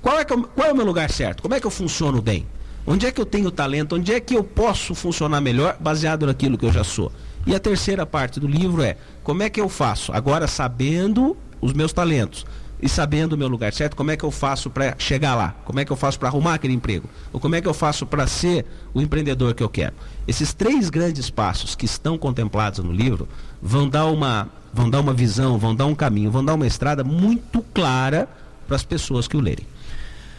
qual é o meu lugar certo? Como é que eu funciono bem? Onde é que eu tenho talento? Onde é que eu posso funcionar melhor baseado naquilo que eu já sou? E a terceira parte do livro é: como é que eu faço, agora sabendo os meus talentos e sabendo o meu lugar certo, como é que eu faço para chegar lá? Como é que eu faço para arrumar aquele emprego? Ou como é que eu faço para ser o empreendedor que eu quero? Esses 3 grandes passos que estão contemplados no livro vão dar uma visão, vão dar um caminho, vão dar uma estrada muito clara para as pessoas que o lerem.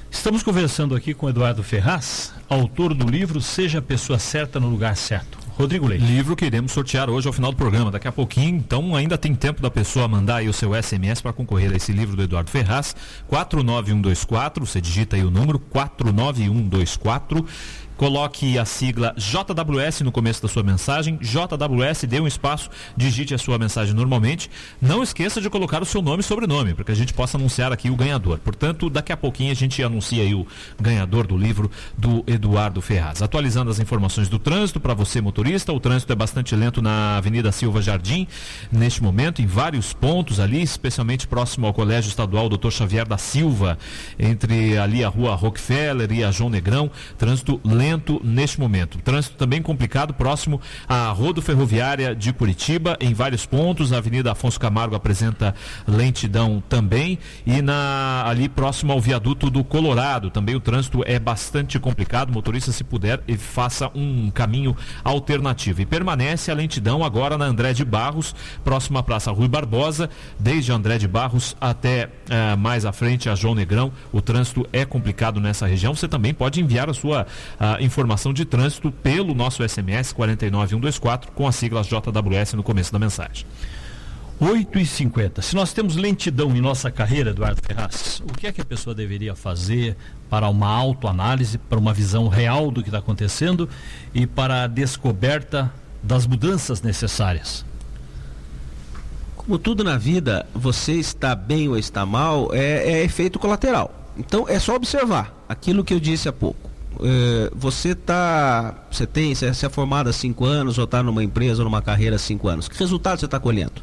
Estamos conversando aqui com Eduardo Ferraz, autor do livro Seja a Pessoa Certa no Lugar Certo. Rodrigo Leite. Livro que iremos sortear hoje ao final do programa, daqui a pouquinho, então ainda tem tempo da pessoa mandar aí o seu SMS para concorrer a esse livro do Eduardo Ferraz, 49124, você digita aí o número 49124. Coloque a sigla JWS no começo da sua mensagem. JWS, dê um espaço, digite a sua mensagem normalmente. Não esqueça de colocar o seu nome e sobrenome, para que a gente possa anunciar aqui o ganhador. Portanto, daqui a pouquinho a gente anuncia aí o ganhador do livro do Eduardo Ferraz. Atualizando as informações do trânsito para você, motorista, o trânsito é bastante lento na Avenida Silva Jardim, neste momento, em vários pontos ali, especialmente próximo ao Colégio Estadual Dr. Xavier da Silva, entre ali a Rua Rockefeller e a João Negrão, trânsito lento neste momento. Trânsito também complicado próximo à rodoferroviária de Curitiba, em vários pontos. A Avenida Afonso Camargo apresenta lentidão também, e ali próximo ao viaduto do Colorado também o trânsito é bastante complicado. Motorista, se puder, faça um caminho alternativo. E permanece a lentidão agora na André de Barros, próximo à Praça Rui Barbosa, desde André de Barros até mais à frente a João Negrão. O trânsito é complicado nessa região. Você também pode enviar a sua informação de trânsito pelo nosso SMS 49124 com a sigla JWS no começo da mensagem. 8h50. Se nós temos lentidão em nossa carreira, Eduardo Ferraz, o que é que a pessoa deveria fazer para uma autoanálise, para uma visão real do que está acontecendo e para a descoberta das mudanças necessárias? Como tudo na vida, você está bem ou está mal é efeito colateral. Então é só observar aquilo que eu disse há pouco. Você é formado há 5 anos ou está numa empresa ou numa carreira há 5 anos. Que resultado você está colhendo?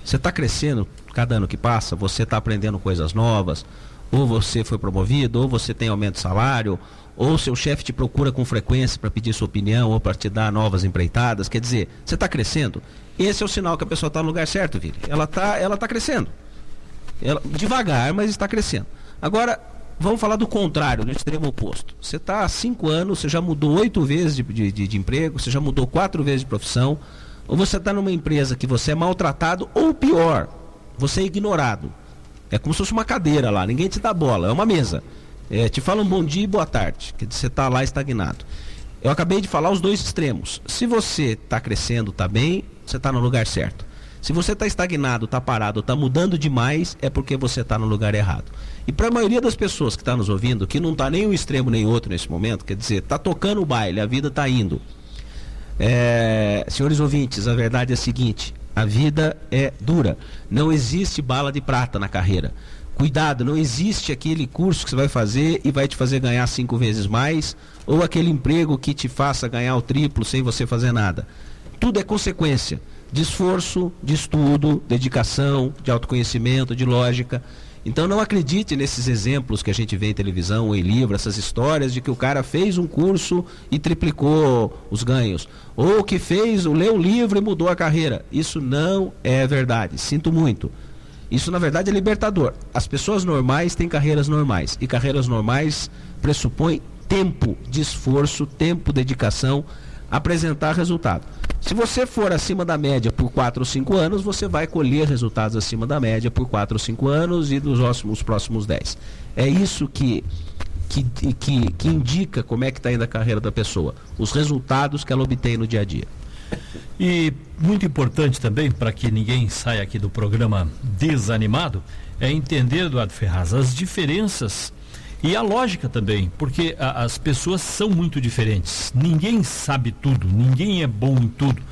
Você está crescendo cada ano que passa? Você está aprendendo coisas novas? Ou você foi promovido? Ou você tem aumento de salário? Ou seu chefe te procura com frequência para pedir sua opinião ou para te dar novas empreitadas? Quer dizer, você está crescendo? Esse é o sinal que a pessoa está no lugar certo, Vili. Ela tá crescendo. Devagar, mas está crescendo. Agora, vamos falar do contrário, do extremo oposto. Você está há 5 anos, você já mudou 8 vezes de emprego, você já mudou 4 vezes de profissão, ou você está numa empresa que você é maltratado, ou pior, você é ignorado. É como se fosse uma cadeira lá, ninguém te dá bola, é uma mesa. Te falam bom dia e boa tarde, que você está lá estagnado. Eu acabei de falar os 2 extremos. Se você está crescendo, está bem, você está no lugar certo. Se você está estagnado, está parado, está mudando demais, é porque você está no lugar errado. E para a maioria das pessoas que está nos ouvindo, que não está nem um extremo nem outro nesse momento, quer dizer, está tocando o baile, a vida está indo. Senhores ouvintes, a verdade é a seguinte: A vida é dura. Não existe bala de prata na carreira. Cuidado, não existe aquele curso que você vai fazer e vai te fazer ganhar 5 vezes mais, ou aquele emprego que te faça ganhar o triplo sem você fazer nada. Tudo é consequência de esforço, de estudo, dedicação, de autoconhecimento, de lógica. Então não acredite nesses exemplos que a gente vê em televisão ou em livro, essas histórias de que o cara fez um curso e triplicou os ganhos, ou que leu um livro e mudou a carreira. Isso não é verdade, sinto muito. Isso na verdade é libertador. As pessoas normais têm carreiras normais, e carreiras normais pressupõem tempo de esforço, tempo, dedicação, apresentar resultado. Se você for acima da média por 4 ou 5 anos, você vai colher resultados acima da média por 4 ou 5 anos e nos próximos 10. É isso que indica como é que está indo a carreira da pessoa, os resultados que ela obtém no dia a dia. E muito importante também, para que ninguém saia aqui do programa desanimado, é entender, Eduardo Ferraz, as diferenças e a lógica também, porque as pessoas são muito diferentes. Ninguém sabe tudo, ninguém é bom em tudo.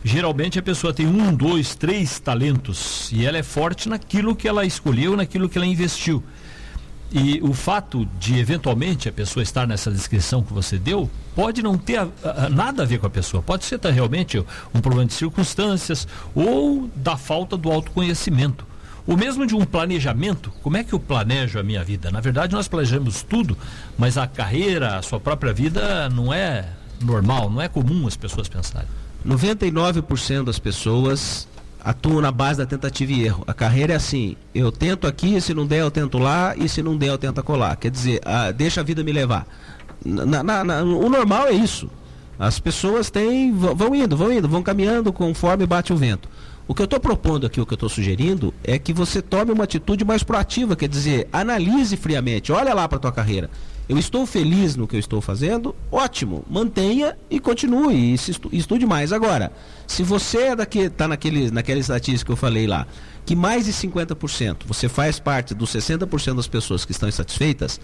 Geralmente a pessoa tem 1, 2, 3 talentos e ela é forte naquilo que ela escolheu, naquilo que ela investiu. E o fato de eventualmente a pessoa estar nessa descrição que você deu pode não ter nada a ver com a pessoa, pode ser realmente um problema de circunstâncias ou da falta do autoconhecimento. O mesmo de um planejamento. Como é que eu planejo a minha vida? Na verdade nós planejamos tudo, mas a carreira, a sua própria vida não é normal, não é comum as pessoas pensarem. 99% das pessoas atuam na base da tentativa e erro. A carreira é assim: eu tento aqui, se não der eu tento lá, e se não der eu tento acolá. Quer dizer, deixa a vida me levar. O normal é isso. As pessoas vão caminhando conforme bate o vento. O que eu estou propondo aqui, o que eu estou sugerindo, é que você tome uma atitude mais proativa, quer dizer, analise friamente, olha lá para a tua carreira. Eu estou feliz no que eu estou fazendo? Ótimo, mantenha e continue, e estude mais. Agora, se você está naquela estatística que eu falei lá, que mais de 50%, você faz parte dos 60% das pessoas que estão insatisfeitas,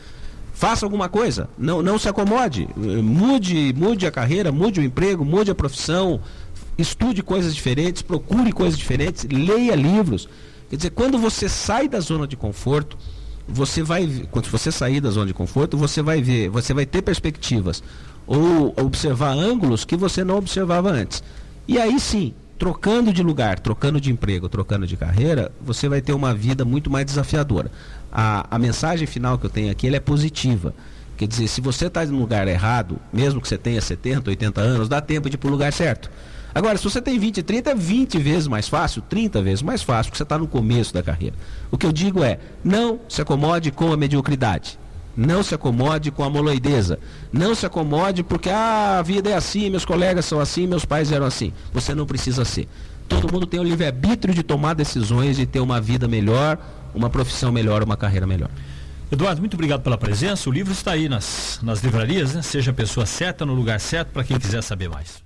faça alguma coisa, não se acomode, mude a carreira, mude o emprego, mude a profissão, estude coisas diferentes, procure coisas diferentes, leia livros. Quer dizer, quando você sai da zona de conforto, quando você sair da zona de conforto, você vai ter perspectivas ou observar ângulos que você não observava antes. E aí sim, trocando de lugar, trocando de emprego, trocando de carreira, você vai ter uma vida muito mais desafiadora. A mensagem final que eu tenho aqui, ela é positiva. Quer dizer, se você está no lugar errado, mesmo que você tenha 70, 80 anos, dá tempo de ir para o lugar certo. Agora, se você tem 20 e 30, é 20 vezes mais fácil, 30 vezes mais fácil, porque você está no começo da carreira. O que eu digo é, não se acomode com a mediocridade. Não se acomode com a moloideza. Não se acomode porque a vida é assim, meus colegas são assim, meus pais eram assim. Você não precisa ser. Todo mundo tem o livre-arbítrio de tomar decisões e ter uma vida melhor, uma profissão melhor, uma carreira melhor. Eduardo, muito obrigado pela presença. O livro está aí nas livrarias, né? Seja a pessoa certa no lugar certo, para quem quiser saber mais.